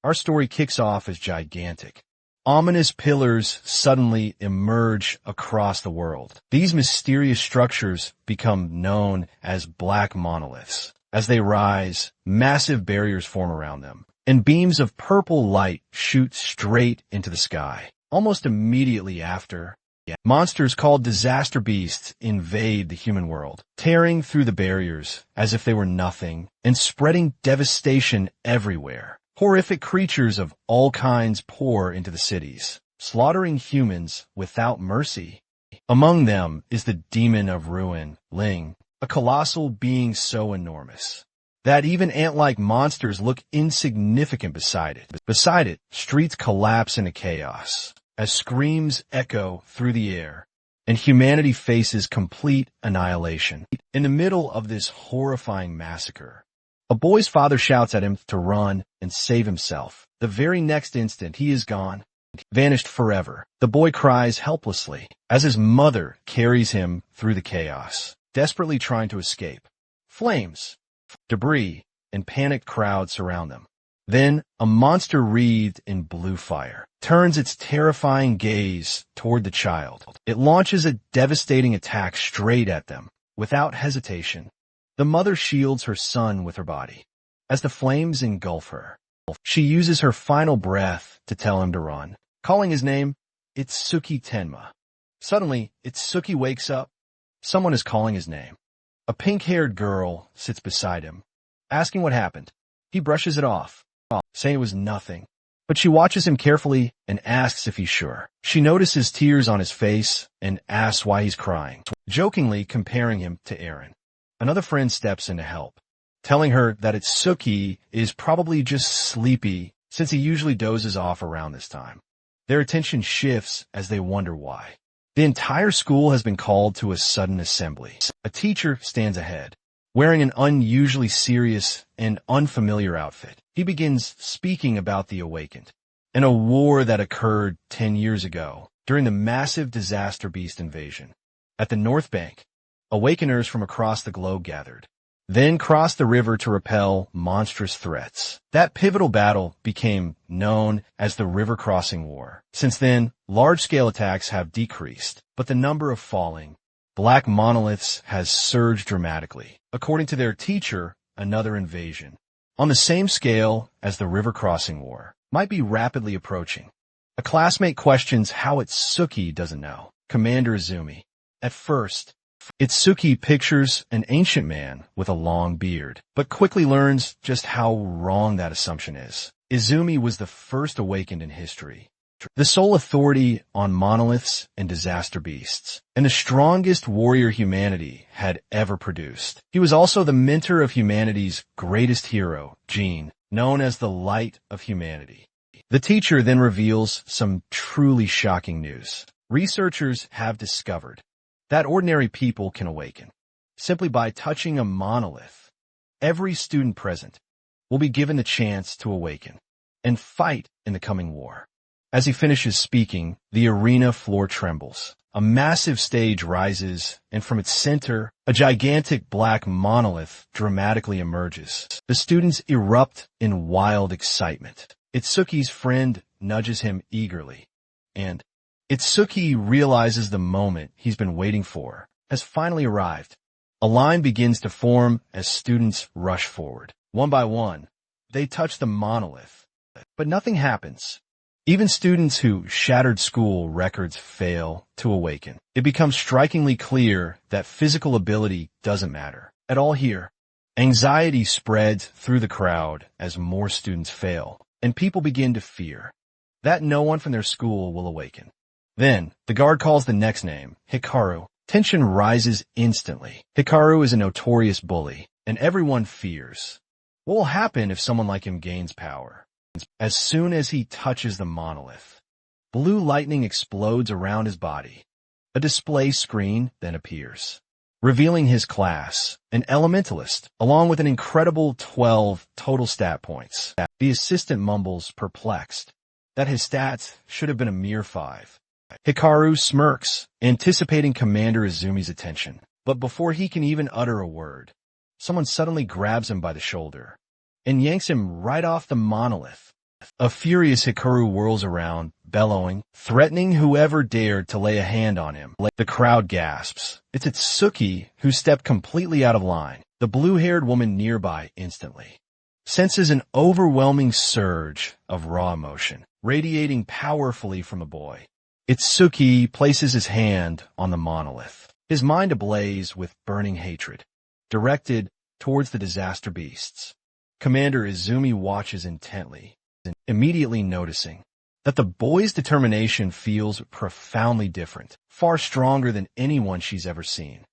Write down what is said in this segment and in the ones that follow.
Our story kicks off as gigantic. Ominous pillars suddenly emerge across the world. These mysterious structures become known as black monoliths. As they rise, massive barriers form around them, and beams of purple light shoot straight into the sky. Almost immediately after, monsters called disaster beasts invade the human world, tearing through the barriers as if they were nothing and spreading devastation everywhere. Horrific creatures of all kinds pour into the cities, slaughtering humans without mercy. Among them is the demon of ruin, Ling, a colossal being so enormous that even ant-like monsters look insignificant beside it. Beside it, streets collapse into chaos as screams echo through the air, and humanity faces complete annihilation. In the middle of this horrifying massacre, a boy's father shouts at him to run and save himself. The very next instant, he is gone, vanished forever. The boy cries helplessly as his mother carries him through the chaos, desperately trying to escape. Flames, debris, and panicked crowds surround them. Then, a monster wreathed in blue fire turns its terrifying gaze toward the child. It launches a devastating attack straight at them. Without hesitation, the mother shields her son with her body. As the flames engulf her, she uses her final breath to tell him to run. Calling his name, Itsuki Tenma. Suddenly, Itsuki wakes up. Someone is calling his name. A pink-haired girl sits beside him, asking what happened. He brushes it off, saying it was nothing. But she watches him carefully and asks if he's sure. She notices tears on his face and asks why he's crying, jokingly comparing him to Aaron. Another friend steps in to help, telling her that Itsuki is probably just sleepy since he usually dozes off around this time. Their attention shifts as they wonder why. The entire school has been called to a sudden assembly. A teacher stands ahead, wearing an unusually serious and unfamiliar outfit. He begins speaking about the Awakened, and a war that occurred 10 years ago during the massive disaster beast invasion. At the North Bank, Awakeners from across the globe gathered, then crossed the river to repel monstrous threats. That pivotal battle became known as the River Crossing War. Since then, large-scale attacks have decreased, but the number of falling black monoliths has surged dramatically. According to their teacher, another invasion, on the same scale as the River Crossing War, might be rapidly approaching. A classmate questions how Itsuki doesn't know. Commander Izumi. At first, Itsuki pictures an ancient man with a long beard, but quickly learns just how wrong that assumption is. Izumi was the first awakened in history, the sole authority on monoliths and disaster beasts, and the strongest warrior humanity had ever produced. He was also the mentor of humanity's greatest hero, Jin, known as the Light of Humanity. The teacher then reveals some truly shocking news. Researchers have discovered that ordinary people can awaken simply by touching a monolith. Every student present will be given the chance to awaken and fight in the coming war. As he finishes speaking, the arena floor trembles. A massive stage rises, and from its center, a gigantic black monolith dramatically emerges. The students erupt in wild excitement. Itsuki's friend nudges him eagerly, and Itsuki realizes the moment he's been waiting for has finally arrived. A line begins to form as students rush forward. One by one, they touch the monolith, but nothing happens. Even students who shattered school records fail to awaken. It becomes strikingly clear that physical ability doesn't matter at all here. Anxiety spreads through the crowd as more students fail, and people begin to fear that no one from their school will awaken. Then, the guard calls the next name, Hikaru. Tension rises instantly. Hikaru is a notorious bully, and everyone fears what will happen if someone like him gains power. As soon as he touches the monolith, blue lightning explodes around his body. A display screen then appears, revealing his class, an elementalist, along with an incredible 12 total stat points. The assistant mumbles, perplexed, that his stats should have been a mere 5. Hikaru smirks, anticipating Commander Izumi's attention. But before he can even utter a word, someone suddenly grabs him by the shoulder and yanks him right off the monolith. A furious Hikaru whirls around, bellowing, threatening whoever dared to lay a hand on him. The crowd gasps. It's Itsuki, who stepped completely out of line. The blue-haired woman nearby instantly senses an overwhelming surge of raw emotion, radiating powerfully from the boy. Itsuki places his hand on the monolith, his mind ablaze with burning hatred, directed towards the disaster beasts. Commander Izumi watches intently, immediately noticing that the boy's determination feels profoundly different, far stronger than anyone she's ever seen.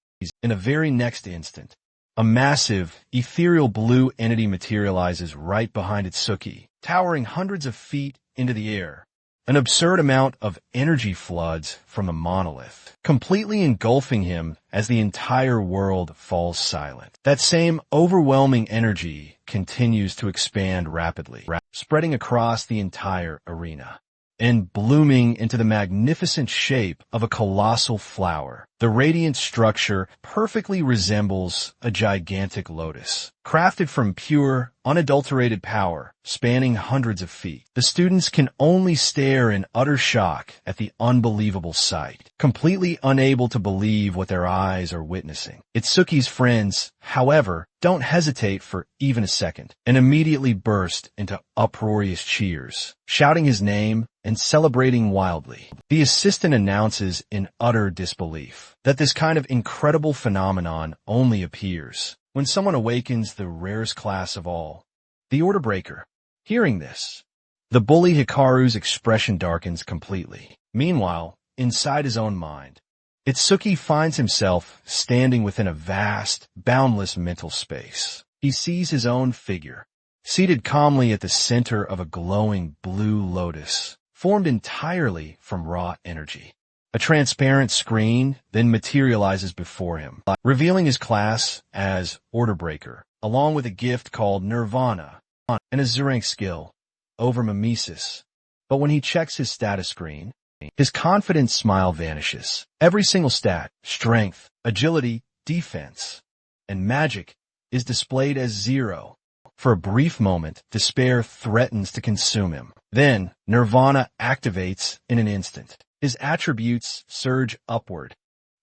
In the very next instant, a massive, ethereal blue entity materializes right behind Itsuki, towering hundreds of feet into the air. An absurd amount of energy floods from the monolith, completely engulfing him as the entire world falls silent. That same overwhelming energy continues to expand rapidly, spreading across the entire arena and blooming into the magnificent shape of a colossal flower. The radiant structure perfectly resembles a gigantic lotus, crafted from pure, unadulterated power, spanning hundreds of feet. The students can only stare in utter shock at the unbelievable sight, completely unable to believe what their eyes are witnessing. Itsuki's friends, however, don't hesitate for even a second, and immediately burst into uproarious cheers, shouting his name and celebrating wildly. The assistant announces in utter disbelief that this kind of incredible phenomenon only appears when someone awakens the rarest class of all, the order breaker. Hearing this, the bully Hikaru's expression darkens completely. Meanwhile, inside his own mind, Itsuki finds himself standing within a vast, boundless mental space. He sees his own figure, seated calmly at the center of a glowing blue lotus, formed entirely from raw energy. A transparent screen then materializes before him, revealing his class as Order Breaker, along with a gift called Nirvana and a Z-rank skill over Mimesis. But when he checks his status screen, his confident smile vanishes. Every single stat, strength, agility, defense, and magic is displayed as 0. For a brief moment, despair threatens to consume him. Then, Nirvana activates in an instant. His attributes surge upward,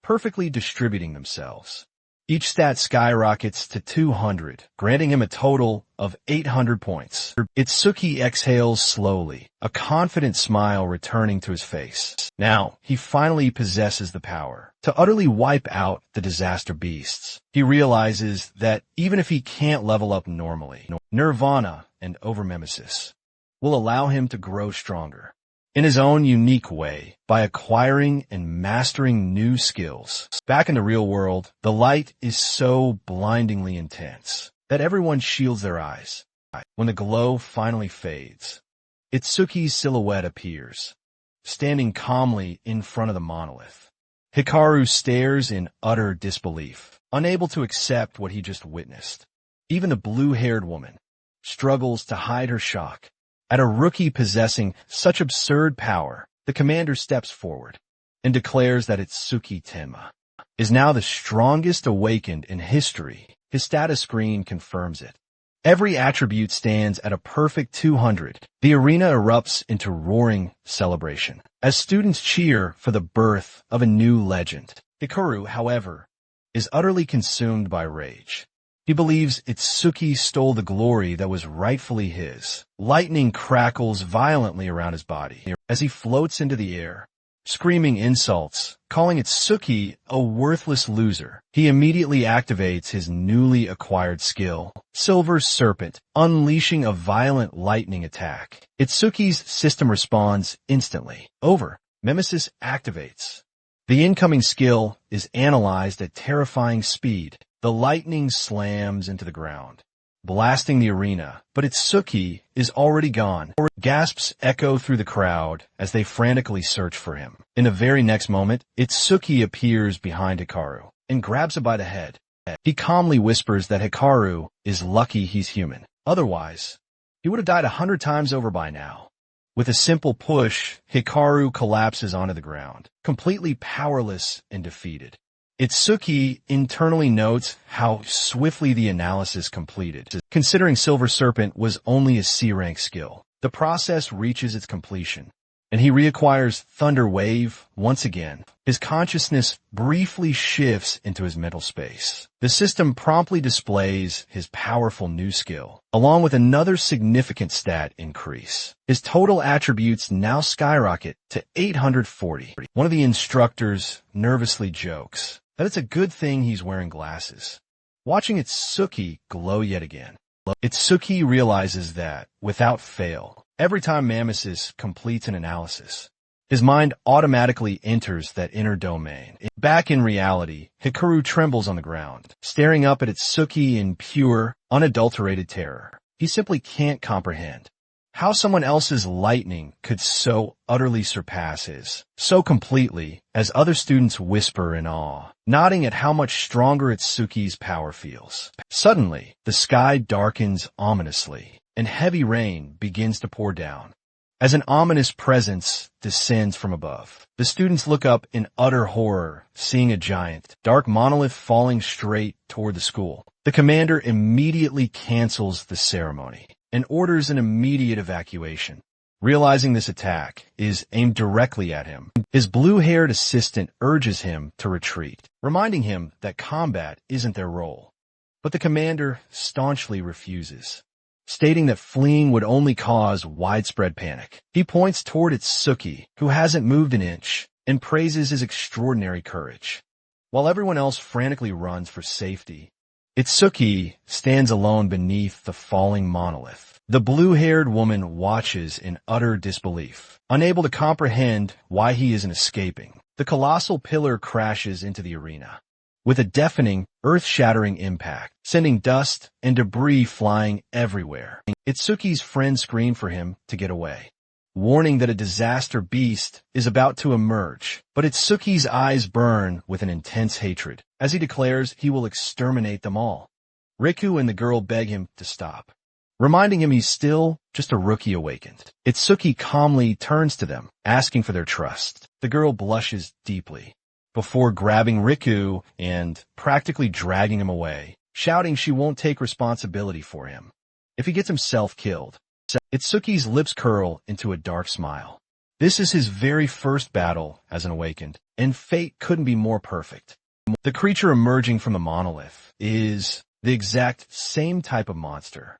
perfectly distributing themselves. Each stat skyrockets to 200, granting him a total of 800 points. Itsuki exhales slowly, a confident smile returning to his face. Now, he finally possesses the power to utterly wipe out the disaster beasts. He realizes that even if he can't level up normally, Nirvana and Overmimesis will allow him to grow stronger in his own unique way by acquiring and mastering new skills. Back in the real world, the light is so blindingly intense that everyone shields their eyes. When the glow finally fades, Itsuki's silhouette appears, standing calmly in front of the monolith. Hikaru stares in utter disbelief, unable to accept what he just witnessed. Even the blue-haired woman struggles to hide her shock. At a rookie possessing such absurd power, the commander steps forward and declares that Itsuki Tenma is now the strongest awakened in history. His status screen confirms it. Every attribute stands at a perfect 200. The arena erupts into roaring celebration as students cheer for the birth of a new legend. Hikaru, however, is utterly consumed by rage. He believes Itsuki stole the glory that was rightfully his. Lightning crackles violently around his body as he floats into the air, screaming insults, calling Itsuki a worthless loser. He immediately activates his newly acquired skill, Silver Serpent, unleashing a violent lightning attack. Itsuki's system responds instantly. Mimesis activates. The incoming skill is analyzed at terrifying speed. The lightning slams into the ground, blasting the arena, but Itsuki is already gone. Gasps echo through the crowd as they frantically search for him. In the very next moment, Itsuki appears behind Hikaru and grabs him by the head. He calmly whispers that Hikaru is lucky he's human. Otherwise, he would have died 100 times over by now. With a simple push, Hikaru collapses onto the ground, completely powerless and defeated. Itsuki internally notes how swiftly the analysis completed, considering Silver Serpent was only a C-rank skill. The process reaches its completion, and he reacquires Thunder Wave once again. His consciousness briefly shifts into his mental space. The system promptly displays his powerful new skill, along with another significant stat increase. His total attributes now skyrocket to 840. One of the instructors nervously jokes that it's a good thing he's wearing glasses, watching Itsuki glow yet again. Itsuki realizes that, without fail, every time Mamesis completes an analysis, his mind automatically enters that inner domain. Back in reality, Hikaru trembles on the ground, staring up at Itsuki in pure, unadulterated terror. He simply can't comprehend how someone else's lightning could so utterly surpass his, so completely, as other students whisper in awe, nodding at how much stronger Itsuki's power feels. Suddenly, the sky darkens ominously, and heavy rain begins to pour down. As an ominous presence descends from above, the students look up in utter horror, seeing a giant, dark monolith falling straight toward the school. The commander immediately cancels the ceremony and orders an immediate evacuation. Realizing this attack is aimed directly at him, his blue-haired assistant urges him to retreat, reminding him that combat isn't their role. But the commander staunchly refuses, stating that fleeing would only cause widespread panic. He points toward Itsuki, who hasn't moved an inch, and praises his extraordinary courage. While everyone else frantically runs for safety, Itsuki stands alone beneath the falling monolith. The blue-haired woman watches in utter disbelief, unable to comprehend why he isn't escaping. The colossal pillar crashes into the arena, with a deafening, earth-shattering impact, sending dust and debris flying everywhere. Itsuki's friends scream for him to get away, warning that a disaster beast is about to emerge. But Itsuki's eyes burn with an intense hatred, as he declares he will exterminate them all. Riku and the girl beg him to stop, reminding him he's still just a rookie awakened. Itsuki calmly turns to them, asking for their trust. The girl blushes deeply, before grabbing Riku and practically dragging him away, shouting she won't take responsibility for him if he gets himself killed. Itsuki's lips curl into a dark smile. This is his very first battle as an awakened, and fate couldn't be more perfect. The creature emerging from the monolith is the exact same type of monster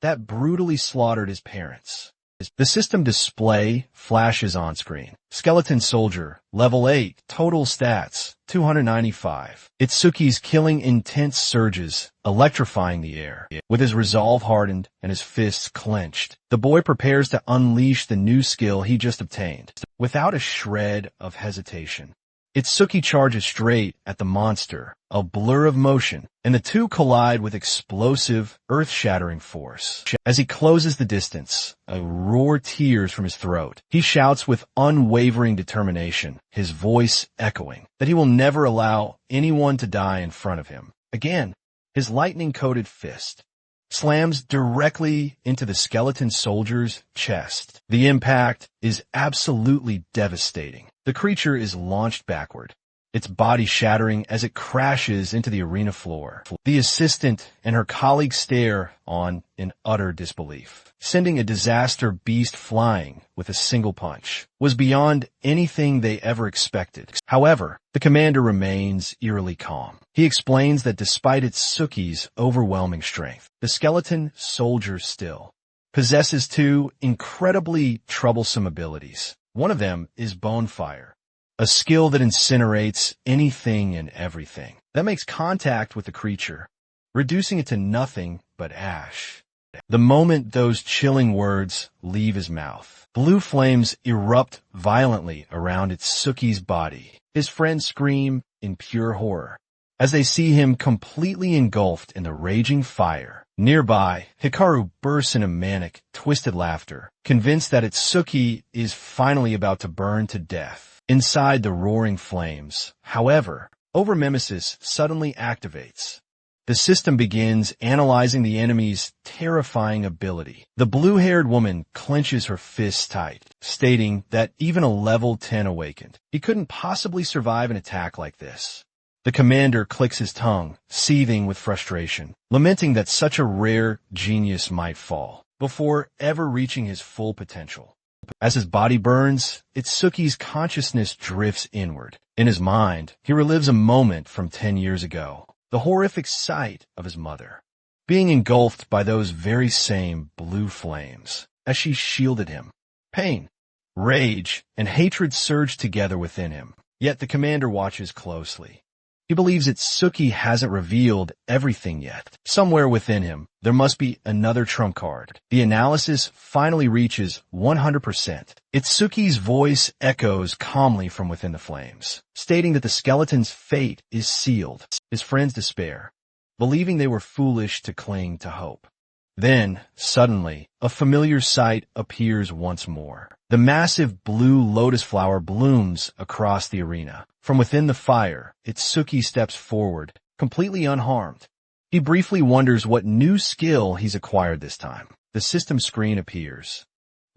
that brutally slaughtered his parents. The system display flashes on screen. Skeleton Soldier, level 8, total stats, 295. Itsuki's killing intense surges, electrifying the air. With his resolve hardened and his fists clenched, the boy prepares to unleash the new skill he just obtained. Without a shred of hesitation, Itsuki charges straight at the monster, a blur of motion, and the two collide with explosive, earth-shattering force. As he closes the distance, a roar tears from his throat. He shouts with unwavering determination, his voice echoing, that he will never allow anyone to die in front of him. Again, his lightning-coated fist slams directly into the skeleton soldier's chest. The impact is absolutely devastating. The creature is launched backward, its body shattering as it crashes into the arena floor. The assistant and her colleague stare on in utter disbelief. Sending a disaster beast flying with a single punch was beyond anything they ever expected. However, the commander remains eerily calm. He explains that despite Itsuki's overwhelming strength, the skeleton soldier still possesses two incredibly troublesome abilities. One of them is Bonefire, a skill that incinerates anything and everything that makes contact with the creature, reducing it to nothing but ash. The moment those chilling words leave his mouth, blue flames erupt violently around Itsuki's body. His friends scream in pure horror as they see him completely engulfed in the raging fire. Nearby, Hikaru bursts into manic, twisted laughter, convinced that Itsuki is finally about to burn to death inside the roaring flames. However, Overmimesis suddenly activates. The system begins analyzing the enemy's terrifying ability. The blue-haired woman clenches her fists tight, stating that even a level 10 awakened, he couldn't possibly survive an attack like this. The commander clicks his tongue, seething with frustration, lamenting that such a rare genius might fall. before ever reaching his full potential. As his body burns, Itsuki's consciousness drifts inward. In his mind, he relives a moment from 10 years ago, the horrific sight of his mother, being engulfed by those very same blue flames as she shielded him. Pain, rage, and hatred surge together within him, yet the commander watches closely. He believes Itsuki hasn't revealed everything yet. Somewhere within him, there must be another trump card. The analysis finally reaches 100%. Itsuki's voice echoes calmly from within the flames, stating that the skeleton's fate is sealed. His friends despair, believing they were foolish to cling to hope. Then, suddenly, a familiar sight appears once more. The massive blue lotus flower blooms across the arena. From within the fire, Itsuki steps forward, completely unharmed. He briefly wonders what new skill he's acquired this time. The system screen appears,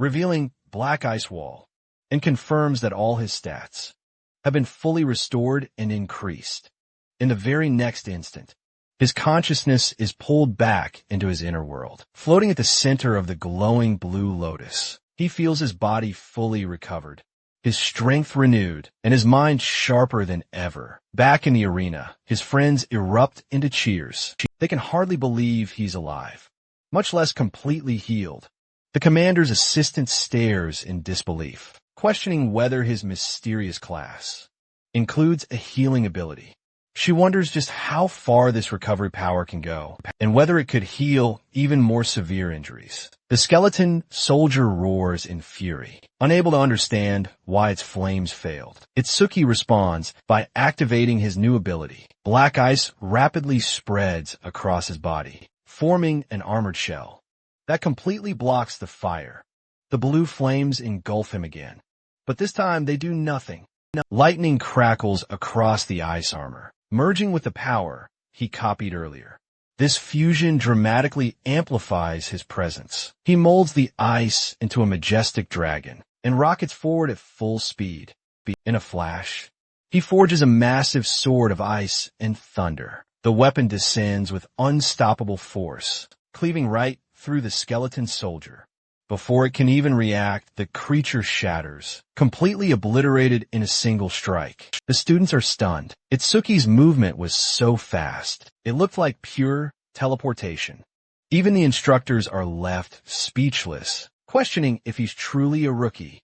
revealing Black Ice Wall, and confirms that all his stats have been fully restored and increased. In the very next instant, his consciousness is pulled back into his inner world. Floating at the center of the glowing blue lotus, he feels his body fully recovered, his strength renewed, and his mind sharper than ever. Back in the arena, his friends erupt into cheers. They can hardly believe he's alive, much less completely healed. The commander's assistant stares in disbelief, questioning whether his mysterious class includes a healing ability. She wonders just how far this recovery power can go, and whether it could heal even more severe injuries. The skeleton soldier roars in fury, unable to understand why its flames failed. Itsuki responds by activating his new ability. Black ice rapidly spreads across his body, forming an armored shell that completely blocks the fire. The blue flames engulf him again, but this time they do nothing. Lightning crackles across the ice armor, merging with the power he copied earlier. This fusion dramatically amplifies his presence. He molds the ice into a majestic dragon and rockets forward at full speed. In a flash, he forges a massive sword of ice and thunder. The weapon descends with unstoppable force, cleaving right through the skeleton soldier. Before it can even react, the creature shatters, completely obliterated in a single strike. The students are stunned. Itsuki's movement was so fast, it looked like pure teleportation. Even the instructors are left speechless, questioning if he's truly a rookie.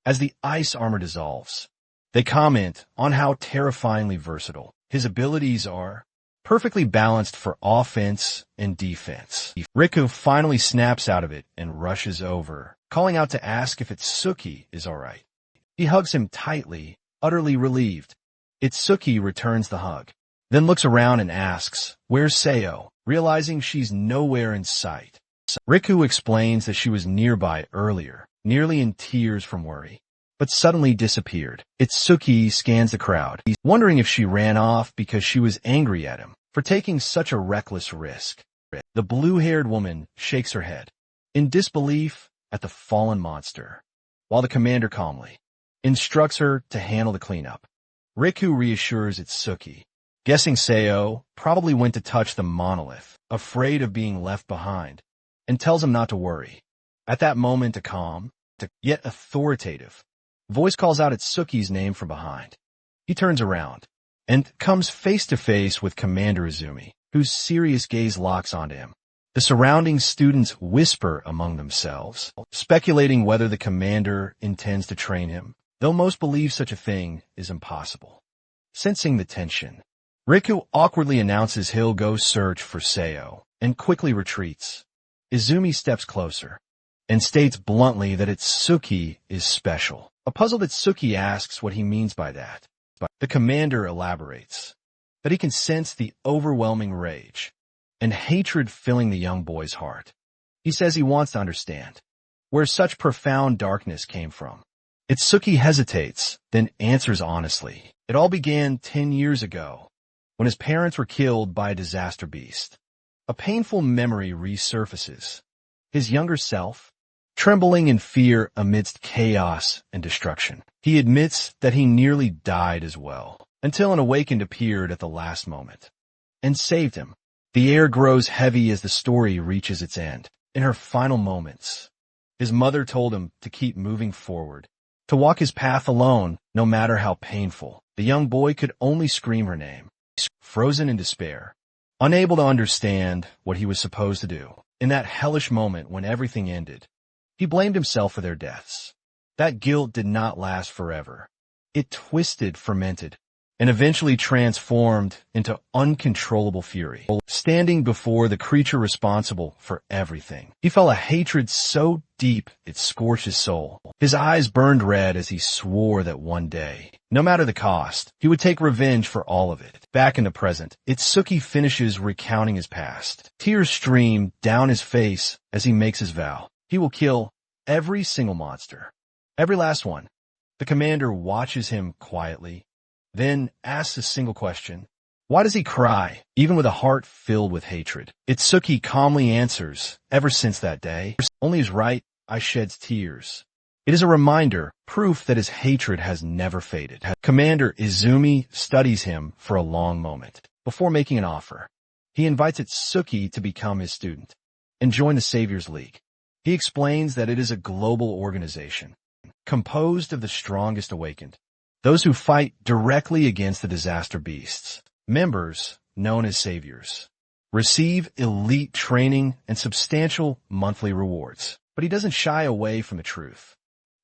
As the ice armor dissolves, they comment on how terrifyingly versatile his abilities are, perfectly balanced for offense and defense. Riku finally snaps out of it and rushes over, calling out to ask if Itsuki is alright. He hugs him tightly, utterly relieved. Itsuki returns the hug, then looks around and asks, "Where's Seo?" realizing she's nowhere in sight. Riku explains that she was nearby earlier, nearly in tears from worry, but suddenly disappeared. Itsuki scans the crowd, wondering if she ran off because she was angry at him for taking such a reckless risk. The blue-haired woman shakes her head, in disbelief at the fallen monster, while the commander calmly instructs her to handle the cleanup. Riku reassures Itsuki, guessing Seo probably went to touch the monolith, afraid of being left behind, and tells him not to worry. At that moment, a calm, yet authoritative voice calls out Itsuki's name from behind. He turns around and comes face to face with Commander Izumi, whose serious gaze locks onto him. The surrounding students whisper among themselves, speculating whether the commander intends to train him, though most believe such a thing is impossible. Sensing the tension, Riku awkwardly announces he'll go search for Seo and quickly retreats. Izumi steps closer and states bluntly that Itsuki is special. A puzzled Itsuki asks what he means by that. The commander elaborates that he can sense the overwhelming rage and hatred filling the young boy's heart. He says he wants to understand where such profound darkness came from. Itsuki hesitates, then answers honestly. It all began 10 years ago, when his parents were killed by a disaster beast. A painful memory resurfaces. His younger self, trembling in fear amidst chaos and destruction. He admits that he nearly died as well, until an awakened appeared at the last moment and saved him. The air grows heavy as the story reaches its end. In her final moments, his mother told him to keep moving forward, to walk his path alone, no matter how painful. The young boy could only scream her name, frozen in despair, unable to understand what he was supposed to do. In that hellish moment when everything ended, he blamed himself for their deaths. That guilt did not last forever. It twisted, fermented, and eventually transformed into uncontrollable fury, standing before the creature responsible for everything. He felt a hatred so deep it scorched his soul. His eyes burned red as he swore that one day, no matter the cost, he would take revenge for all of it. Back in the present, Itsuki finishes recounting his past. Tears stream down his face as he makes his vow. He will kill every single monster, every last one. The commander watches him quietly, then asks a single question. Why does he cry, even with a heart filled with hatred? Itsuki calmly answers, ever since that day, only his right eye sheds tears. It is a reminder, proof that his hatred has never faded. Commander Izumi studies him for a long moment. Before making an offer, he invites Itsuki to become his student and join the Saviors League. He explains that it is a global organization, composed of the strongest awakened, those who fight directly against the disaster beasts. Members, known as Saviors, receive elite training and substantial monthly rewards. But he doesn't shy away from the truth.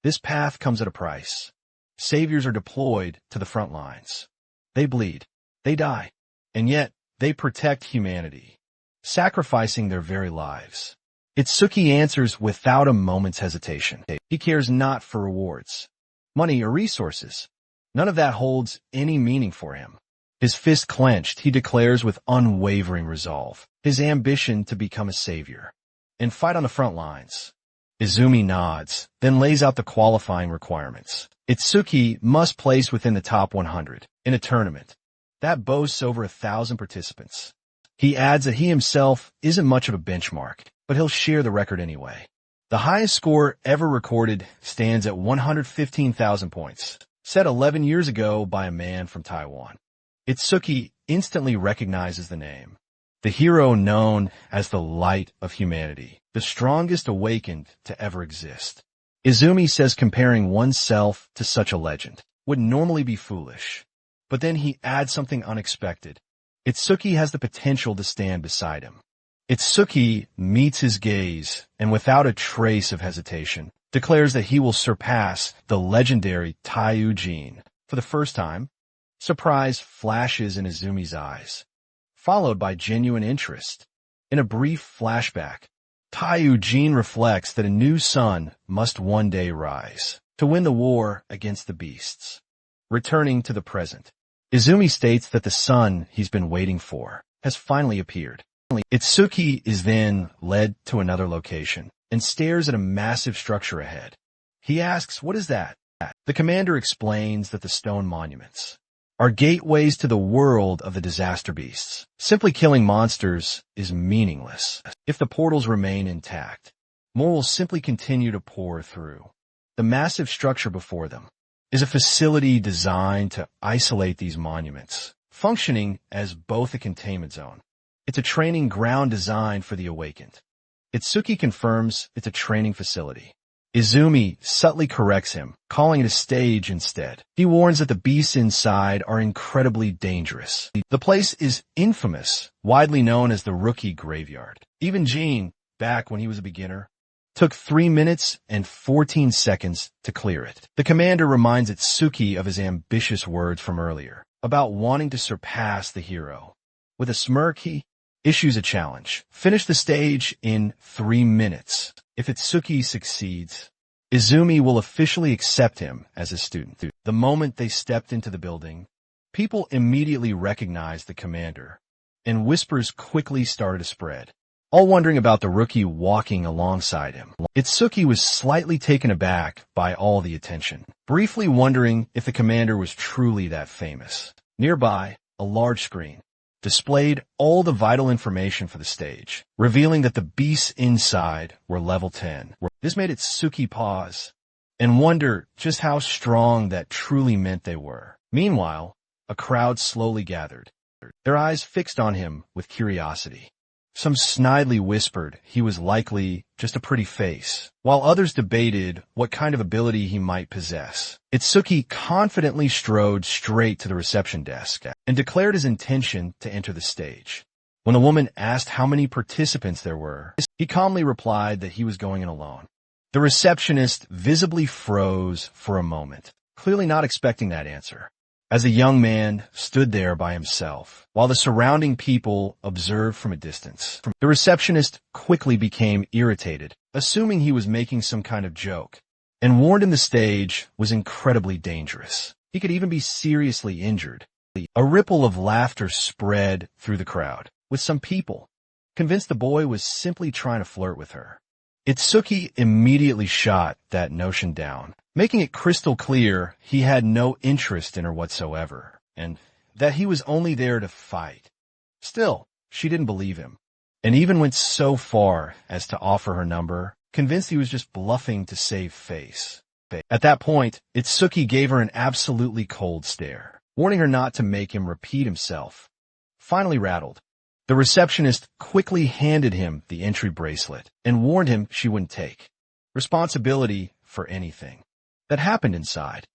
This path comes at a price. Saviors are deployed to the front lines. They bleed. They die. And yet, they protect humanity, sacrificing their very lives. Itsuki answers without a moment's hesitation. He cares not for rewards, money, or resources. None of that holds any meaning for him. His fist clenched, he declares with unwavering resolve his ambition to become a savior and fight on the front lines. Izumi nods, then lays out the qualifying requirements. Itsuki must place within the top 100 in a tournament that boasts over 1,000 participants. He adds that he himself isn't much of a benchmark, but he'll share the record anyway. The highest score ever recorded stands at 115,000 points, set 11 years ago by a man from Taiwan. Itsuki instantly recognizes the name, the hero known as the light of humanity, the strongest awakened to ever exist. Izumi says comparing oneself to such a legend would normally be foolish, but then he adds something unexpected. Itsuki has the potential to stand beside him. Itsuki meets his gaze and without a trace of hesitation declares that he will surpass the legendary Taiyujin. For the first time, surprise flashes in Izumi's eyes, followed by genuine interest. In a brief flashback, Taiyujin reflects that a new sun must one day rise to win the war against the beasts. Returning to the present, Izumi states that the sun he's been waiting for has finally appeared. Itsuki is then led to another location and stares at a massive structure ahead. He asks, "What is that?" The commander explains that the stone monuments are gateways to the world of the disaster beasts. Simply killing monsters is meaningless. If the portals remain intact, more will simply continue to pour through. The massive structure before them is a facility designed to isolate these monuments, functioning as both a containment zone. It's a training ground designed for the awakened. Itsuki confirms it's a training facility. Izumi subtly corrects him, calling it a stage instead. He warns that the beasts inside are incredibly dangerous. The place is infamous, widely known as the Rookie Graveyard. Even Jean, back when he was a beginner, took 3 minutes and 14 seconds to clear it. The commander reminds Itsuki of his ambitious words from earlier, about wanting to surpass the hero. With a smirk, he issues a challenge. Finish the stage in 3 minutes. If Itsuki succeeds, Izumi will officially accept him as his student. The moment they stepped into the building, people immediately recognized the commander, and whispers quickly started to spread, all wondering about the rookie walking alongside him. Itsuki was slightly taken aback by all the attention, briefly wondering if the commander was truly that famous. Nearby, a large screen displayed all the vital information for the stage, revealing that the beasts inside were level 10. This made Itsuki pause and wonder just how strong that truly meant they were. Meanwhile, a crowd slowly gathered, their eyes fixed on him with curiosity. Some snidely whispered he was likely just a pretty face, while others debated what kind of ability he might possess. Itsuki confidently strode straight to the reception desk and declared his intention to enter the stage. When the woman asked how many participants there were, he calmly replied that he was going in alone. The receptionist visibly froze for a moment, clearly not expecting that answer, as the young man stood there by himself, while the surrounding people observed from a distance. The receptionist quickly became irritated, assuming he was making some kind of joke, and warned him the stage was incredibly dangerous. He could even be seriously injured. A ripple of laughter spread through the crowd, with some people convinced the boy was simply trying to flirt with her. Itsuki immediately shot that notion down, making it crystal clear he had no interest in her whatsoever, and that he was only there to fight. Still, she didn't believe him, and even went so far as to offer her number, convinced he was just bluffing to save face. At that point, Itsuki gave her an absolutely cold stare, warning her not to make him repeat himself. Finally rattled, the receptionist quickly handed him the entry bracelet and warned him she wouldn't take responsibility for anything that happened inside.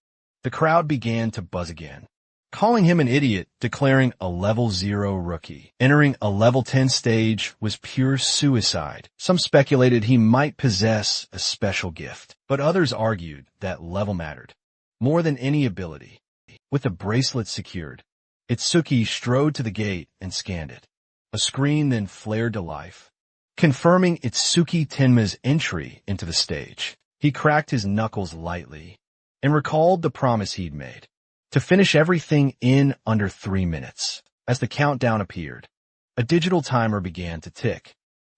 The crowd began to buzz again, calling him an idiot, declaring a level 0 rookie. Entering a level 10 stage was pure suicide. Some speculated he might possess a special gift, but others argued that level mattered more than any ability. With the bracelet secured, Itsuki strode to the gate and scanned it. A screen then flared to life, confirming Itsuki Tenma's entry into the stage. He cracked his knuckles lightly and recalled the promise he'd made to finish everything in under 3 minutes. As the countdown appeared, a digital timer began to tick,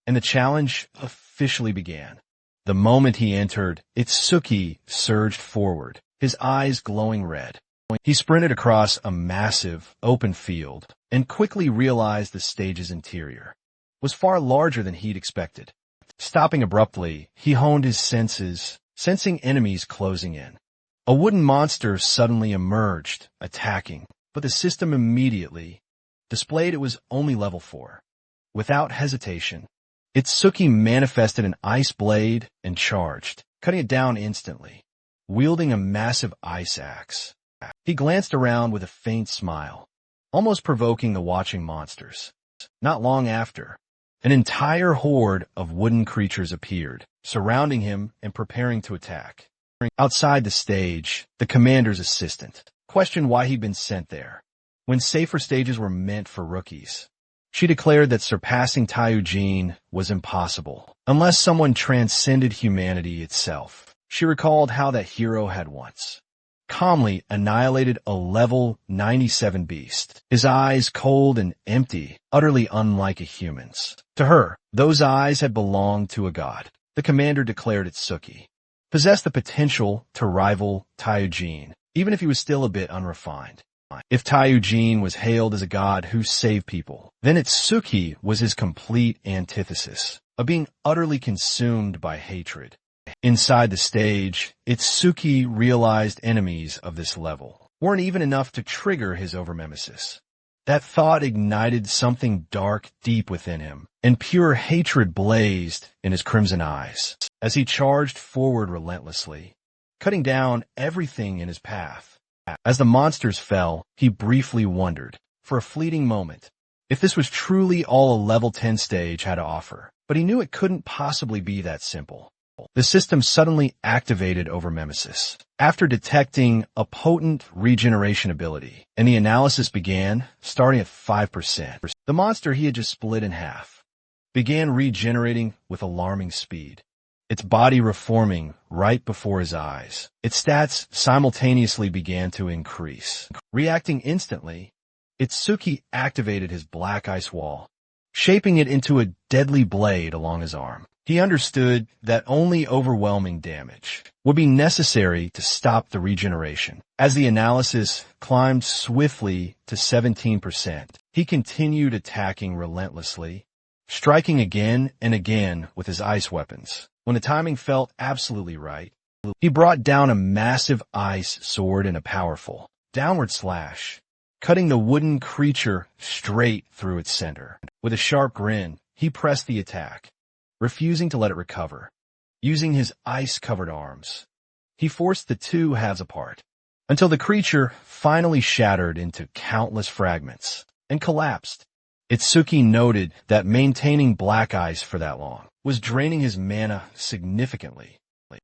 and the challenge officially began. The moment he entered, Itsuki surged forward, his eyes glowing red. He sprinted across a massive, open field and quickly realized the stage's interior was far larger than he'd expected. Stopping abruptly, he honed his senses, sensing enemies closing in. A wooden monster suddenly emerged, attacking, but the system immediately displayed it was only level 4. Without hesitation, Itsuki manifested an ice blade and charged, cutting it down instantly, wielding a massive ice axe. He glanced around with a faint smile, almost provoking the watching monsters. Not long after, an entire horde of wooden creatures appeared, surrounding him and preparing to attack. Outside the stage, the commander's assistant questioned why he'd been sent there, when safer stages were meant for rookies. She declared that surpassing Taiyujin was impossible, unless someone transcended humanity itself. She recalled how that hero had once calmly annihilated a level 97 beast, his eyes cold and empty, utterly unlike a human's. To her, those eyes had belonged to a god. The commander declared Itsuki possessed the potential to rival Taiyujin, even if he was still a bit unrefined. If Taiyujin was hailed as a god who saved people, then Itsuki was his complete antithesis, a being utterly consumed by hatred. Inside the stage, Itsuki realized enemies of this level weren't even enough to trigger his overmemesis. That thought ignited something dark deep within him, and pure hatred blazed in his crimson eyes as he charged forward relentlessly, cutting down everything in his path. As the monsters fell, he briefly wondered, for a fleeting moment, if this was truly all a level 10 stage had to offer, but he knew it couldn't possibly be that simple. The system suddenly activated overmemesis after detecting a potent regeneration ability, and the analysis began, starting at 5%. The monster he had just split in half began regenerating with alarming speed, its body reforming right before his eyes. Its stats simultaneously began to increase. Reacting instantly, Itsuki activated his black ice wall, shaping it into a deadly blade along his arm. He understood that only overwhelming damage would be necessary to stop the regeneration. As the analysis climbed swiftly to 17%, he continued attacking relentlessly, striking again and again with his ice weapons. When the timing felt absolutely right, he brought down a massive ice sword in a powerful downward slash, cutting the wooden creature straight through its center. With a sharp grin, he pressed the attack, refusing to let it recover. Using his ice-covered arms, he forced the two halves apart, until the creature finally shattered into countless fragments and collapsed. Itsuki noted that maintaining black ice for that long was draining his mana significantly.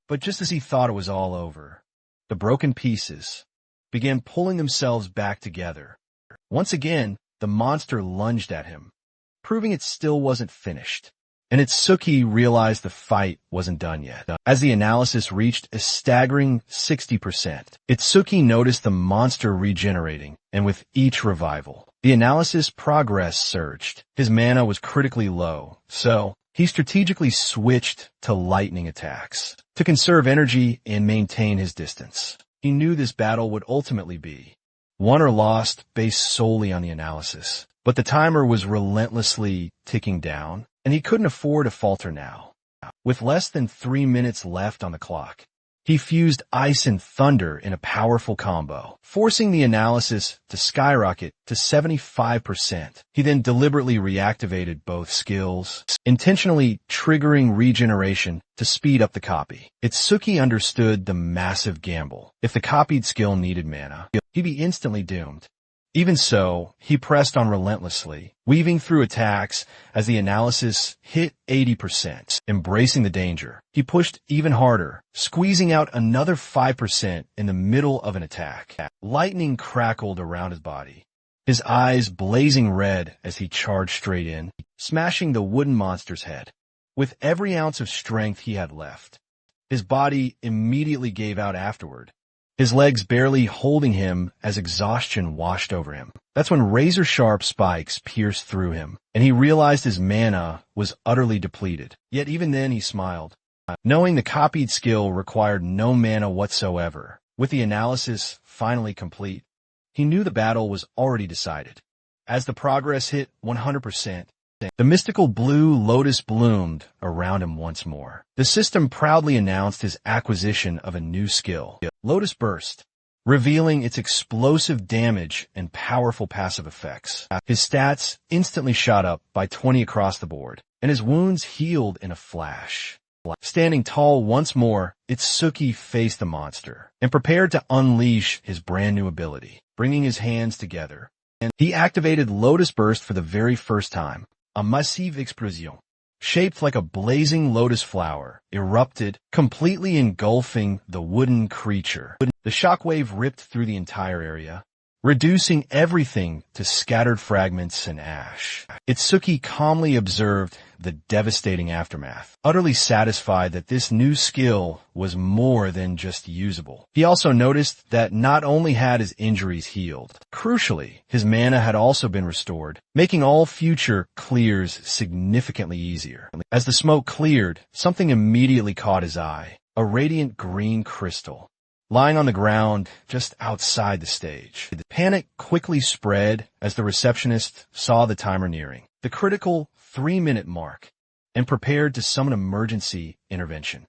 But just as he thought it was all over, the broken pieces began pulling themselves back together. Once again, the monster lunged at him, proving it still wasn't finished. And Itsuki realized the fight wasn't done yet. As the analysis reached a staggering 60%, Itsuki noticed the monster regenerating, and with each revival, the analysis progress surged. His mana was critically low, so he strategically switched to lightning attacks to conserve energy and maintain his distance. He knew this battle would ultimately be won or lost based solely on the analysis, but the timer was relentlessly ticking down, and he couldn't afford to falter now. With less than 3 minutes left on the clock, he fused ice and thunder in a powerful combo, forcing the analysis to skyrocket to 75%. He then deliberately reactivated both skills, intentionally triggering regeneration to speed up the copy. Itsuki understood the massive gamble. If the copied skill needed mana, he'd be instantly doomed. Even so, he pressed on relentlessly, weaving through attacks as the analysis hit 80%. Embracing the danger, he pushed even harder, squeezing out another 5% in the middle of an attack. Lightning crackled around his body, his eyes blazing red as he charged straight in, smashing the wooden monster's head. With every ounce of strength he had left, his body immediately gave out afterward, his legs barely holding him as exhaustion washed over him. That's when razor-sharp spikes pierced through him, and he realized his mana was utterly depleted. Yet even then he smiled, knowing the copied skill required no mana whatsoever. With the analysis finally complete, he knew the battle was already decided. As the progress hit 100%, the mystical blue lotus bloomed around him once more. The system proudly announced his acquisition of a new skill, Lotus Burst, revealing its explosive damage and powerful passive effects. His stats instantly shot up by 20 across the board, and his wounds healed in a flash. Standing tall once more, Itsuki faced the monster and prepared to unleash his brand new ability. Bringing his hands together, and he activated Lotus Burst for the very first time. A massive explosion, shaped like a blazing lotus flower, erupted, completely engulfing the wooden creature. The shockwave ripped through the entire area, reducing everything to scattered fragments and ash. Itsuki calmly observed the devastating aftermath, utterly satisfied that this new skill was more than just usable. He also noticed that not only had his injuries healed, crucially, his mana had also been restored, making all future clears significantly easier. As the smoke cleared, something immediately caught his eye, a radiant green crystal, lying on the ground just outside the stage. The panic quickly spread as the receptionist saw the timer nearing, the critical 3-minute mark, and prepared to summon emergency intervention.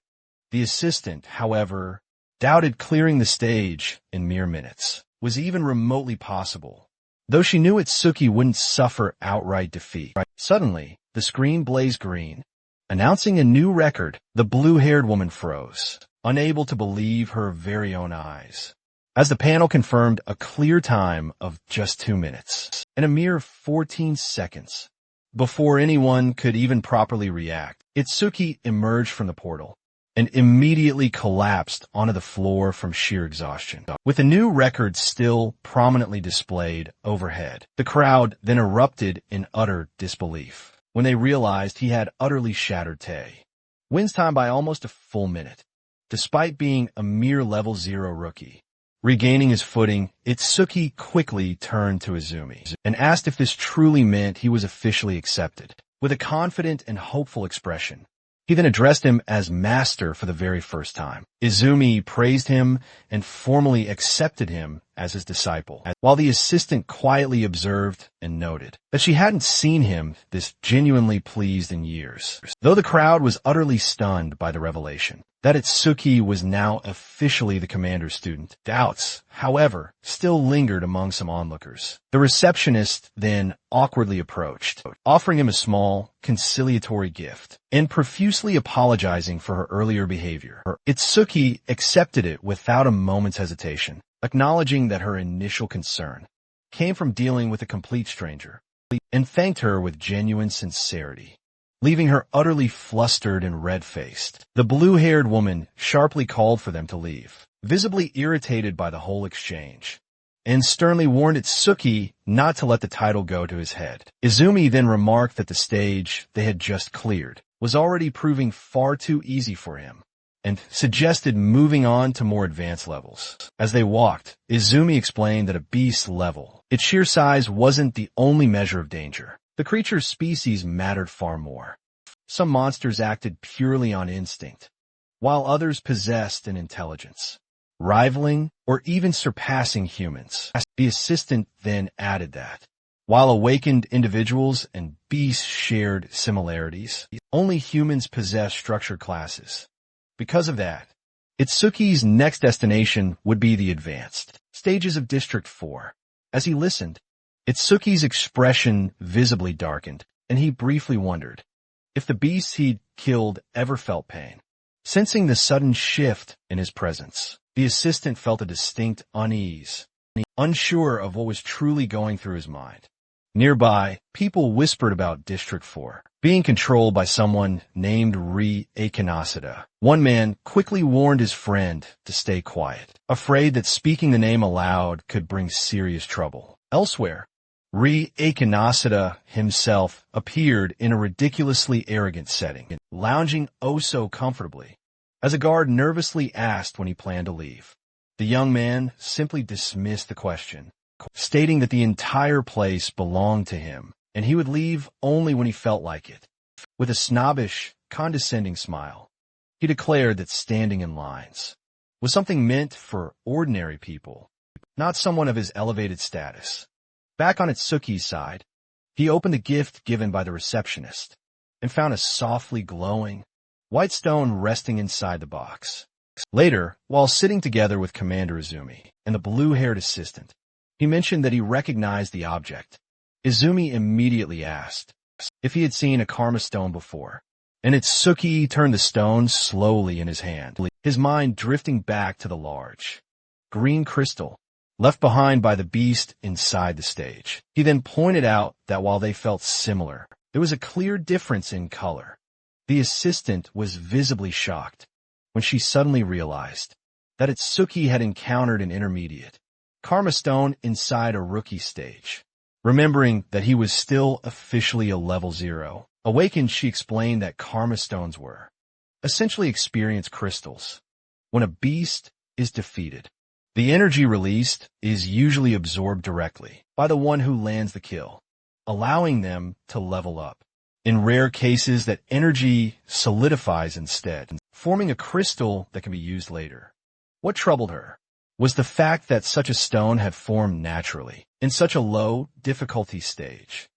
The assistant, however, doubted clearing the stage in mere minutes was even remotely possible, though she knew Itsuki wouldn't suffer outright defeat. Suddenly, the screen blazed green, announcing a new record. The blue-haired woman froze, unable to believe her very own eyes, as the panel confirmed a clear time of just 2 minutes and a mere 14 seconds. Before anyone could even properly react, Itsuki emerged from the portal and immediately collapsed onto the floor from sheer exhaustion. With the new record still prominently displayed overhead, the crowd then erupted in utter disbelief when they realized he had utterly shattered Tay. Wins time by almost a full minute, despite being a mere level 0 rookie. Regaining his footing, Itsuki quickly turned to Izumi and asked if this truly meant he was officially accepted. With a confident and hopeful expression, he then addressed him as master for the very first time. Izumi praised him and formally accepted him as his disciple, while the assistant quietly observed and noted that she hadn't seen him this genuinely pleased in years. Though the crowd was utterly stunned by the revelation that Itsuki was now officially the commander's student, doubts, however, still lingered among some onlookers. The receptionist then awkwardly approached, offering him a small, conciliatory gift, and profusely apologizing for her earlier behavior. Itsuki accepted it without a moment's hesitation, acknowledging that her initial concern came from dealing with a complete stranger, and thanked her with genuine sincerity, leaving her utterly flustered and red-faced. The blue-haired woman sharply called for them to leave, visibly irritated by the whole exchange, and sternly warned Itsuki not to let the title go to his head. Izumi then remarked that the stage they had just cleared was already proving far too easy for him, and suggested moving on to more advanced levels. As they walked, Izumi explained that a beast level, its sheer size wasn't the only measure of danger. The creature's species mattered far more. Some monsters acted purely on instinct, while others possessed an intelligence, rivaling or even surpassing humans. The assistant then added that, while awakened individuals and beasts shared similarities, only humans possess structured classes. Because of that, Itsuki's next destination would be the advanced stages of District 4. As he listened, Itsuki's expression visibly darkened, and he briefly wondered if the beasts he'd killed ever felt pain. Sensing the sudden shift in his presence, the assistant felt a distinct unease, unsure of what was truly going through his mind. Nearby, people whispered about District 4 being controlled by someone named Re-Akinasada. One man quickly warned his friend to stay quiet, afraid that speaking the name aloud could bring serious trouble. Elsewhere, Re-Akinasada himself appeared in a ridiculously arrogant setting, lounging oh so comfortably, as a guard nervously asked when he planned to leave. The young man simply dismissed the question, stating that the entire place belonged to him, and he would leave only when he felt like it. With a snobbish, condescending smile, he declared that standing in lines was something meant for ordinary people, not someone of his elevated status. Back on Itsuki's side, he opened the gift given by the receptionist and found a softly glowing, white stone resting inside the box. Later, while sitting together with Commander Izumi and the blue-haired assistant, he mentioned that he recognized the object. Izumi immediately asked if he had seen a karma stone before, and Itsuki turned the stone slowly in his hand, his mind drifting back to the large, green crystal left behind by the beast inside the stage. He then pointed out that while they felt similar, there was a clear difference in color. The assistant was visibly shocked when she suddenly realized that Itsuki had encountered an intermediate karma stone inside a rookie stage. Remembering that he was still officially a level 0, awakened, she explained that karma stones were essentially experience crystals. When a beast is defeated, the energy released is usually absorbed directly by the one who lands the kill, allowing them to level up. In rare cases, that energy solidifies instead, forming a crystal that can be used later. What troubled her was the fact that such a stone had formed naturally in such a low difficulty stage.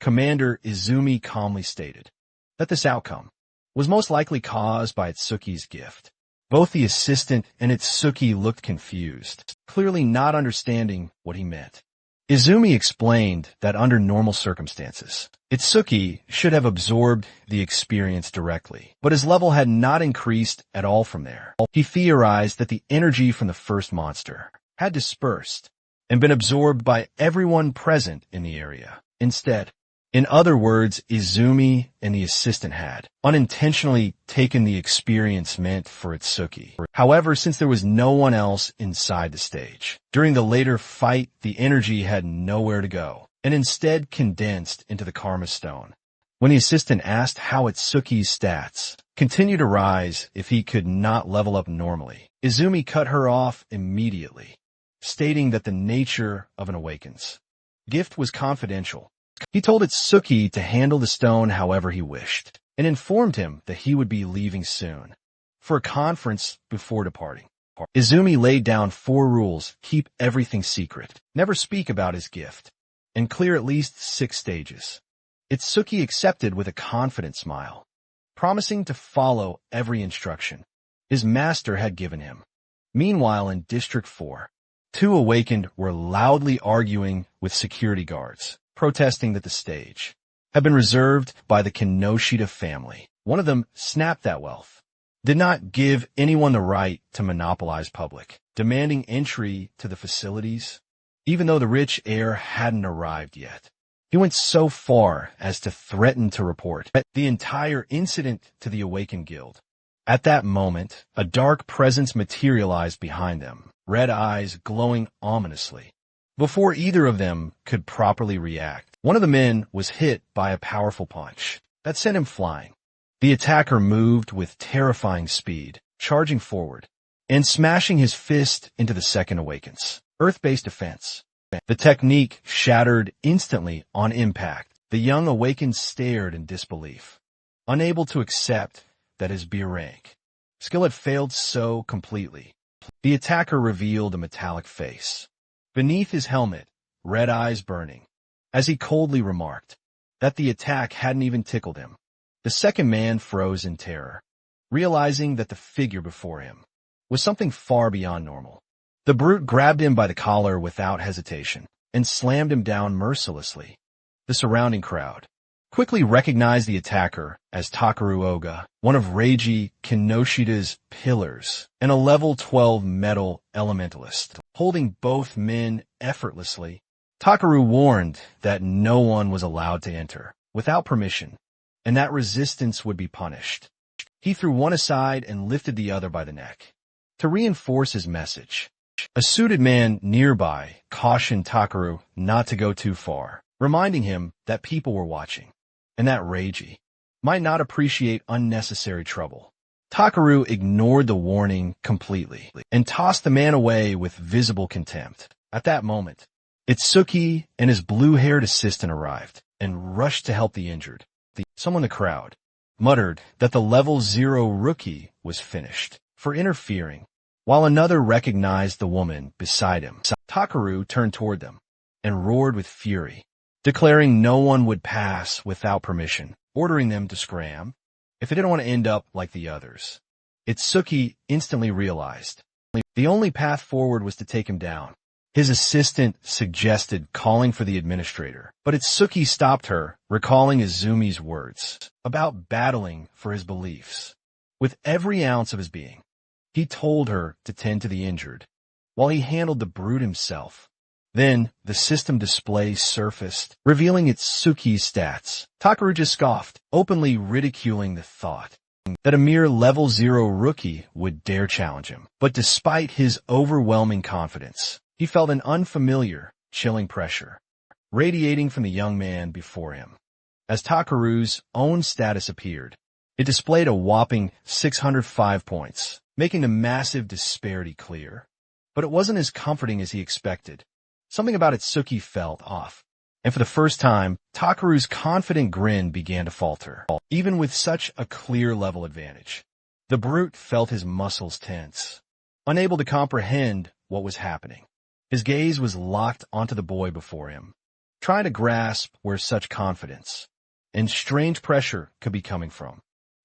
Commander Izumi calmly stated that this outcome was most likely caused by Itsuki's gift. Both the assistant and Itsuki looked confused, clearly not understanding what he meant. Izumi explained that under normal circumstances, Itsuki should have absorbed the experience directly, but his level had not increased at all from there. He theorized that the energy from the first monster had dispersed and been absorbed by everyone present in the area. Instead, in other words, Izumi and the assistant had unintentionally taken the experience meant for Itsuki. However, since there was no one else inside the stage, during the later fight, the energy had nowhere to go, and instead condensed into the karma stone. When the assistant asked how Itsuki's stats continued to rise if he could not level up normally, Izumi cut her off immediately, stating that the nature of an awakens gift was confidential. He told Itsuki to handle the stone however he wished, and informed him that he would be leaving soon for a conference before departing. Izumi laid down 4 rules: keep everything secret, never speak about his gift, and clear at least 6 stages. Itsuki accepted with a confident smile, promising to follow every instruction his master had given him. Meanwhile, in District 4, 2 awakened were loudly arguing with security guards, protesting that the stage had been reserved by the Kinoshita family. One of them snapped that wealth did not give anyone the right to monopolize public, demanding entry to the facilities, even though the rich heir hadn't arrived yet. He went so far as to threaten to report the entire incident to the Awakened Guild. At that moment, a dark presence materialized behind them, red eyes glowing ominously. Before either of them could properly react, one of the men was hit by a powerful punch that sent him flying. The attacker moved with terrifying speed, charging forward and smashing his fist into the second Awaken's earth-based defense. The technique shattered instantly on impact. The young Awakened stared in disbelief, unable to accept that his B rank skill had failed so completely. The attacker revealed a metallic face beneath his helmet, red eyes burning, as he coldly remarked that the attack hadn't even tickled him. The second man froze in terror, realizing that the figure before him was something far beyond normal. The brute grabbed him by the collar without hesitation and slammed him down mercilessly. The surrounding crowd quickly recognized the attacker as Takeru Oga, one of Reiji Kinoshita's pillars, and a level 12 metal elementalist. Holding both men effortlessly, Takeru warned that no one was allowed to enter without permission, and that resistance would be punished. He threw one aside and lifted the other by the neck to reinforce his message. A suited man nearby cautioned Takeru not to go too far, reminding him that people were watching, and that Reiji might not appreciate unnecessary trouble. Takeru ignored the warning completely and tossed the man away with visible contempt. At that moment, Itsuki and his blue-haired assistant arrived and rushed to help the injured. Someone in the crowd muttered that the level 0 rookie was finished for interfering, while another recognized the woman beside him. Takeru turned toward them and roared with fury, declaring no one would pass without permission, ordering them to scram if they didn't want to end up like the others. Itsuki instantly realized the only path forward was to take him down. His assistant suggested calling for the administrator, but Itsuki stopped her, recalling Izumi's words about battling for his beliefs. With every ounce of his being, he told her to tend to the injured, while he handled the brute himself. Then, the system display surfaced, revealing Itsuki's stats. Takeru just scoffed, openly ridiculing the thought that a mere level 0 rookie would dare challenge him. But despite his overwhelming confidence, he felt an unfamiliar, chilling pressure radiating from the young man before him. As Takeru's own status appeared, it displayed a whopping 605 points, making the massive disparity clear. But it wasn't as comforting as he expected. Something about Itsuki felt off, and for the first time, Takeru's confident grin began to falter. Even with such a clear level advantage, the brute felt his muscles tense, unable to comprehend what was happening. His gaze was locked onto the boy before him, trying to grasp where such confidence and strange pressure could be coming from.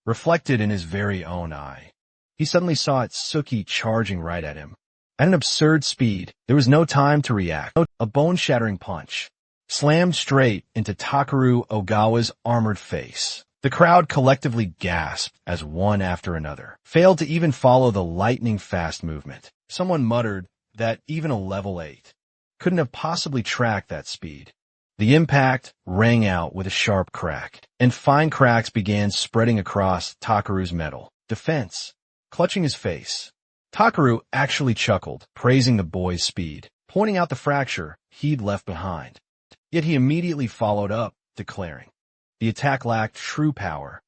Reflected in his very own eye, he suddenly saw Itsuki charging right at him. At an absurd speed, there was no time to react. A bone-shattering punch slammed straight into Takeru Ogawa's armored face. The crowd collectively gasped as one after another failed to even follow the lightning-fast movement. Someone muttered that even a level 8 couldn't have possibly tracked that speed. The impact rang out with a sharp crack, and fine cracks began spreading across Takeru's metal defense. Clutching his face, Takeru actually chuckled, praising the boy's speed, pointing out the fracture he'd left behind. Yet he immediately followed up, declaring the attack lacked true power,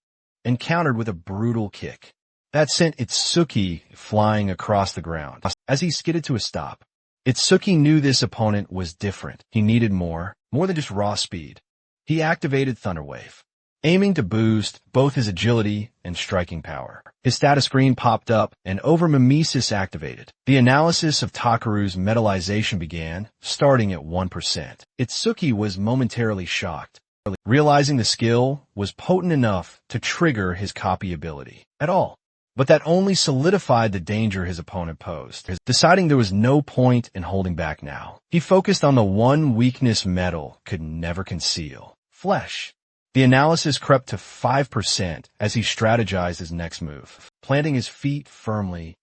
and countered with a brutal kick that sent Itsuki flying across the ground. As he skidded to a stop, Itsuki knew this opponent was different. He needed more than just raw speed. He activated Thunderwave, aiming to boost both his agility and striking power. His status screen popped up and over-mimesis activated. The analysis of Takeru's metallization began, starting at 1%. Itsuki was momentarily shocked, realizing the skill was potent enough to trigger his copy ability at all. But that only solidified the danger his opponent posed. Deciding there was no point in holding back now, he focused on the one weakness metal could never conceal: flesh. The analysis crept to 5% as he strategized his next move. Planting his feet firmly,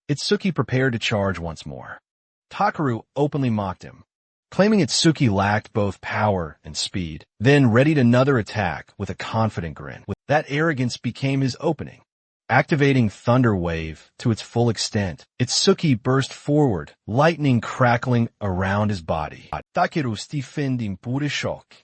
Itsuki prepared to charge once more. Takeru openly mocked him, claiming Itsuki lacked both power and speed, then readied another attack with a confident grin. That arrogance became his opening. Activating Thunder Wave to its full extent, Itsuki burst forward, lightning crackling around his body. Takeru stiffened in pure shock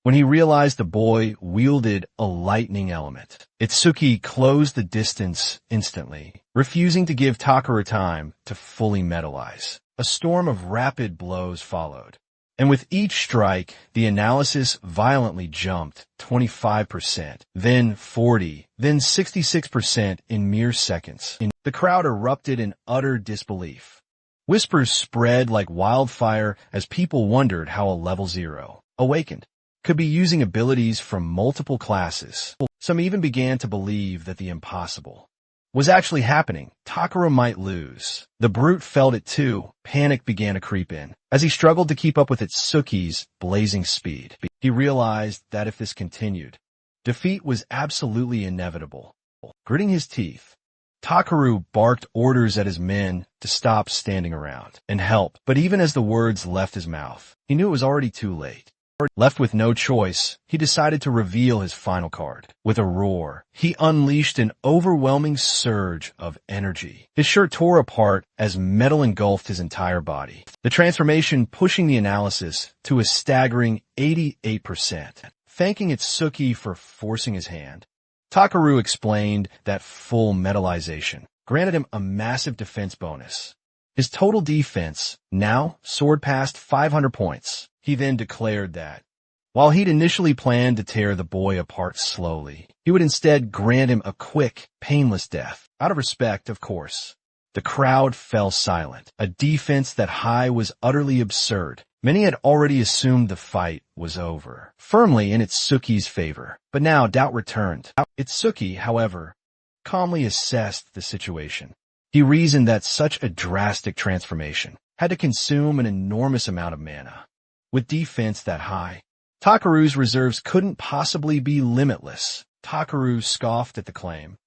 when he realized the boy wielded a lightning element. Itsuki closed the distance instantly, refusing to give Takeru time to fully metallize. A storm of rapid blows followed, and with each strike, the analysis violently jumped 25%, then 40%, then 66% in mere seconds. The crowd erupted in utter disbelief. Whispers spread like wildfire as people wondered how a level 0, awakened, could be using abilities from multiple classes. Some even began to believe that the impossible was actually happening. Takeru might lose. The brute felt it too. Panic began to creep in as he struggled to keep up with Itsuki's blazing speed. He realized that if this continued, defeat was absolutely inevitable. Gritting his teeth, Takeru barked orders at his men to stop standing around and help. But even as the words left his mouth, he knew it was already too late. Left with no choice, he decided to reveal his final card. With a roar, he unleashed an overwhelming surge of energy. His shirt tore apart as metal engulfed his entire body, the transformation pushing the analysis to a staggering 88%. Thanking Itsuki for forcing his hand, Takeru explained that full metallization granted him a massive defense bonus. His total defense now soared past 500 points. He then declared that, while he'd initially planned to tear the boy apart slowly, he would instead grant him a quick, painless death. Out of respect, of course. The crowd fell silent. A defense that high was utterly absurd. Many had already assumed the fight was over, firmly in Itsuki's favor. But now doubt returned. Itsuki, however, calmly assessed the situation. He reasoned that such a drastic transformation had to consume an enormous amount of mana. With defense that high, Takeru's reserves couldn't possibly be limitless. Takeru scoffed at the claim,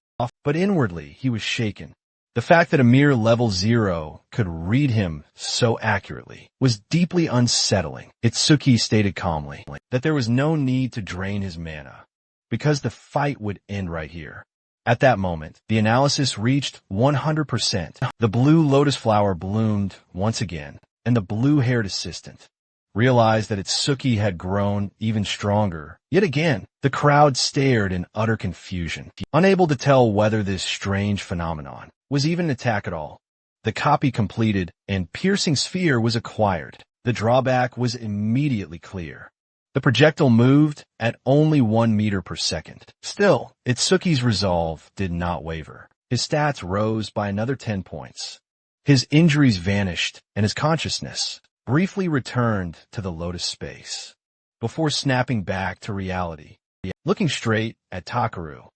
but inwardly he was shaken. The fact that a mere level 0 could read him so accurately was deeply unsettling. Itsuki stated calmly that there was no need to drain his mana, because the fight would end right here. At that moment, the analysis reached 100%. The blue lotus flower bloomed once again, and the blue-haired assistant realized that Itsuki had grown even stronger. Yet again, the crowd stared in utter confusion, unable to tell whether this strange phenomenon was even an attack at all. The copy completed, and Piercing Sphere was acquired. The drawback was immediately clear. The projectile moved at only 1 meter per second. Still, Itsuki's resolve did not waver. His stats rose by another 10 points. His injuries vanished, and his consciousness briefly returned to the lotus space, before snapping back to reality. Looking straight at Takeru,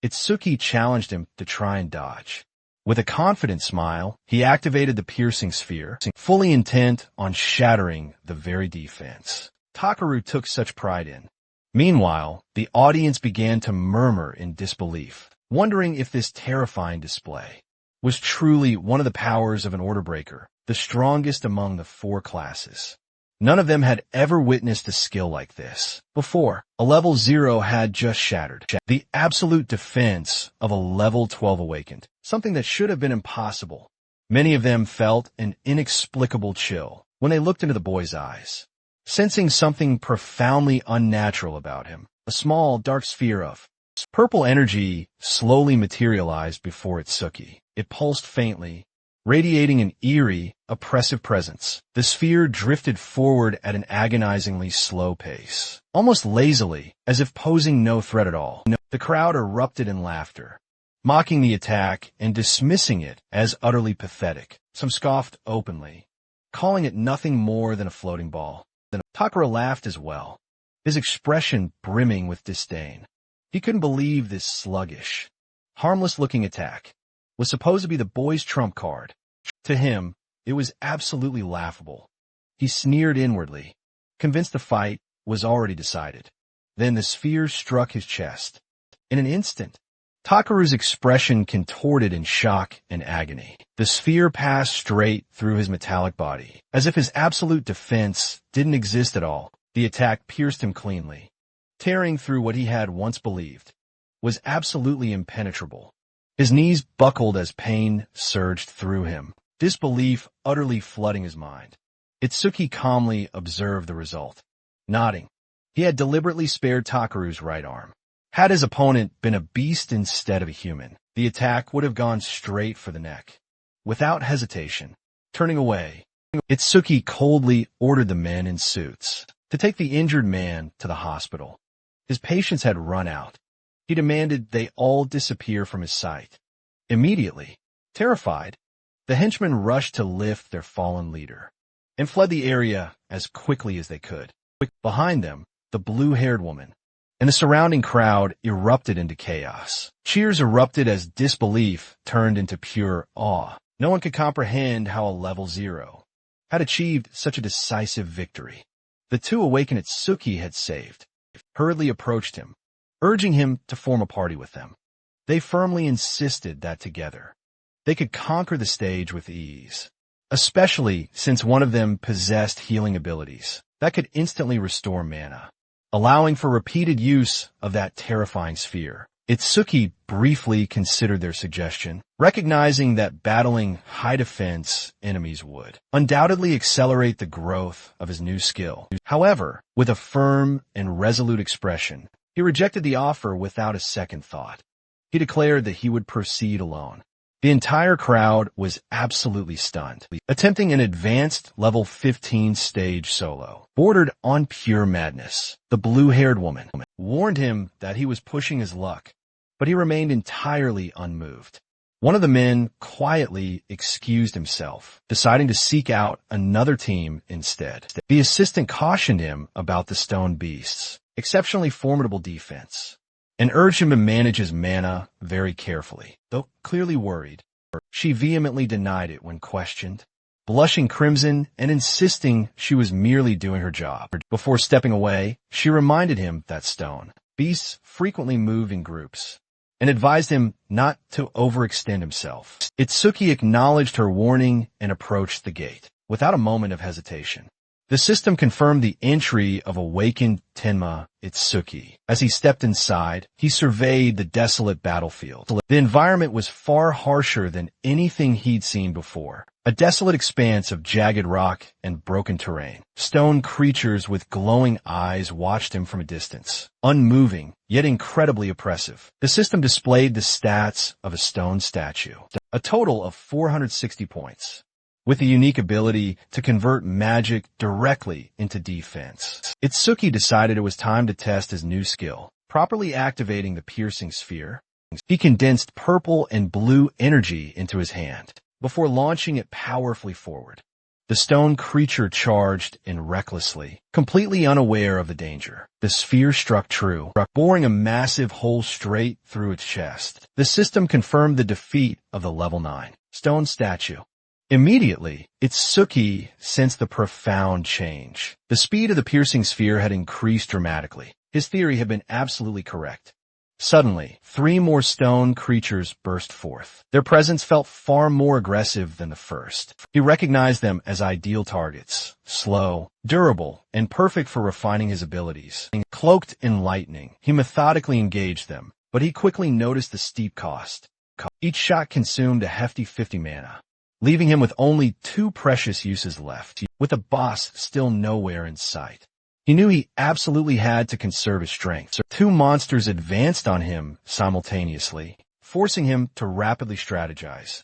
Itsuki challenged him to try and dodge. With a confident smile, he activated the Piercing Sphere, fully intent on shattering the very defense Takeru took such pride in. Meanwhile, the audience began to murmur in disbelief, wondering if this terrifying display was truly one of the powers of an order breaker, the strongest among the 4 classes. None of them had ever witnessed a skill like this before. A level 0 had just shattered the absolute defense of a level 12 awakened, something that should have been impossible. Many of them felt an inexplicable chill when they looked into the boy's eyes, sensing something profoundly unnatural about him. A small, dark sphere of purple energy slowly materialized before Itsuki. It pulsed faintly, radiating an eerie, oppressive presence. The sphere drifted forward at an agonizingly slow pace, almost lazily, as if posing no threat at all. The crowd erupted in laughter, mocking the attack and dismissing it as utterly pathetic. Some scoffed openly, calling it nothing more than a floating ball. Takara laughed as well, his expression brimming with disdain. He couldn't believe this sluggish, harmless-looking attack was supposed to be the boy's trump card. To him, it was absolutely laughable. He sneered inwardly, convinced the fight was already decided. Then the sphere struck his chest. In an instant, Takaru's expression contorted in shock and agony. The sphere passed straight through his metallic body. As if his absolute defense didn't exist at all, the attack pierced him cleanly, tearing through what he had once believed was absolutely impenetrable. His knees buckled as pain surged through him, disbelief utterly flooding his mind. Itsuki calmly observed the result, nodding. He had deliberately spared Takaru's right arm. Had his opponent been a beast instead of a human, the attack would have gone straight for the neck. Without hesitation, turning away, Itsuki coldly ordered the men in suits to take the injured man to the hospital. His patience had run out. He demanded they all disappear from his sight. Immediately, terrified, the henchmen rushed to lift their fallen leader and fled the area as quickly as they could. Behind them, the blue-haired woman and the surrounding crowd erupted into chaos. Cheers erupted as disbelief turned into pure awe. No one could comprehend how a level 0 had achieved such a decisive victory. The two awakened Itsuki had saved, hurriedly approached him, urging him to form a party with them. They firmly insisted that together they could conquer the stage with ease, especially since one of them possessed healing abilities that could instantly restore mana, allowing for repeated use of that terrifying sphere. Itsuki briefly considered their suggestion, recognizing that battling high-defense enemies would undoubtedly accelerate the growth of his new skill. However, with a firm and resolute expression, he rejected the offer without a second thought. He declared that he would proceed alone. The entire crowd was absolutely stunned, attempting an advanced level 15 stage solo, bordered on pure madness. The blue-haired woman warned him that he was pushing his luck, but he remained entirely unmoved. One of the men quietly excused himself, deciding to seek out another team instead. The assistant cautioned him about the stone beasts' exceptionally formidable defense, and urged him to manage his mana very carefully. Though clearly worried, she vehemently denied it when questioned, blushing crimson and insisting she was merely doing her job. Before stepping away, she reminded him that stone beasts frequently move in groups, and advised him not to overextend himself. Itsuki acknowledged her warning and approached the gate, without a moment of hesitation. The system confirmed the entry of awakened Tenma Itsuki. As he stepped inside, he surveyed the desolate battlefield. The environment was far harsher than anything he'd seen before. A desolate expanse of jagged rock and broken terrain. Stone creatures with glowing eyes watched him from a distance, unmoving, yet incredibly oppressive. The system displayed the stats of a stone statue. A total of 460 points, with the unique ability to convert magic directly into defense. Itsuki decided it was time to test his new skill, properly activating the piercing sphere. He condensed purple and blue energy into his hand, before launching it powerfully forward. The stone creature charged in recklessly, completely unaware of the danger. The sphere struck true, boring a massive hole straight through its chest. The system confirmed the defeat of the level 9 stone statue. Immediately, Itsuki sensed the profound change. The speed of the piercing sphere had increased dramatically. His theory had been absolutely correct. Suddenly, 3 more stone creatures burst forth. Their presence felt far more aggressive than the first. He recognized them as ideal targets, slow, durable, and perfect for refining his abilities. Cloaked in lightning, he methodically engaged them, but he quickly noticed the steep cost. Each shot consumed a hefty 50 mana, leaving him with only 2 precious uses left, with the boss still nowhere in sight. He knew he absolutely had to conserve his strength. 2 monsters advanced on him simultaneously, forcing him to rapidly strategize.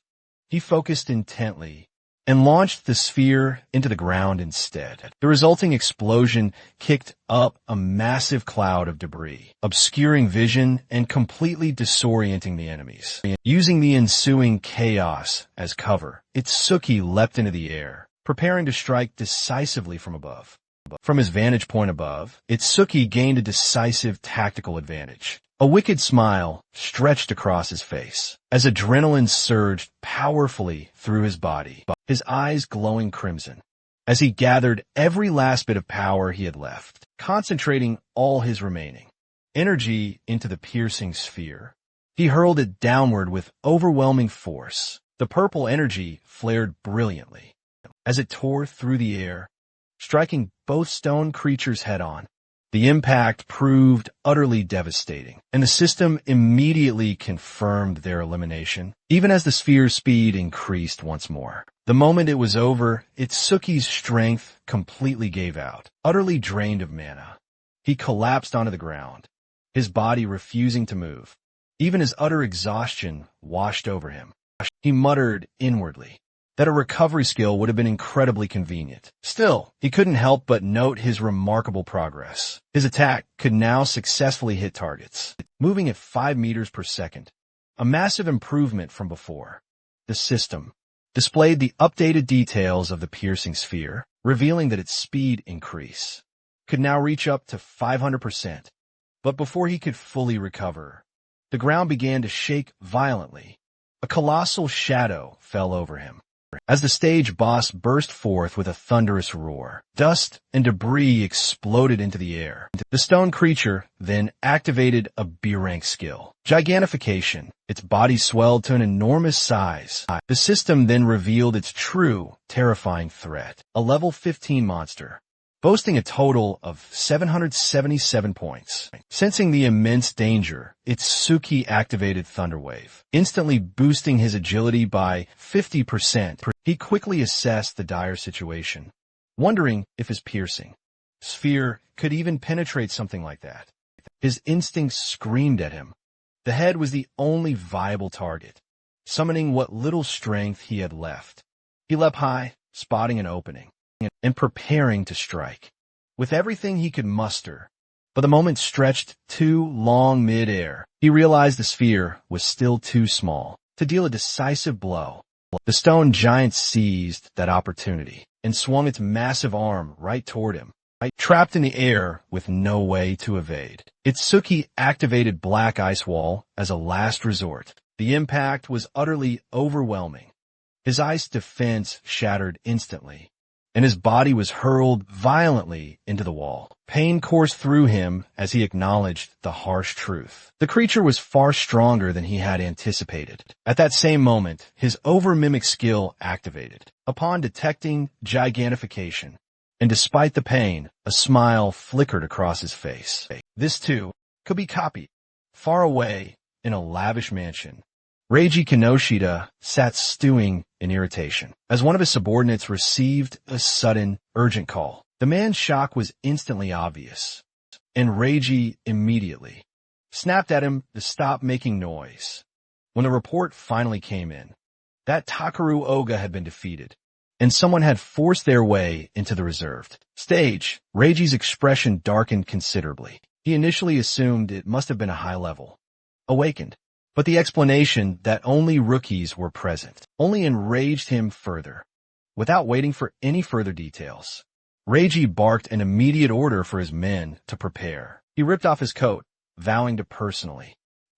He focused intently and launched the sphere into the ground instead. The resulting explosion kicked up a massive cloud of debris, obscuring vision and completely disorienting the enemies. Using the ensuing chaos as cover, Itsuki leapt into the air, preparing to strike decisively from above. From his vantage point above, Itsuki gained a decisive tactical advantage. A wicked smile stretched across his face as adrenaline surged powerfully through his body, his eyes glowing crimson, as he gathered every last bit of power he had left, concentrating all his remaining energy into the piercing sphere. He hurled it downward with overwhelming force. The purple energy flared brilliantly as it tore through the air, striking both stone creatures head-on. The impact proved utterly devastating, and the system immediately confirmed their elimination, even as the sphere's speed increased once more. The moment it was over, Itsuki's strength completely gave out, utterly drained of mana. He collapsed onto the ground, his body refusing to move. Even his utter exhaustion washed over him. He muttered inwardly that a recovery skill would have been incredibly convenient. Still, he couldn't help but note his remarkable progress. His attack could now successfully hit targets, moving at 5 meters per second, a massive improvement from before. The system displayed the updated details of the piercing sphere, revealing that its speed increase could now reach up to 500%. But before he could fully recover, the ground began to shake violently. A colossal shadow fell over him as the stage boss burst forth with a thunderous roar. Dust and debris exploded into the air. The stone creature then activated a B-rank skill, Gigantification. Its body swelled to an enormous size. The system then revealed its true, terrifying threat, a level 15 monster, boasting a total of 777 points. Sensing the immense danger, Itsuki activated Thunderwave, instantly boosting his agility by 50%. He quickly assessed the dire situation, wondering if his piercing sphere could even penetrate something like that. His instincts screamed at him. The head was the only viable target, summoning what little strength he had left. He leapt high, spotting an opening and preparing to strike with everything he could muster. But the moment stretched too long mid-air. He realized the sphere was still too small to deal a decisive blow. The stone giant seized that opportunity and swung its massive arm right toward him. Trapped in the air with no way to evade, Itsuki activated Black Ice Wall as a last resort. The impact was utterly overwhelming. His ice defense shattered instantly, and his body was hurled violently into the wall. Pain coursed through him as he acknowledged the harsh truth. The creature was far stronger than he had anticipated. At that same moment, his over-mimic skill activated. Upon detecting Gigantification, and despite the pain, a smile flickered across his face. This, too, could be copied. Far away, in a lavish mansion, Reiji Kinoshita sat stewing in irritation as one of his subordinates received a sudden, urgent call. The man's shock was instantly obvious, and Reiji immediately snapped at him to stop making noise. When the report finally came in, that Takaru Oga had been defeated, and someone had forced their way into the reserved stage. Reiji's expression darkened considerably. He initially assumed it must have been a high-level awakened, but the explanation that only rookies were present only enraged him further. Without waiting for any further details, Reiji barked an immediate order for his men to prepare. He ripped off his coat, vowing to personally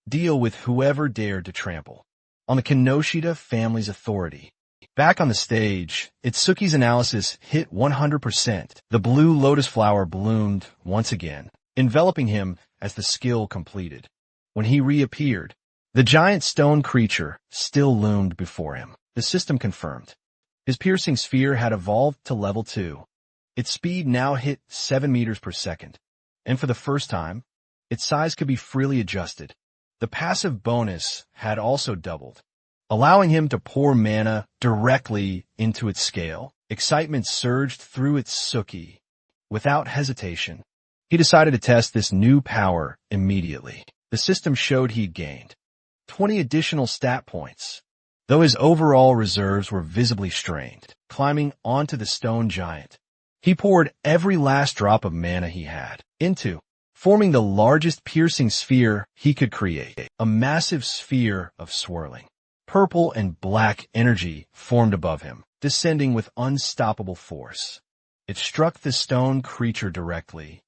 deal with whoever dared to trample on the Kinoshita family's authority. Back on the stage, Itsuki's analysis hit 100%. The blue lotus flower bloomed once again, enveloping him as the skill completed. When he reappeared, the giant stone creature still loomed before him. The system confirmed. His piercing sphere had evolved to level 2. Its speed now hit 7 meters per second, and for the first time, its size could be freely adjusted. The passive bonus had also doubled, allowing him to pour mana directly into its scale. Excitement surged through Itsuki. Without hesitation, he decided to test this new power immediately. The system showed he'd gained 20 additional stat points, though his overall reserves were visibly strained. Climbing onto the stone giant, he poured every last drop of mana he had into, forming the largest piercing sphere he could create. A massive sphere of swirling purple and black energy formed above him, descending with unstoppable force. It struck the stone creature directly,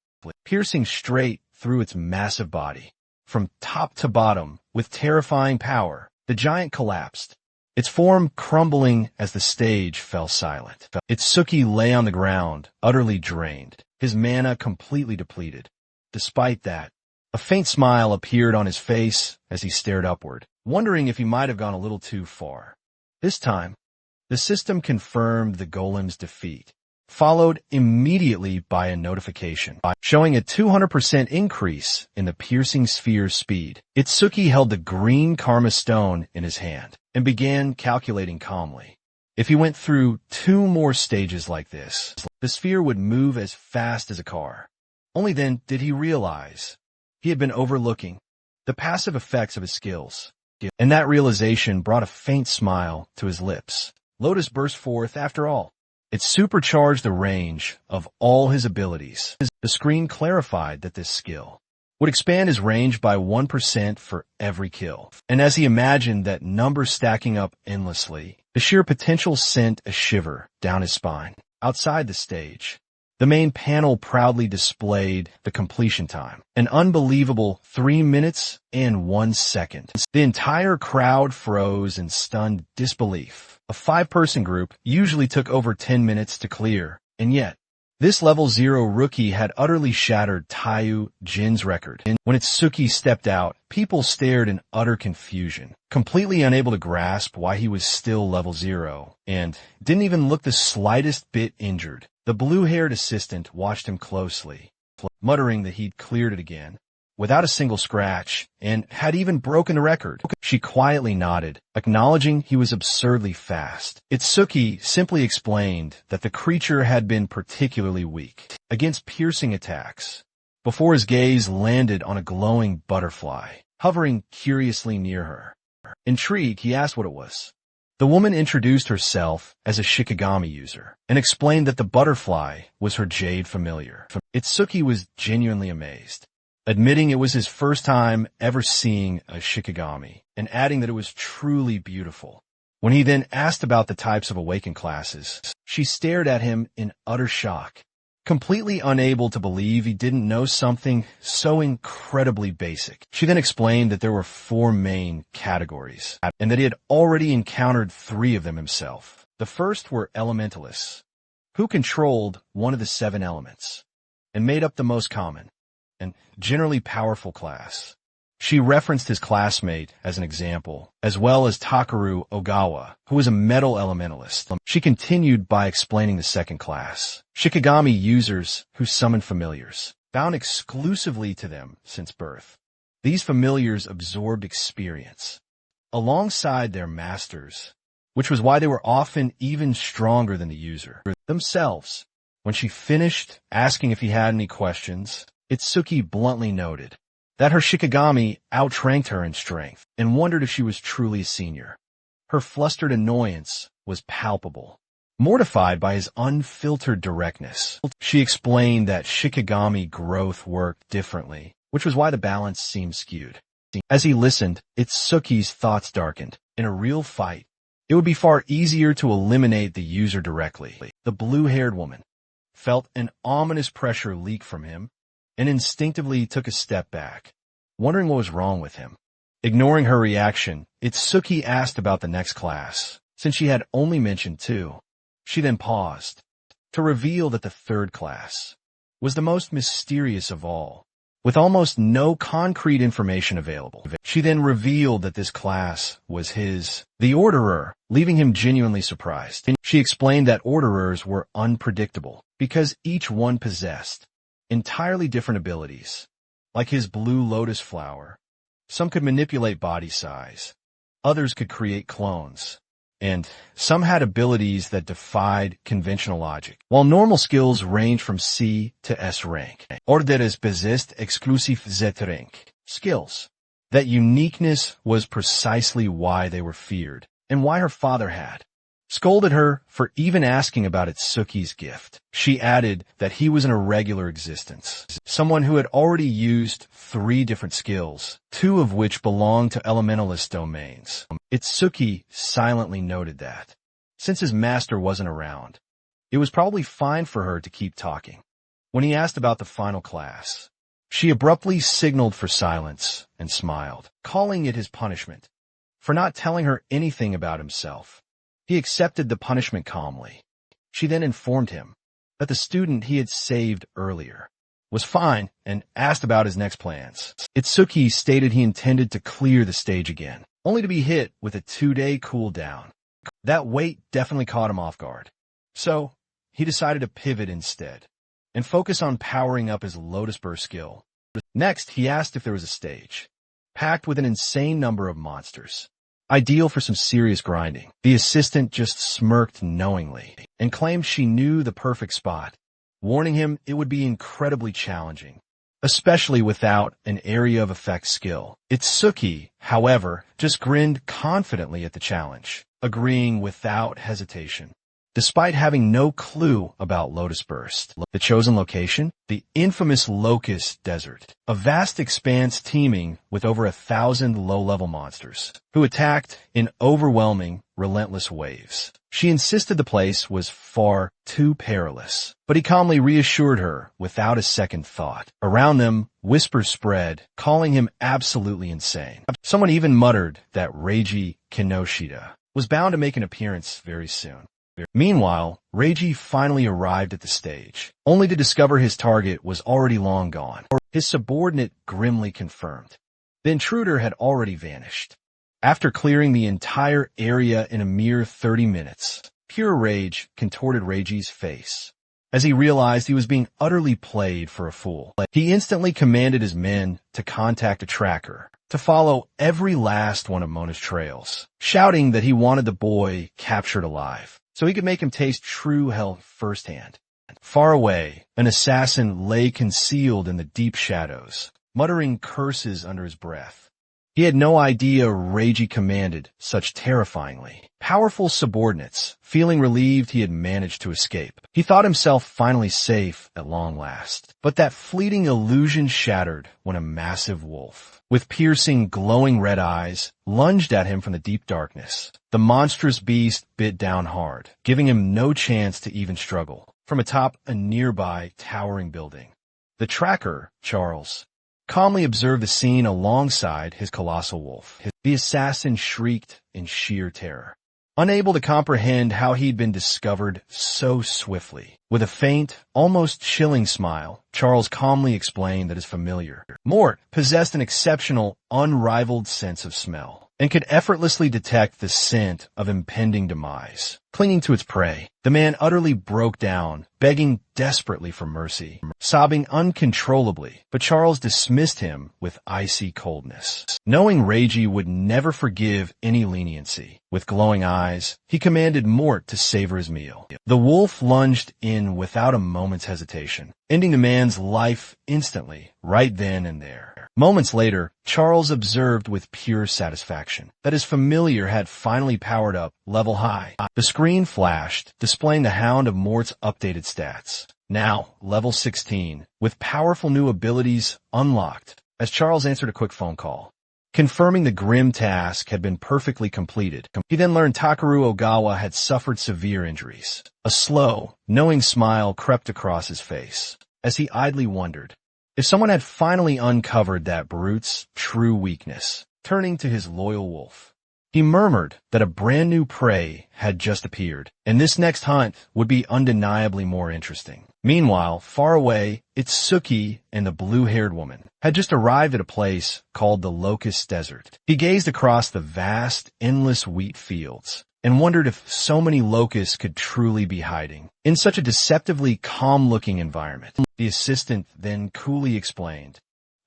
piercing straight through its massive body. From top to bottom, with terrifying power, the giant collapsed, its form crumbling as the stage fell silent. Itsuki lay on the ground, utterly drained, his mana completely depleted. Despite that, a faint smile appeared on his face as he stared upward, wondering if he might have gone a little too far. This time, the system confirmed the golem's defeat, followed immediately by a notification showing a 200% increase in the piercing sphere's speed. Itsuki held the green karma stone in his hand and began calculating calmly. If he went through 2 more stages like this, the sphere would move as fast as a car. Only then did he realize he had been overlooking the passive effects of his skills, and that realization brought a faint smile to his lips. Lotus burst forth after all. It supercharged the range of all his abilities. The screen clarified that this skill would expand his range by 1% for every kill. And as he imagined that number stacking up endlessly, the sheer potential sent a shiver down his spine. Outside the stage, the main panel proudly displayed the completion time, an unbelievable 3 minutes and 1 second. The entire crowd froze in stunned disbelief. A 5-person group usually took over 10 minutes to clear, and yet, this level 0 rookie had utterly shattered Taiyu Jin's record. When Itsuki stepped out, people stared in utter confusion, completely unable to grasp why he was still level 0, and didn't even look the slightest bit injured. The blue-haired assistant watched him closely, muttering that he'd cleared it again, without a single scratch, and had even broken the record. She quietly nodded, acknowledging he was absurdly fast. Itsuki simply explained that the creature had been particularly weak against piercing attacks, before his gaze landed on a glowing butterfly, hovering curiously near her. Intrigued, he asked what it was. The woman introduced herself as a Shikigami user, and explained that the butterfly was her jade familiar. Itsuki was genuinely amazed, admitting it was his first time ever seeing a Shikigami, and adding that it was truly beautiful. When he then asked about the types of awakened classes, she stared at him in utter shock, completely unable to believe he didn't know something so incredibly basic. She then explained that there were 4 main categories, and that he had already encountered 3 of them himself. The first were elementalists, who controlled one of the 7 elements, and made up the most common and generally powerful class. She referenced his classmate as an example, as well as Takeru Ogawa, who was a metal elementalist. She continued by explaining the second class, Shikigami users who summon familiars, bound exclusively to them since birth. These familiars absorbed experience alongside their masters, which was why they were often even stronger than the user themselves. When she finished asking if he had any questions, Itsuki bluntly noted that her Shikigami outranked her in strength, and wondered if she was truly a senior. Her flustered annoyance was palpable. Mortified by his unfiltered directness, she explained that Shikigami growth worked differently, which was why the balance seemed skewed. As he listened, Itsuki's thoughts darkened. In a real fight, it would be far easier to eliminate the user directly. The blue-haired woman felt an ominous pressure leak from him, and instinctively took a step back, wondering what was wrong with him. Ignoring her reaction, Itsuki asked about the next class, since she had only mentioned 2. She then paused to reveal that the 3rd class was the most mysterious of all, with almost no concrete information available. She then revealed that this class was the Orderer, leaving him genuinely surprised. She explained that Orderers were unpredictable, because each one possessed entirely different abilities. Like his blue lotus flower, some could manipulate body size, others could create clones, and some had abilities that defied conventional logic. While normal skills range from C to S rank, Orderes besitzt exclusiv Z rank skills. That uniqueness was precisely why they were feared. and why her father had scolded her for even asking about Itsuki's gift. She added that he was an irregular existence, someone who had already used 3 different skills, 2 of which belonged to elementalist domains. Itsuki silently noted that, since his master wasn't around, it was probably fine for her to keep talking. When he asked about the final class, she abruptly signaled for silence and smiled, calling it his punishment for not telling her anything about himself. He accepted the punishment calmly. She then informed him that the student he had saved earlier was fine and asked about his next plans. Itsuki stated he intended to clear the stage again, only to be hit with a 2-day cooldown. That wait definitely caught him off guard. So, he decided to pivot instead and focus on powering up his Lotus Burst skill. Next, he asked if there was a stage, packed with an insane number of monsters, ideal for some serious grinding. The assistant just smirked knowingly and claimed she knew the perfect spot, warning him it would be incredibly challenging, especially without an area of effect skill. Itsuki, however, just grinned confidently at the challenge, agreeing without hesitation. Despite having no clue about Lotus Burst, the chosen location, the infamous Locust Desert, a vast expanse teeming with over 1,000 low-level monsters, who attacked in overwhelming, relentless waves. She insisted the place was far too perilous, but he calmly reassured her without a second thought. Around them, whispers spread, calling him absolutely insane. Someone even muttered that Reiji Kinoshita was bound to make an appearance very soon. Meanwhile, Reiji finally arrived at the stage, only to discover his target was already long gone. His subordinate grimly confirmed. The intruder had already vanished. After clearing the entire area in a mere 30 minutes, pure rage contorted Reiji's face as he realized he was being utterly played for a fool. He instantly commanded his men to contact a tracker to follow every last one of Mona's trails, shouting that he wanted the boy captured alive, so he could make him taste true hell firsthand. Far away, an assassin lay concealed in the deep shadows, muttering curses under his breath. He had no idea Reiji commanded such terrifyingly powerful subordinates, feeling relieved he had managed to escape. He thought himself finally safe at long last. But that fleeting illusion shattered when a massive wolf, with piercing, glowing red eyes, lunged at him from the deep darkness. The monstrous beast bit down hard, giving him no chance to even struggle, from atop a nearby towering building. The tracker, Charles, calmly observed the scene alongside his colossal wolf. The assassin shrieked in sheer terror, unable to comprehend how he'd been discovered so swiftly. With a faint, almost chilling smile, Charles calmly explained that his familiar, Mort, possessed an exceptional, unrivaled sense of smell and could effortlessly detect the scent of impending demise. Clinging to its prey, the man utterly broke down, begging desperately for mercy, sobbing uncontrollably, but Charles dismissed him with icy coldness. Knowing Reiji would never forgive any leniency, with glowing eyes, he commanded Mort to savor his meal. The wolf lunged in without a moment's hesitation, ending the man's life instantly, right then and there. Moments later, Charles observed with pure satisfaction that his familiar had finally powered up level high. The screen flashed, displaying the Hound of Mort's updated stats. Now, level 16, with powerful new abilities unlocked, as Charles answered a quick phone call, confirming the grim task had been perfectly completed. He then learned Takeru Ogawa had suffered severe injuries. A slow, knowing smile crept across his face, as he idly wondered if someone had finally uncovered that brute's true weakness. Turning to his loyal wolf, he murmured that a brand new prey had just appeared, and this next hunt would be undeniably more interesting. Meanwhile, far away, Itsuki and the blue-haired woman had just arrived at a place called the Locust Desert. He gazed across the vast, endless wheat fields and wondered if so many locusts could truly be hiding in such a deceptively calm-looking environment. The assistant then coolly explained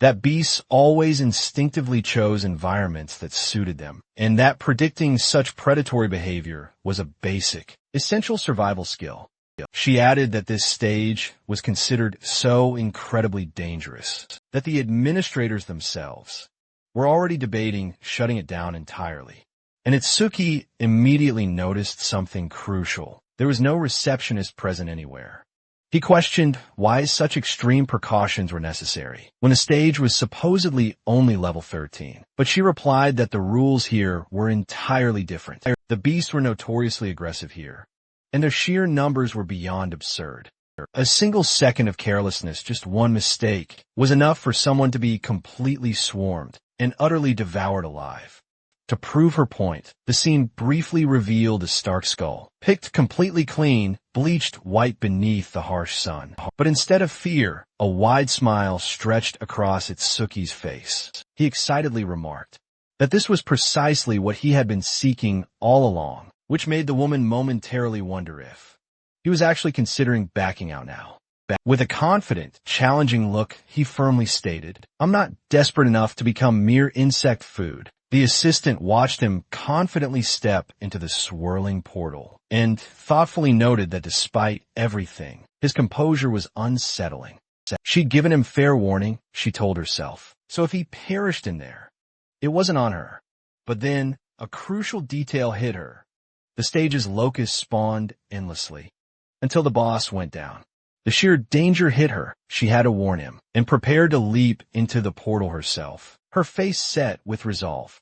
that beasts always instinctively chose environments that suited them, and that predicting such predatory behavior was a basic, essential survival skill. She added that this stage was considered so incredibly dangerous that the administrators themselves were already debating shutting it down entirely. And Itsuki immediately noticed something crucial. There was no receptionist present anywhere. He questioned why such extreme precautions were necessary when the stage was supposedly only level 13. But she replied that the rules here were entirely different. The beasts were notoriously aggressive here, and their sheer numbers were beyond absurd. A single second of carelessness, just one mistake, was enough for someone to be completely swarmed and utterly devoured alive. To prove her point, the scene briefly revealed a stark skull, picked completely clean, bleached white beneath the harsh sun. But instead of fear, a wide smile stretched across Itsuki's face. He excitedly remarked that this was precisely what he had been seeking all along, which made the woman momentarily wonder if he was actually considering backing out now. With a confident, challenging look, he firmly stated, "I'm not desperate enough to become mere insect food." The assistant watched him confidently step into the swirling portal and thoughtfully noted that despite everything, his composure was unsettling. She'd given him fair warning, she told herself, so if he perished in there, it wasn't on her. But then, a crucial detail hit her. The stage's locusts spawned endlessly, until the boss went down. The sheer danger hit her, she had to warn him, and prepared to leap into the portal herself, her face set with resolve.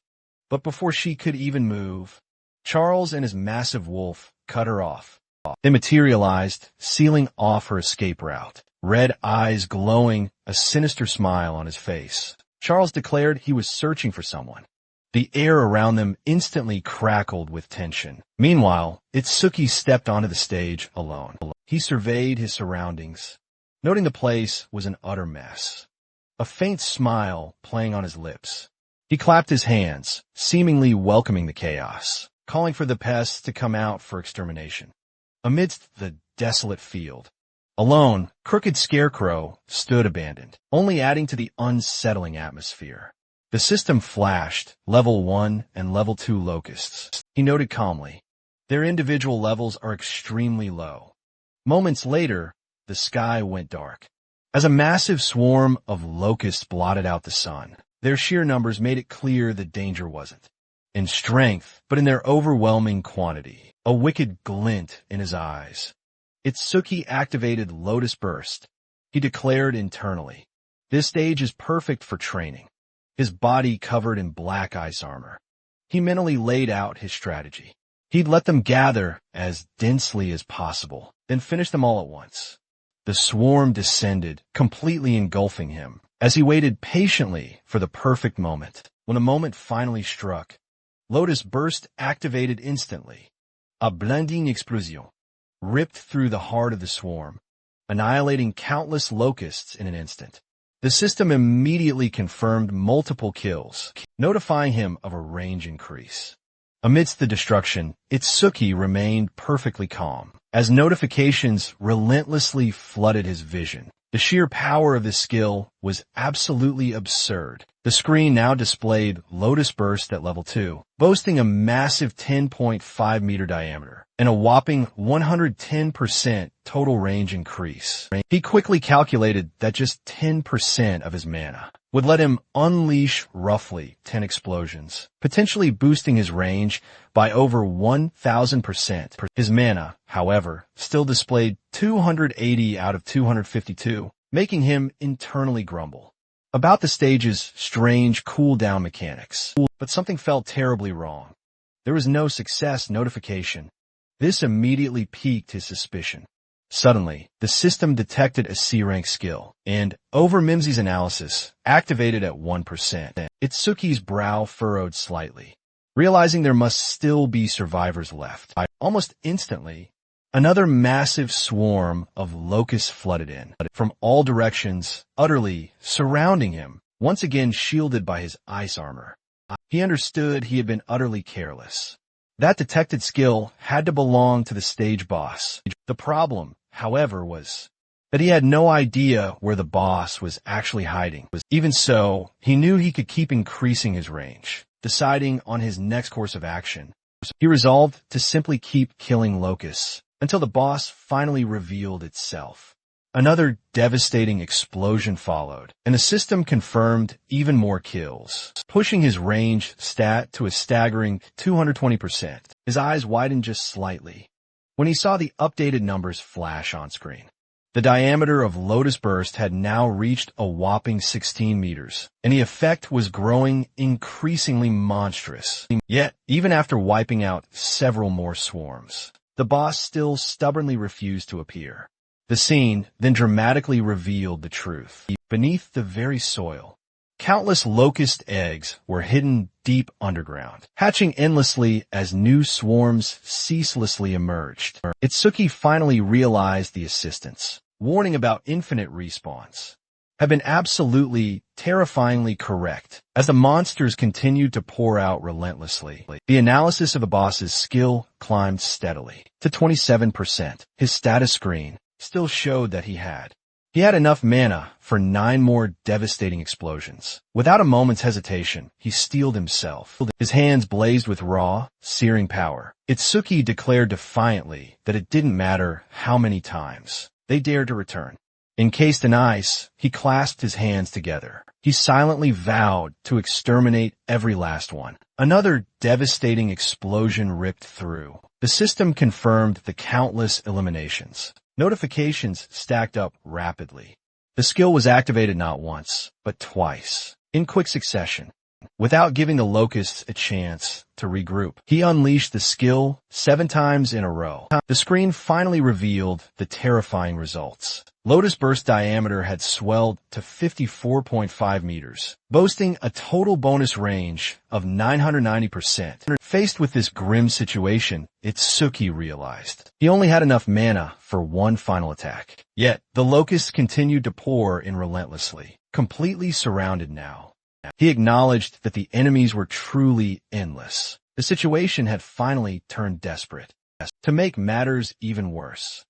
But before she could even move, Charles and his massive wolf cut her off. They materialized, sealing off her escape route, red eyes glowing, a sinister smile on his face. Charles declared he was searching for someone. The air around them instantly crackled with tension. Meanwhile, Itsuki stepped onto the stage alone. He surveyed his surroundings, noting the place was an utter mess, a faint smile playing on his lips. He clapped his hands, seemingly welcoming the chaos, calling for the pests to come out for extermination. Amidst the desolate field, alone, Crooked Scarecrow stood abandoned, only adding to the unsettling atmosphere. The system flashed level 1 and level 2 locusts. He noted calmly, their individual levels are extremely low. Moments later, the sky went dark. As a massive swarm of locusts blotted out the sun, their sheer numbers made it clear the danger wasn't in strength, but in their overwhelming quantity. A wicked glint in his eyes, Itsuki activated Lotus Burst. He declared internally, this stage is perfect for training. His body covered in black ice armor. He mentally laid out his strategy. He'd let them gather as densely as possible, then finish them all at once. The swarm descended, completely engulfing him, as he waited patiently for the perfect moment. When the moment finally struck, Lotus Burst activated instantly. A blinding explosion ripped through the heart of the swarm, annihilating countless locusts in an instant. The system immediately confirmed multiple kills, notifying him of a range increase. Amidst the destruction, Itsuki remained perfectly calm, as notifications relentlessly flooded his vision. The sheer power of this skill was absolutely absurd. The screen now displayed Lotus Burst at level 2, boasting a massive 10.5 meter diameter and a whopping 110% total range increase. He quickly calculated that just 10% of his mana would let him unleash roughly 10 explosions, potentially boosting his range by over 1,000%. His mana, however, still displayed 280 out of 252, making him internally grumble about the stage's strange cooldown mechanics. But something felt terribly wrong. There was no success notification. This immediately piqued his suspicion. Suddenly, the system detected a C-rank skill, and, over Mimsey's analysis, activated at 1%. Itsuki's brow furrowed slightly, realizing there must still be survivors left. Almost instantly, another massive swarm of locusts flooded in, from all directions, utterly surrounding him, once again shielded by his ice armor. He understood he had been utterly careless. That detected skill had to belong to the stage boss. The problem, however, was that he had no idea where the boss was actually hiding. Even so, he knew he could keep increasing his range, deciding on his next course of action. He resolved to simply keep killing locusts until the boss finally revealed itself. Another devastating explosion followed, and the system confirmed even more kills, pushing his range stat to a staggering 220%. His eyes widened just slightly when he saw the updated numbers flash on screen. The diameter of Lotus Burst had now reached a whopping 16 meters, and the effect was growing increasingly monstrous. Yet, even after wiping out several more swarms, the boss still stubbornly refused to appear. The scene then dramatically revealed the truth. Beneath the very soil, countless locust eggs were hidden deep underground, hatching endlessly as new swarms ceaselessly emerged. Itsuki finally realized the assistant's warning about infinite respawns had been absolutely, terrifyingly correct. As the monsters continued to pour out relentlessly, the analysis of the boss's skill climbed steadily to 27%. His status screen still showed that he had enough mana for 9 more devastating explosions. Without a moment's hesitation, he steeled himself. His hands blazed with raw, searing power. Itsuki declared defiantly that it didn't matter how many times they dared to return. Encased in ice, he clasped his hands together. He silently vowed to exterminate every last one. Another devastating explosion ripped through. The system confirmed the countless eliminations. Notifications stacked up rapidly. The skill was activated not once, but twice, in quick succession. Without giving the locusts a chance to regroup, he unleashed the skill 7 times in a row. The screen finally revealed the terrifying results. Lotus Burst diameter had swelled to 54.5 meters, boasting a total bonus range of 990%. Faced with this grim situation, Itsuki realized he only had enough mana for one final attack. Yet, the locusts continued to pour in relentlessly, completely surrounded now. He acknowledged that the enemies were truly endless. The situation had finally turned desperate. To make matters even worse,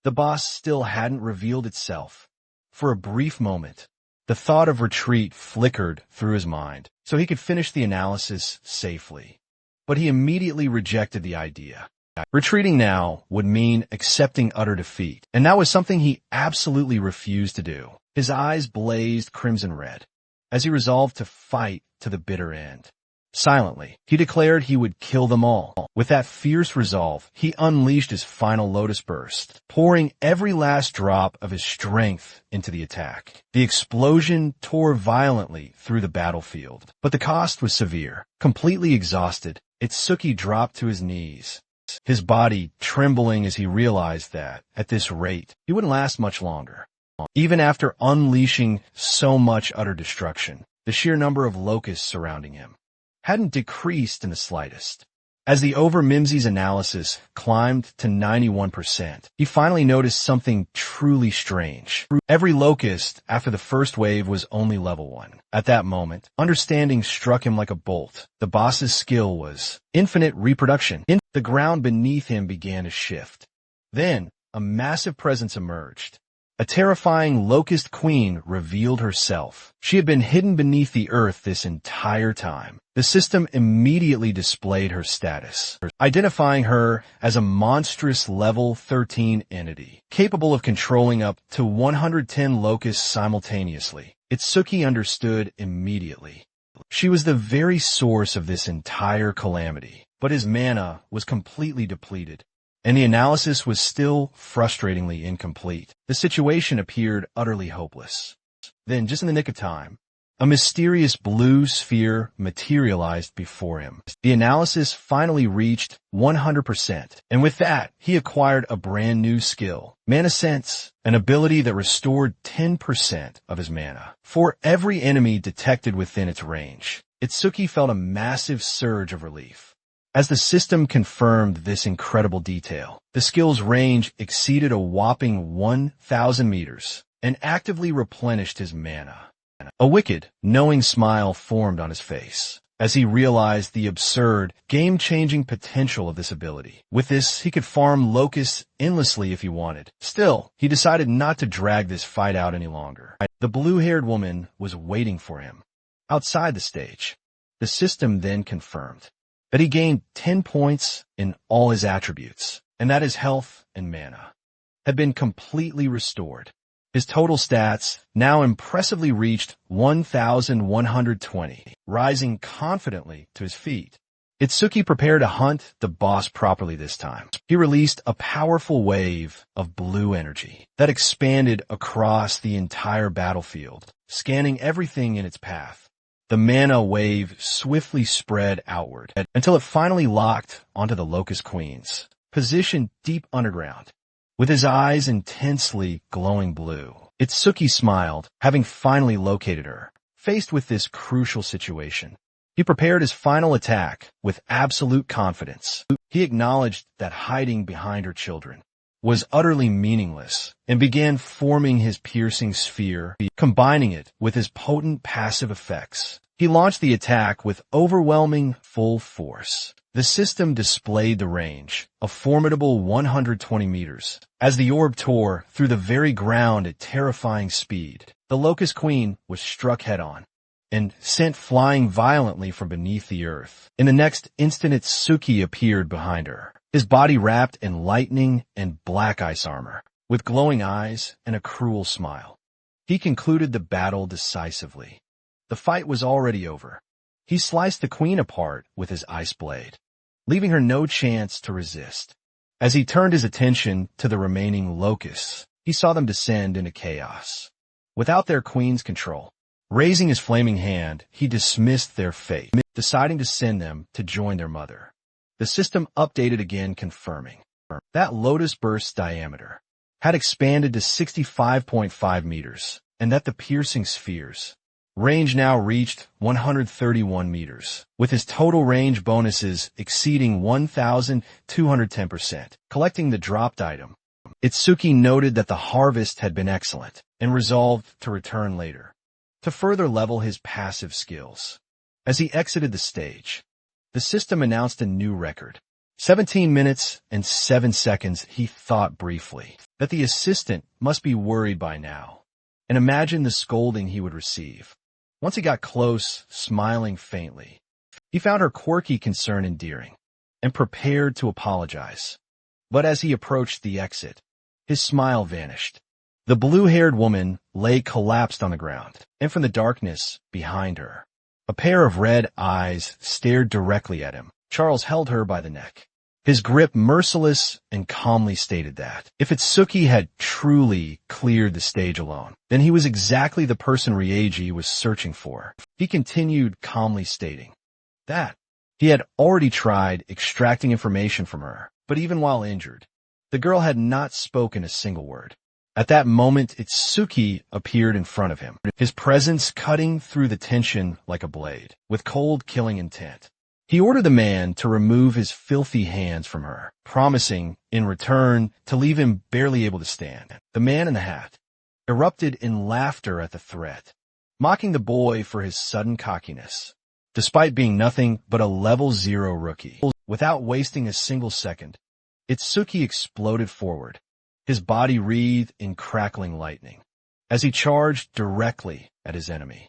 the boss still hadn't revealed itself. For a brief moment, the thought of retreat flickered through his mind so he could finish the analysis safely. But he immediately rejected the idea. Retreating now would mean accepting utter defeat, and that was something he absolutely refused to do. His eyes blazed crimson red as he resolved to fight to the bitter end. Silently, he declared he would kill them all. With that fierce resolve, he unleashed his final Lotus Burst, pouring every last drop of his strength into the attack. The explosion tore violently through the battlefield, but the cost was severe. Completely exhausted, Itsuki dropped to his knees, his body trembling as he realized that, at this rate, he wouldn't last much longer. Even after unleashing so much utter destruction, the sheer number of locusts surrounding him hadn't decreased in the slightest. As the over-Mimsey's analysis climbed to 91%, he finally noticed something truly strange. Every locust after the first wave was only level 1. At that moment, understanding struck him like a bolt. The boss's skill was infinite reproduction. The ground beneath him began to shift. Then, a massive presence emerged. A terrifying locust queen revealed herself. She had been hidden beneath the earth this entire time. The system immediately displayed her status, identifying her as a monstrous level 13 entity, capable of controlling up to 110 locusts simultaneously. Itsuki understood immediately. She was the very source of this entire calamity, but his mana was completely depleted, and the analysis was still frustratingly incomplete. The situation appeared utterly hopeless. Then, just in the nick of time, a mysterious blue sphere materialized before him. The analysis finally reached 100%, and with that, he acquired a brand new skill, Mana Sense, an ability that restored 10% of his mana for every enemy detected within its range. Itsuki felt a massive surge of relief as the system confirmed this incredible detail. The skill's range exceeded a whopping 1,000 meters and actively replenished his mana. A wicked, knowing smile formed on his face as he realized the absurd, game-changing potential of this ability. With this, he could farm locusts endlessly if he wanted. Still, he decided not to drag this fight out any longer. The blue-haired woman was waiting for him outside the stage. The system then confirmed that he gained 10 points in all his attributes, and that his health and mana had been completely restored. His total stats now impressively reached 1,120, rising confidently to his feet. Itsuki prepared to hunt the boss properly this time. He released a powerful wave of blue energy that expanded across the entire battlefield, scanning everything in its path. The mana wave swiftly spread outward until it finally locked onto the Locust Queens, positioned deep underground. With his eyes intensely glowing blue, Itsuki smiled, having finally located her. Faced with this crucial situation, he prepared his final attack with absolute confidence. He acknowledged that hiding behind her children was utterly meaningless and began forming his piercing sphere, combining it with his potent passive effects. He launched the attack with overwhelming full force. The system displayed the range, a formidable 120 meters. As the orb tore through the very ground at terrifying speed, the Locust Queen was struck head-on and sent flying violently from beneath the earth. In the next instant, Itsuki appeared behind her, his body wrapped in lightning and black ice armor, with glowing eyes and a cruel smile. He concluded the battle decisively. The fight was already over. He sliced the queen apart with his ice blade, leaving her no chance to resist. As he turned his attention to the remaining locusts, he saw them descend into chaos. Without their queen's control, raising his flaming hand, he dismissed their fate, deciding to send them to join their mother. The system updated again, confirming that Lotus Burst's diameter had expanded to 65.5 meters, and that the piercing sphere's range now reached 131 meters, with his total range bonuses exceeding 1,210%. Collecting the dropped item, Itsuki noted that the harvest had been excellent and resolved to return later to further level his passive skills. As he exited the stage, the system announced a new record. 17 minutes and 7 seconds. He thought briefly that the assistant must be worried by now, and imagined the scolding he would receive. Once he got close, smiling faintly, he found her quirky concern endearing and prepared to apologize. But as he approached the exit, his smile vanished. The blue-haired woman lay collapsed on the ground, and from the darkness behind her, a pair of red eyes stared directly at him. Charles held her by the neck, his grip merciless, and calmly stated that if Itsuki had truly cleared the stage alone, then he was exactly the person Rieji was searching for. He continued calmly stating that he had already tried extracting information from her, but even while injured, the girl had not spoken a single word. At that moment, Itsuki appeared in front of him, his presence cutting through the tension like a blade, with cold, killing intent. He ordered the man to remove his filthy hands from her, promising, in return, to leave him barely able to stand. The man in the hat erupted in laughter at the threat, mocking the boy for his sudden cockiness, despite being nothing but a level 0 rookie. Without wasting a single second, Itsuki exploded forward, his body wreathed in crackling lightning, as he charged directly at his enemy.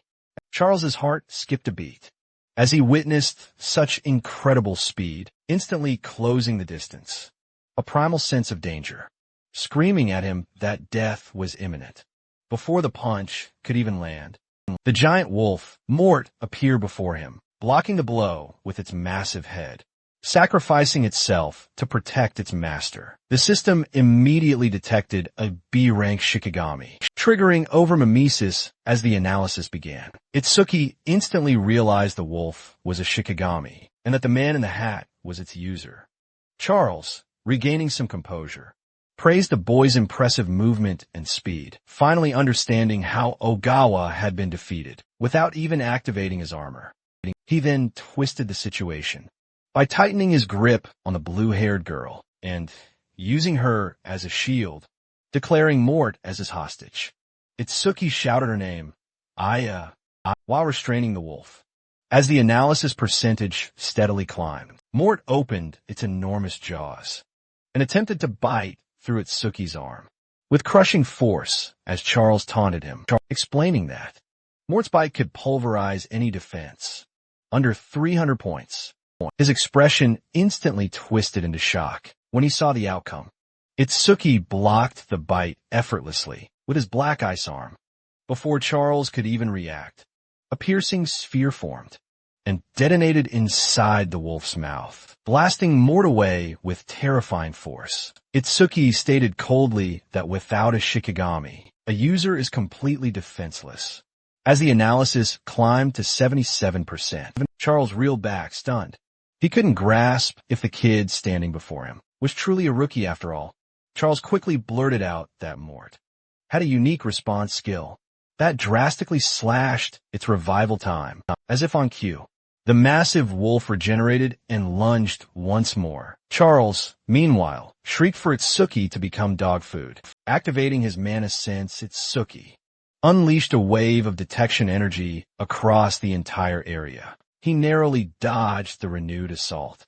Charles's heart skipped a beat as he witnessed such incredible speed, instantly closing the distance. A primal sense of danger, screaming at him that death was imminent. Before the punch could even land, the giant wolf, Mort, appeared before him, blocking the blow with its massive head, sacrificing itself to protect its master. The system immediately detected a B-rank Shikigami, triggering overmimesis as the analysis began. Itsuki instantly realized the wolf was a Shikigami, and that the man in the hat was its user. Charles, regaining some composure, praised the boy's impressive movement and speed, finally understanding how Ogawa had been defeated, without even activating his armor. He then twisted the situation by tightening his grip on the blue-haired girl and using her as a shield, declaring Mort as his hostage. Itsuki shouted her name, Aya, while restraining the wolf. As the analysis percentage steadily climbed, Mort opened its enormous jaws and attempted to bite through Itsuki's arm, with crushing force as Charles taunted him, explaining that Mort's bite could pulverize any defense. Under 300 points. His expression instantly twisted into shock when he saw the outcome. Itsuki blocked the bite effortlessly, with his black ice arm. Before Charles could even react, a piercing sphere formed and detonated inside the wolf's mouth, blasting Mort away with terrifying force. Itsuki stated coldly that without a Shikigami, a user is completely defenseless. As the analysis climbed to 77%, Charles reeled back, stunned. He couldn't grasp if the kid standing before him was truly a rookie after all. Charles quickly blurted out that Mort had a unique response skill that drastically slashed its revival time, as if on cue. The massive wolf regenerated and lunged once more. Charles, meanwhile, shrieked for Itsuki to become dog food. Activating his mana sense, Itsuki unleashed a wave of detection energy across the entire area. He narrowly dodged the renewed assault,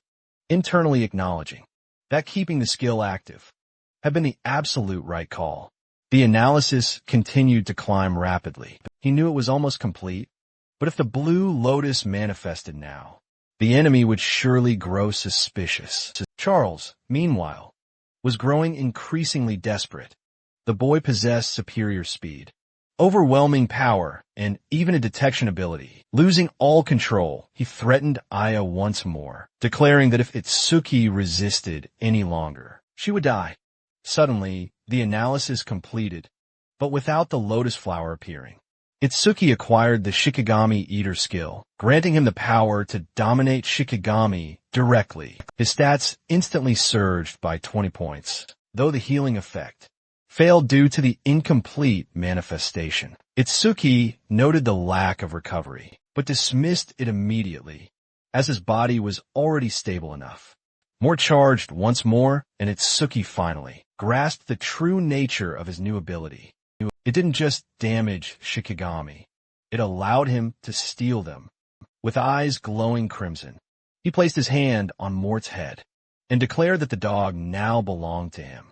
internally acknowledging that keeping the skill active had been the absolute right call. The analysis continued to climb rapidly. He knew it was almost complete, but if the blue lotus manifested now, the enemy would surely grow suspicious. Charles, meanwhile, was growing increasingly desperate. The boy possessed superior speed, overwhelming power, and even a detection ability. Losing all control, he threatened Aya once more, declaring that if Itsuki resisted any longer, she would die. Suddenly, the analysis completed, but without the lotus flower appearing. Itsuki acquired the Shikigami Eater skill, granting him the power to dominate Shikigami directly. His stats instantly surged by 20 points, though the healing effect failed due to the incomplete manifestation. Itsuki noted the lack of recovery, but dismissed it immediately, as his body was already stable enough. More charged once more, and Itsuki finally grasped the true nature of his new ability. It didn't just damage Shikigami, it allowed him to steal them. With eyes glowing crimson, he placed his hand on Mort's head and declared that the dog now belonged to him.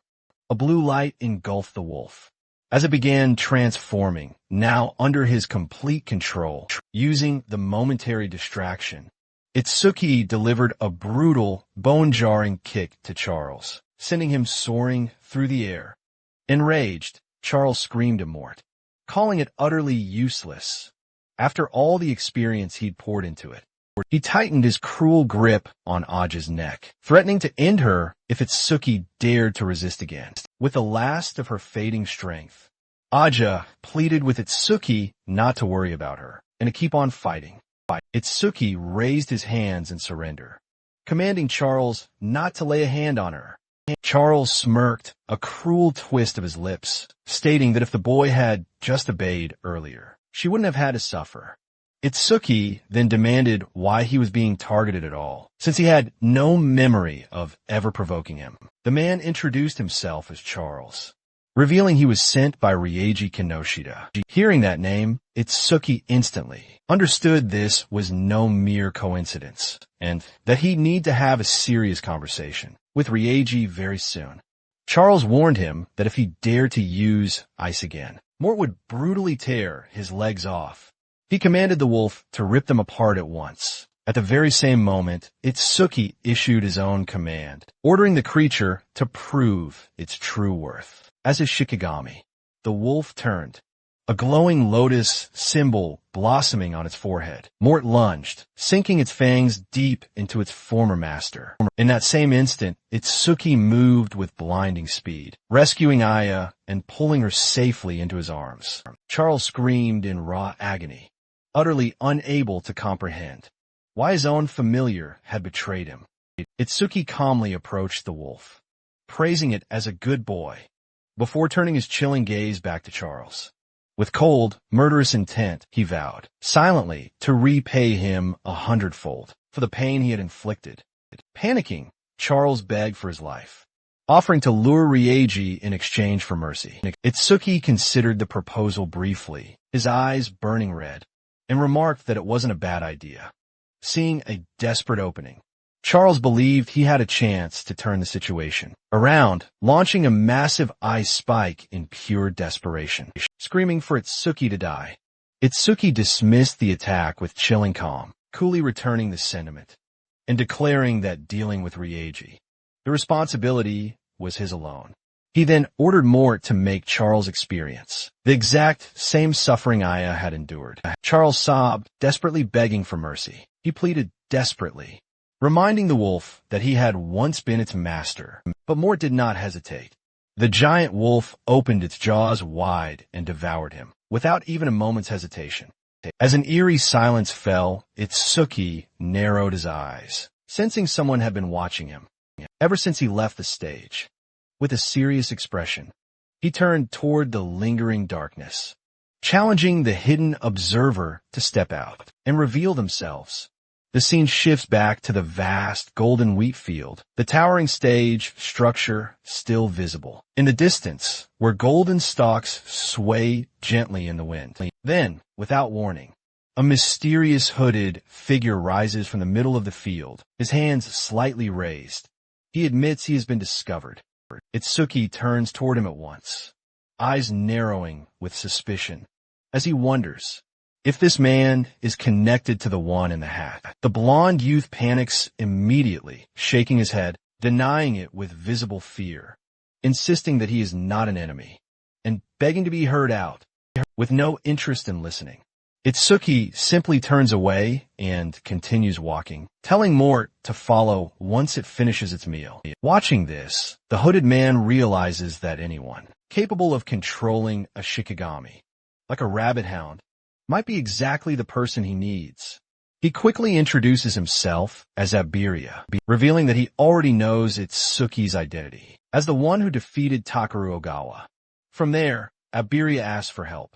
A blue light engulfed the wolf as it began transforming, now under his complete control. Using the momentary distraction, Itsuki delivered a brutal, bone-jarring kick to Charles, sending him soaring through the air. Enraged, Charles screamed at Mort, calling it utterly useless. After all the experience he'd poured into it, he tightened his cruel grip on Aja's neck, threatening to end her if Itsuki dared to resist again. With the last of her fading strength, Aja pleaded with Itsuki not to worry about her and to keep on fighting. Itsuki raised his hands in surrender, commanding Charles not to lay a hand on her. Charles smirked, a cruel twist of his lips, stating that if the boy had just obeyed earlier, she wouldn't have had to suffer. Itsuki then demanded why he was being targeted at all, since he had no memory of ever provoking him. The man introduced himself as Charles, revealing he was sent by Ryeji Kinoshita. Hearing that name, Itsuki instantly understood this was no mere coincidence, and that he'd need to have a serious conversation with Ryeji very soon. Charles warned him that if he dared to use ice again, Mort would brutally tear his legs off. He commanded the wolf to rip them apart at once. At the very same moment, Itsuki issued his own command, ordering the creature to prove its true worth. As his Shikigami, the wolf turned, a glowing lotus symbol blossoming on its forehead. Mort lunged, sinking its fangs deep into its former master. In that same instant, Itsuki moved with blinding speed, rescuing Aya and pulling her safely into his arms. Charles screamed in raw agony, utterly unable to comprehend why his own familiar had betrayed him. Itsuki calmly approached the wolf, praising it as a good boy, before turning his chilling gaze back to Charles. With cold, murderous intent, he vowed, silently, to repay him 100-fold for the pain he had inflicted. Panicking, Charles begged for his life, offering to lure Ryeji in exchange for mercy. Itsuki considered the proposal briefly, his eyes burning red, and remarked that it wasn't a bad idea. Seeing a desperate opening, Charles believed he had a chance to turn the situation around, launching a massive ice spike in pure desperation, screaming for Itsuki to die. Itsuki dismissed the attack with chilling calm, coolly returning the sentiment, and declaring that dealing with Ryeji, the responsibility was his alone. He then ordered more to make Charles experience the exact same suffering Aya had endured. Charles sobbed, desperately begging for mercy. He pleaded desperately, reminding the wolf that he had once been its master. But Mort did not hesitate. The giant wolf opened its jaws wide and devoured him, without even a moment's hesitation. As an eerie silence fell, Itsuki narrowed his eyes, sensing someone had been watching him ever since he left the stage. With a serious expression, he turned toward the lingering darkness, challenging the hidden observer to step out and reveal themselves. The scene shifts back to the vast golden wheat field, the towering stage structure still visible. In the distance, where golden stalks sway gently in the wind. Then, without warning, a mysterious hooded figure rises from the middle of the field, his hands slightly raised. He admits he has been discovered. Itsuki turns toward him at once, eyes narrowing with suspicion, as he wonders if this man is connected to the one in the hat. The blonde youth panics immediately, shaking his head, denying it with visible fear, insisting that he is not an enemy, and begging to be heard out, with no interest in listening. Itsuki simply turns away and continues walking, telling Mort to follow once it finishes its meal. Watching this, the hooded man realizes that anyone capable of controlling a shikigami, like a rabbit hound, might be exactly the person he needs. He quickly introduces himself as Abiria, revealing that he already knows Itsuki's identity as the one who defeated Takaru Ogawa. From there, Abiria asks for help,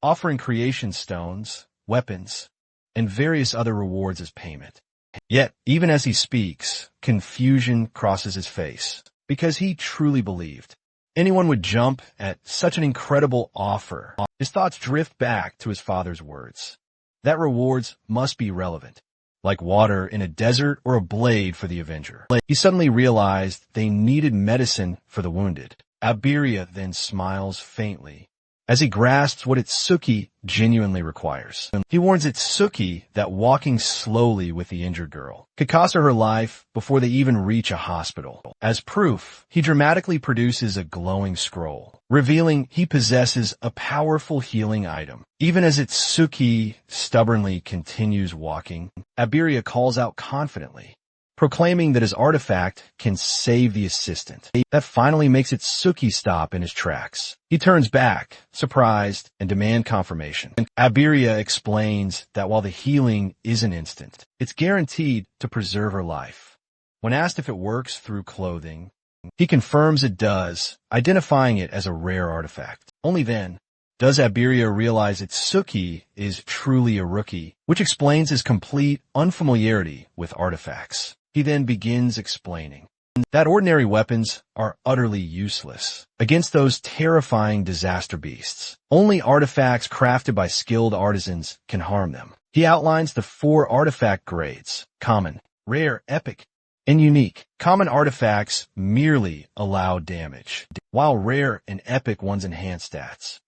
offering creation stones, weapons, and various other rewards as payment. Yet, even as he speaks, confusion crosses his face, because he truly believed anyone would jump at such an incredible offer. His thoughts drift back to his father's words, that rewards must be relevant, like water in a desert or a blade for the Avenger. He suddenly realized they needed medicine for the wounded. Abiria then smiles faintly as he grasps what Itsuki genuinely requires. He warns Itsuki that walking slowly with the injured girl could cost her her life before they even reach a hospital. As proof, he dramatically produces a glowing scroll, revealing he possesses a powerful healing item. Even as Itsuki stubbornly continues walking, Abiria calls out confidently, proclaiming that his artifact can save the assistant. That finally makes Itsuki stop in his tracks. He turns back, surprised, and demands confirmation. Abiria explains that while the healing isn't instant, it's guaranteed to preserve her life. When asked if it works through clothing, he confirms it does, identifying it as a rare artifact. Only then does Abiria realize Itsuki is truly a rookie, which explains his complete unfamiliarity with artifacts. He then begins explaining that ordinary weapons are utterly useless against those terrifying disaster beasts. Only artifacts crafted by skilled artisans can harm them. He outlines the 4 artifact grades: common, rare, epic, and unique. Common artifacts merely allow damage, while rare and epic ones enhance stats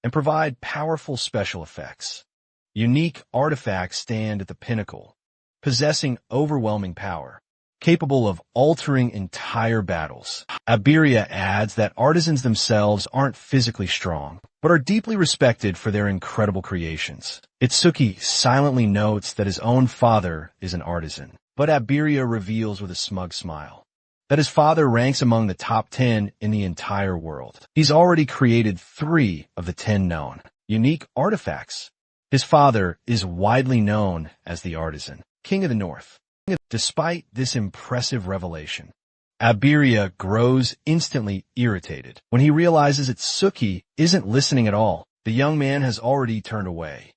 and provide powerful special effects. Unique artifacts stand at the pinnacle, possessing overwhelming power, capable of altering entire battles. Abiria adds that artisans themselves aren't physically strong, but are deeply respected for their incredible creations. Itsuki silently notes that his own father is an artisan, but Abiria reveals with a smug smile that his father ranks among the top 10 in the entire world. He's already created 3 of the 10 known unique artifacts. His father is widely known as the Artisan, King of the North. Despite this impressive revelation, Abiria grows instantly irritated when he realizes Itsuki isn't listening at all. The young man has already turned away,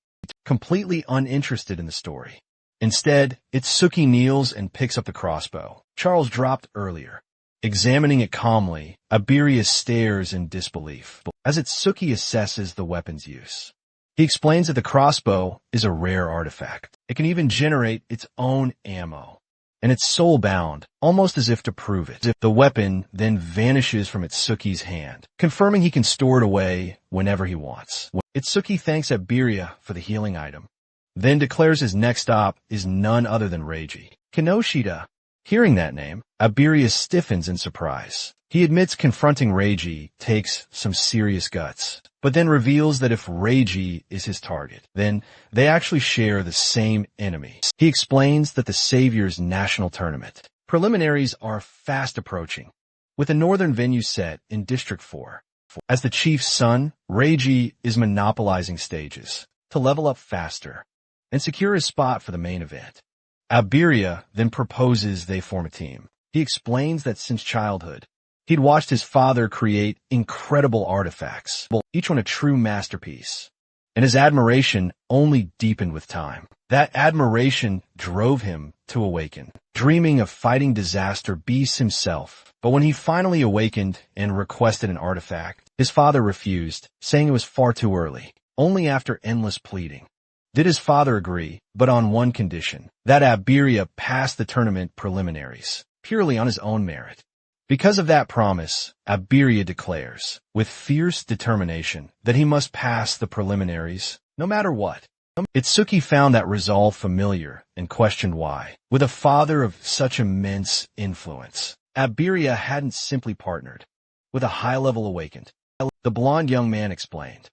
completely uninterested in the story. Instead, Itsuki kneels and picks up the crossbow Charles dropped earlier. Examining it calmly, Abiria stares in disbelief as Itsuki assesses the weapon's use. He explains that the crossbow is a rare artifact. It can even generate its own ammo, and it's soul-bound, almost as if to prove it. The weapon then vanishes from Itsuki's hand, confirming he can store it away whenever he wants. Itsuki thanks Abiria for the healing item, then declares his next stop is none other than Reiji. Kinoshita. Hearing that name, Abiria stiffens in surprise. He admits confronting Reiji takes some serious guts, but then reveals that if Reiji is his target, then they actually share the same enemy. He explains that the Savior's national tournament preliminaries are fast approaching, with a northern venue set in District 4. As the chief's son, Reiji is monopolizing stages to level up faster and secure his spot for the main event. Abiria then proposes they form a team. He explains that since childhood, he'd watched his father create incredible artifacts, each one a true masterpiece, and his admiration only deepened with time. That admiration drove him to awaken, dreaming of fighting disaster beasts himself. But when he finally awakened and requested an artifact, his father refused, saying it was far too early. Only after endless pleading did his father agree, but on one condition, that Abiria pass the tournament preliminaries, purely on his own merit. Because of that promise, Abiria declares, with fierce determination, that he must pass the preliminaries, no matter what. Itsuki found that resolve familiar and questioned why. With a father of such immense influence, Abiria hadn't simply partnered with a high-level awakened. The blond young man explained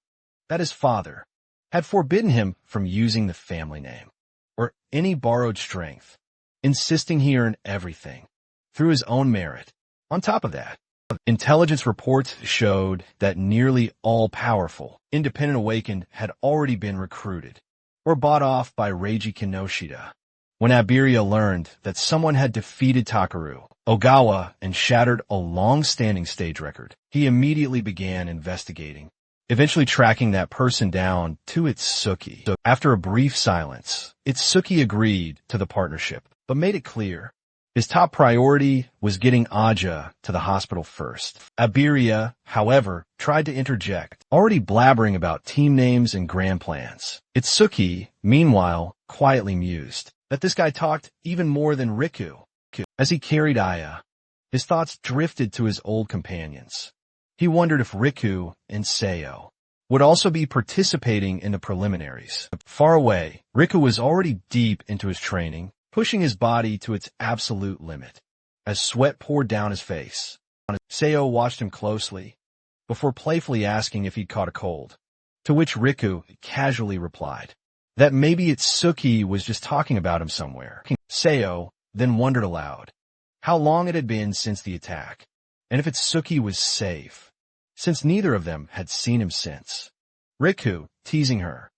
that his father had forbidden him from using the family name or any borrowed strength, insisting he earn everything through his own merit. On top of that, intelligence reports showed that nearly all powerful, independent awakened had already been recruited or bought off by Reiji Kinoshita. When Abiria learned that someone had defeated Takaru Ogawa and shattered a long-standing stage record, he immediately began investigating, eventually tracking that person down to Itsuki. After a brief silence, Itsuki agreed to the partnership, but made it clear his top priority was getting Aja to the hospital first. Abiria, however, tried to interject, already blabbering about team names and grand plans. Itsuki, meanwhile, quietly mused that this guy talked even more than Riku. As he carried Aya, his thoughts drifted to his old companions. He wondered if Riku and Seo would also be participating in the preliminaries. Far away, Riku was already deep into his training, pushing his body to its absolute limit. As sweat poured down his face, Seo watched him closely before playfully asking if he'd caught a cold, to which Riku casually replied that maybe Itsuki was just talking about him somewhere. Seo then wondered aloud how long it had been since the attack, and if Itsuki was safe, since neither of them had seen him since. Riku, teasing her,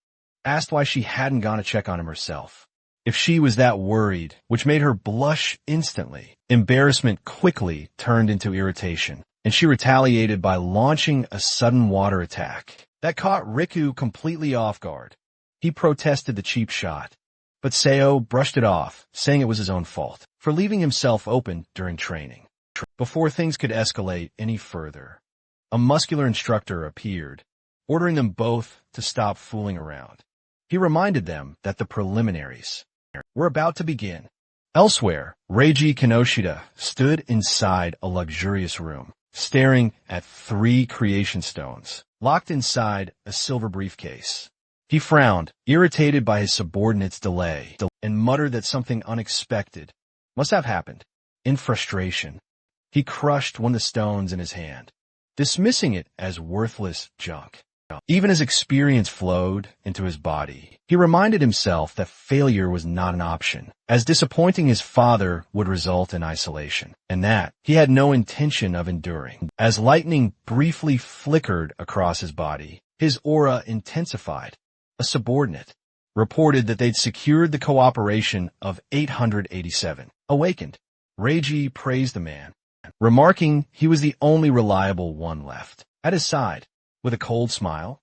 asked why she hadn't gone to check on him herself, if she was that worried, which made her blush instantly. Embarrassment quickly turned into irritation, and she retaliated by launching a sudden water attack that caught Riku completely off guard. He protested the cheap shot, but Seo brushed it off, saying it was his own fault for leaving himself open during training. Before things could escalate any further, a muscular instructor appeared, ordering them both to stop fooling around. He reminded them that the preliminaries were about to begin. Elsewhere, Reiji Kinoshita stood inside a luxurious room, staring at 3 creation stones, locked inside a silver briefcase. He frowned, irritated by his subordinate's delay, and muttered that something unexpected must have happened. In frustration, he crushed one of the stones in his hand, dismissing it as worthless junk. Even as experience flowed into his body, he reminded himself that failure was not an option, as disappointing his father would result in isolation, and that he had no intention of enduring. As lightning briefly flickered across his body, his aura intensified. A subordinate reported that they'd secured the cooperation of 887 awakened. Reiji praised the man, remarking he was the only reliable one left. At his side, with a cold smile,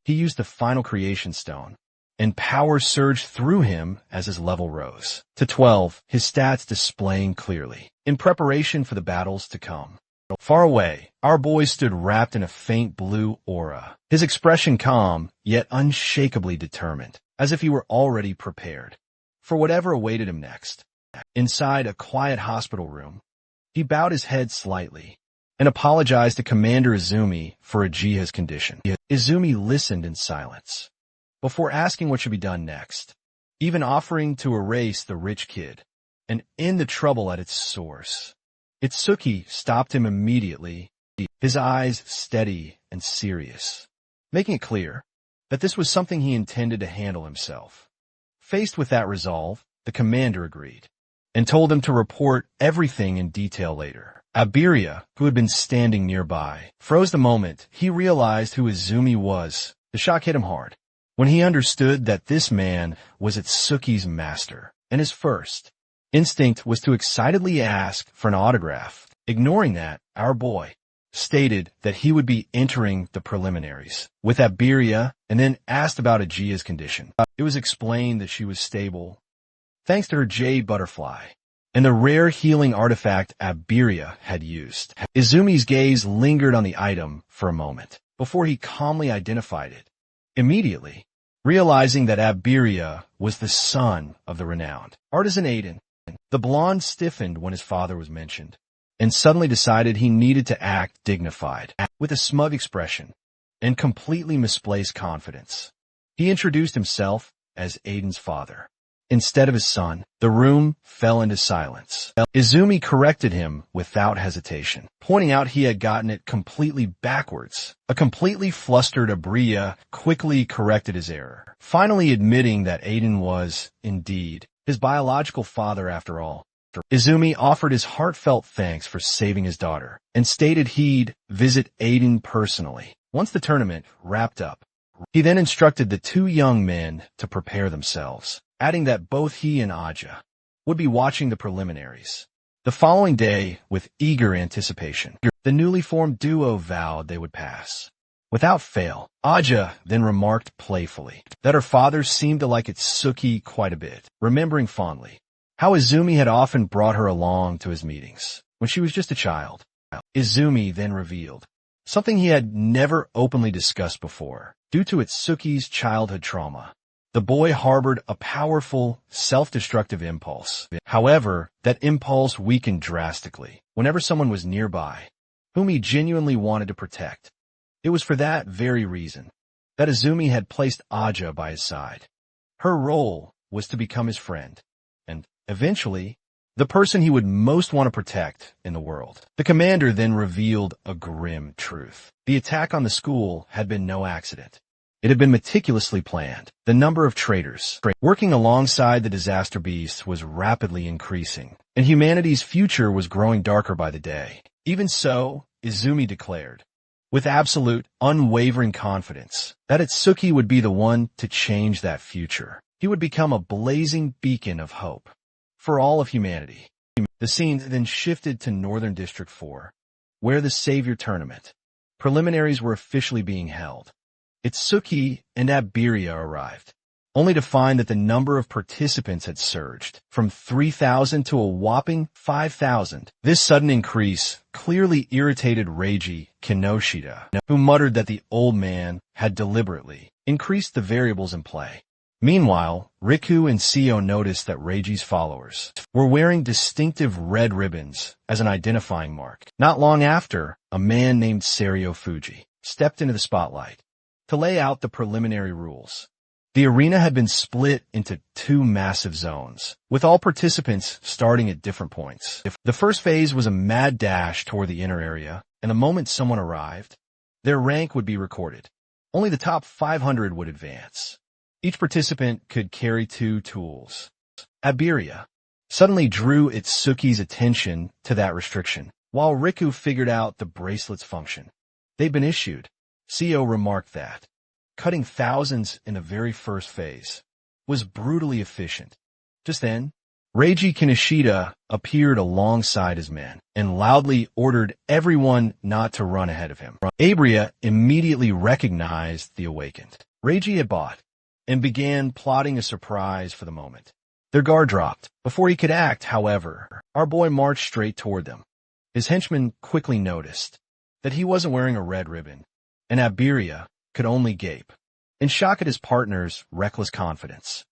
he used the final creation stone, and power surged through him as his level rose to 12, his stats displaying clearly, in preparation for the battles to come. Far away, our boy stood wrapped in a faint blue aura, his expression calm, yet unshakably determined, as if he were already prepared for whatever awaited him next. Inside a quiet hospital room, he bowed his head slightly and apologized to Commander Izumi for Ajiha's condition. Izumi listened in silence before asking what should be done next, even offering to erase the rich kid and end the trouble at its source. Itsuki stopped him immediately, his eyes steady and serious, making it clear that this was something he intended to handle himself. Faced with that resolve, the commander agreed and told him to report everything in detail later. Abiria, who had been standing nearby, froze the moment he realized who Izumi was. The shock hit him hard when he understood that this man was Itsuki's master, and his first instinct was to excitedly ask for an autograph. Ignoring that, our boy stated that he would be entering the preliminaries with Abiria and then asked about Ajia's condition. It was explained that she was stable thanks to her jade butterfly and the rare healing artifact Abiria had used. Izumi's gaze lingered on the item for a moment before he calmly identified it, immediately realizing that Abiria was the son of the renowned artisan Aiden. The blonde stiffened when his father was mentioned and suddenly decided he needed to act dignified. With a smug expression and completely misplaced confidence, he introduced himself as Aiden's father instead of his son. The room fell into silence. Izumi corrected him without hesitation, pointing out he had gotten it completely backwards. A completely flustered Abiria quickly corrected his error, finally admitting that Aiden was, indeed, his biological father after all. Izumi offered his heartfelt thanks for saving his daughter and stated he'd visit Aiden personally once the tournament wrapped up. He then instructed the two young men to prepare themselves, adding that both he and Aja would be watching the preliminaries. The following day, with eager anticipation, the newly formed duo vowed they would pass without fail. Aja then remarked playfully that her father seemed to like Itsuki quite a bit, remembering fondly how Izumi had often brought her along to his meetings when she was just a child. Izumi then revealed something he had never openly discussed before. Due to Itsuki's childhood trauma, the boy harbored a powerful, self-destructive impulse. However, that impulse weakened drastically whenever someone was nearby, whom he genuinely wanted to protect. It was for that very reason that Izumi had placed Aja by his side. Her role was to become his friend, and, eventually, the person he would most want to protect in the world. The commander then revealed a grim truth. The attack on the school had been no accident. It had been meticulously planned. The number of traitors working alongside the disaster beast was rapidly increasing, and humanity's future was growing darker by the day. Even so, Izumi declared, with absolute, unwavering confidence, that Itsuki would be the one to change that future. He would become a blazing beacon of hope for all of humanity. The scene then shifted to Northern District 4, where the Savior Tournament preliminaries were officially being held. Itsuki and Abiria arrived, only to find that the number of participants had surged from 3,000 to a whopping 5,000. This sudden increase clearly irritated Reiji Kinoshita, who muttered that the old man had deliberately increased the variables in play. Meanwhile, Riku and Seo noticed that Reiji's followers were wearing distinctive red ribbons as an identifying mark. Not long after, a man named Serio Fuji stepped into the spotlight to lay out the preliminary rules. The arena had been split into two massive zones, with all participants starting at different points. The first phase was a mad dash toward the inner area, and the moment someone arrived, their rank would be recorded. Only the top 500 would advance. Each participant could carry two tools. Abiria suddenly drew Itsuki's attention to that restriction, while Riku figured out the bracelet's function. They'd been issued. Seo remarked that cutting thousands in the very first phase was brutally efficient. Just then, Reiji Kinoshita appeared alongside his men and loudly ordered everyone not to run ahead of him. Abiria immediately recognized the awakened. Reiji had bought and began plotting a surprise for the moment. Their guard dropped. Before he could act, however, our boy marched straight toward them. His henchmen quickly noticed that he wasn't wearing a red ribbon, and Abiria could only gape in shock at his partner's reckless confidence.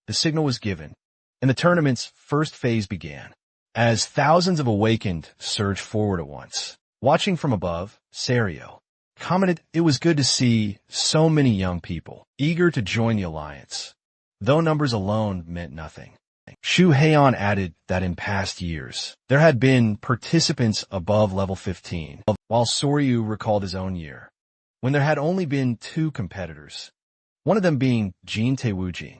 The signal was given, and the tournament's first phase began. As thousands of awakened surged forward at once, watching from above, Serio commented it was good to see so many young people eager to join the alliance, though numbers alone meant nothing. Shu Heian added that in past years, there had been participants above level 15, while Soryu recalled his own year, when there had only been 2 competitors, one of them being Jin Taewuji.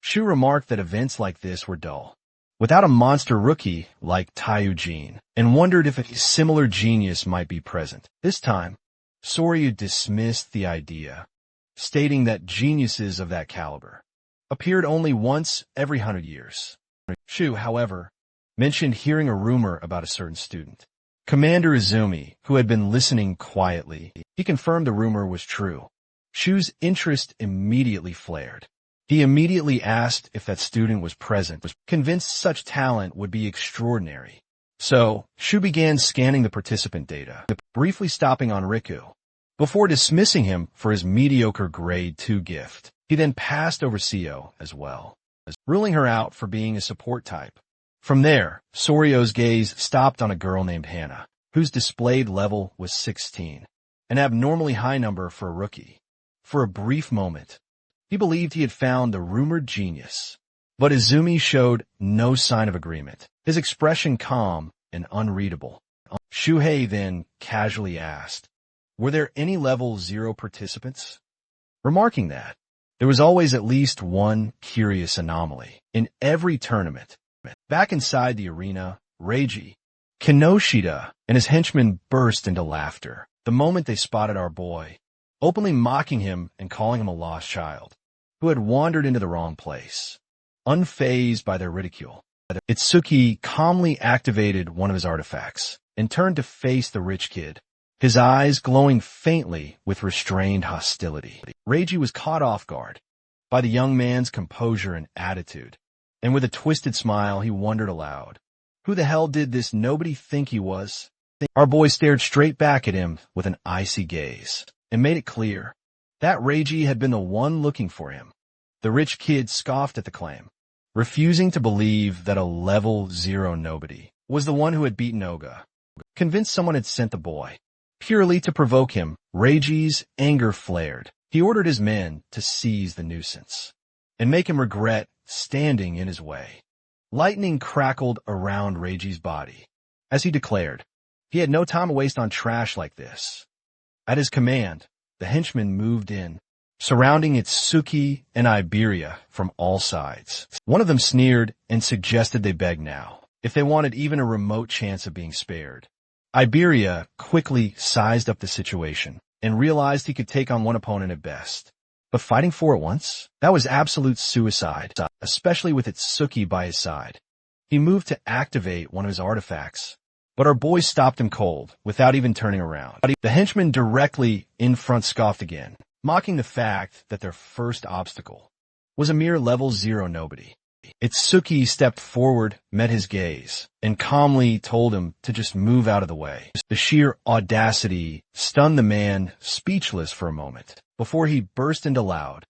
Shu remarked that events like this were dull, without a monster rookie like Taiyu Jin, and wondered if a similar genius might be present. This time, Soryu dismissed the idea, stating that geniuses of that caliber appeared only once every 100 years. Shu, however, mentioned hearing a rumor about a certain student. Commander Izumi, who had been listening quietly, he confirmed the rumor was true. Shu's interest immediately flared. He immediately asked if that student was present, convinced such talent would be extraordinary. So, Shu began scanning the participant data, briefly stopping on Riku, before dismissing him for his mediocre grade 2 gift. He then passed over Seo as well, ruling her out for being a support type. From there, Soryu's gaze stopped on a girl named Hannah, whose displayed level was 16, an abnormally high number for a rookie. For a brief moment, he believed he had found the rumored genius, but Izumi showed no sign of agreement, his expression calm and unreadable. Shuhei then casually asked, "Were there any level 0 participants?" Remarking that there was always at least one curious anomaly in every tournament. Back inside the arena, Reiji, Kinoshita, and his henchmen burst into laughter the moment they spotted our boy, openly mocking him and calling him a lost child who had wandered into the wrong place. Unfazed by their ridicule, Itsuki calmly activated one of his artifacts and turned to face the rich kid, his eyes glowing faintly with restrained hostility. Reiji was caught off guard by the young man's composure and attitude, and with a twisted smile he wondered aloud, who the hell did this nobody think he was? Our boy stared straight back at him with an icy gaze, and made it clear that Reiji had been the one looking for him. The rich kid scoffed at the claim, refusing to believe that a level 0 nobody was the one who had beaten Oga. Convinced someone had sent the boy, purely to provoke him, Reiji's anger flared. He ordered his men to seize the nuisance and make him regret standing in his way. Lightning crackled around Reiji's body as he declared he had no time to waste on trash like this. At his command, the henchmen moved in, surrounding Itsuki and Iberia from all sides. One of them sneered and suggested they beg now, if they wanted even a remote chance of being spared. Iberia quickly sized up the situation and realized he could take on one opponent at best. But fighting 4 at once? That was absolute suicide, especially with Itsuki by his side. He moved to activate one of his artifacts, but our boy stopped him cold without even turning around. The henchman directly in front scoffed again, mocking the fact that their first obstacle was a mere level 0 nobody. Itsuki stepped forward, met his gaze, and calmly told him to just move out of the way. The sheer audacity stunned the man speechless for a moment, before he burst into loud,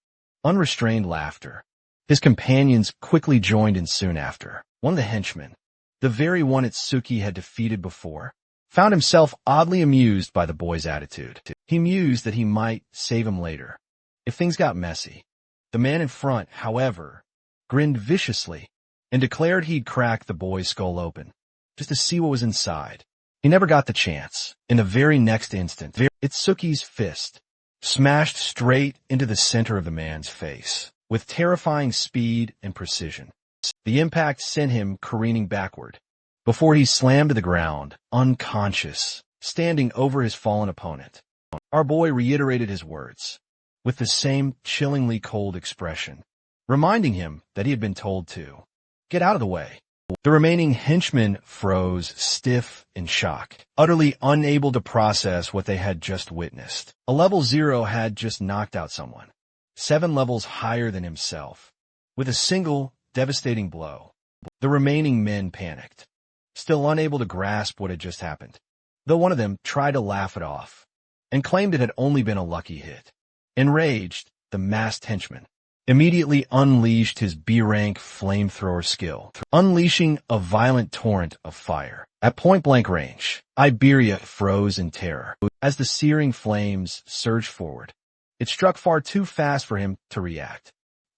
unrestrained laughter. His companions quickly joined in soon after. One of the henchmen, the very one Itsuki had defeated before, found himself oddly amused by the boy's attitude. He mused that he might save him later, if things got messy. The man in front, however, grinned viciously and declared he'd crack the boy's skull open, just to see what was inside. He never got the chance. In the very next instant, Itsuki's fist smashed straight into the center of the man's face, with terrifying speed and precision. The impact sent him careening backward, before he slammed to the ground, unconscious, standing over his fallen opponent. Our boy reiterated his words, with the same chillingly cold expression, reminding him that he had been told to get out of the way. The remaining henchmen froze stiff in shock, utterly unable to process what they had just witnessed. A level 0 had just knocked out someone 7 levels higher than himself, with a single devastating blow. The remaining men panicked, still unable to grasp what had just happened, though one of them tried to laugh it off and claimed it had only been a lucky hit. Enraged, the masked henchman immediately unleashed his B-rank flamethrower skill, unleashing a violent torrent of fire. At point-blank range, Iberia froze in terror. As the searing flames surged forward, it struck far too fast for him to react.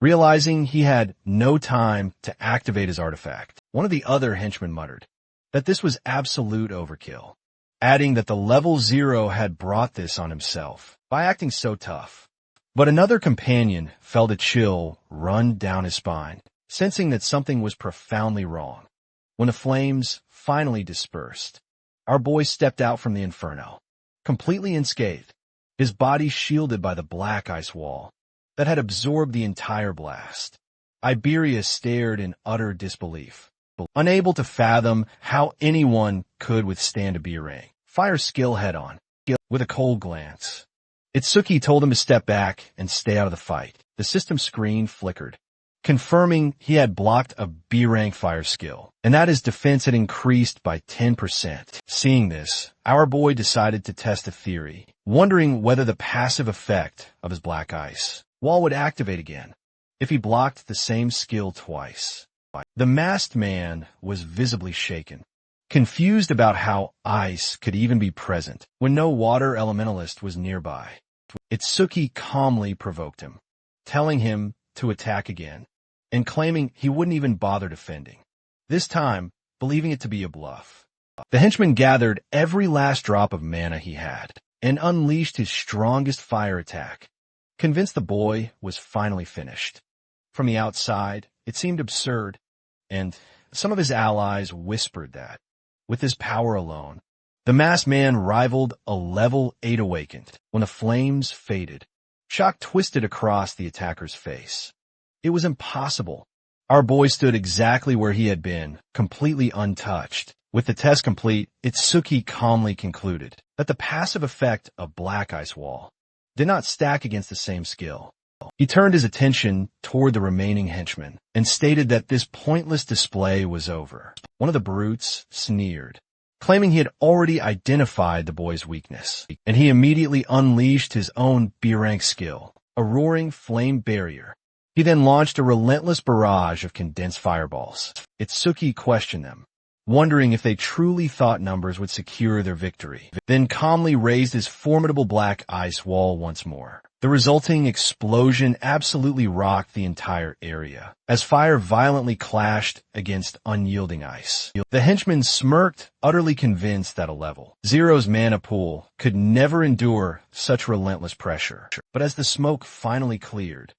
Realizing he had no time to activate his artifact, one of the other henchmen muttered that this was absolute overkill, adding that the level 0 had brought this on himself by acting so tough. But another companion felt a chill run down his spine, sensing that something was profoundly wrong. When the flames finally dispersed, our boy stepped out from the inferno, completely unscathed, his body shielded by the black ice wall that had absorbed the entire blast. Iberia stared in utter disbelief, unable to fathom how anyone could withstand a B-rank fire skill head-on. With a cold glance, Itsuki told him to step back and stay out of the fight. The system screen flickered, confirming he had blocked a B-rank fire skill, and that his defense had increased by 10%. Seeing this, our boy decided to test a theory, wondering whether the passive effect of his black ice wall would activate again if he blocked the same skill twice. The masked man was visibly shaken, confused about how ice could even be present when no water elementalist was nearby. Itsuki calmly provoked him, telling him to attack again, and claiming he wouldn't even bother defending, this time believing it to be a bluff. The henchman gathered every last drop of mana he had and unleashed his strongest fire attack, convinced the boy was finally finished. From the outside, it seemed absurd, and some of his allies whispered that, with his power alone, the masked man rivaled a level 8 awakened. When the flames faded, shock twisted across the attacker's face. It was impossible. Our boy stood exactly where he had been, completely untouched. With the test complete, Itsuki calmly concluded that the passive effect of Black Ice Wall did not stack against the same skill. He turned his attention toward the remaining henchmen and stated that this pointless display was over. One of the brutes sneered, claiming he had already identified the boy's weakness, and he immediately unleashed his own B-rank skill, a roaring flame barrier. He then launched a relentless barrage of condensed fireballs. Itsuki questioned them, wondering if they truly thought numbers would secure their victory, then calmly raised his formidable black ice wall once more. The resulting explosion absolutely rocked the entire area, as fire violently clashed against unyielding ice. The henchmen smirked, utterly convinced that a level 0's mana pool could never endure such relentless pressure. But as the smoke finally cleared,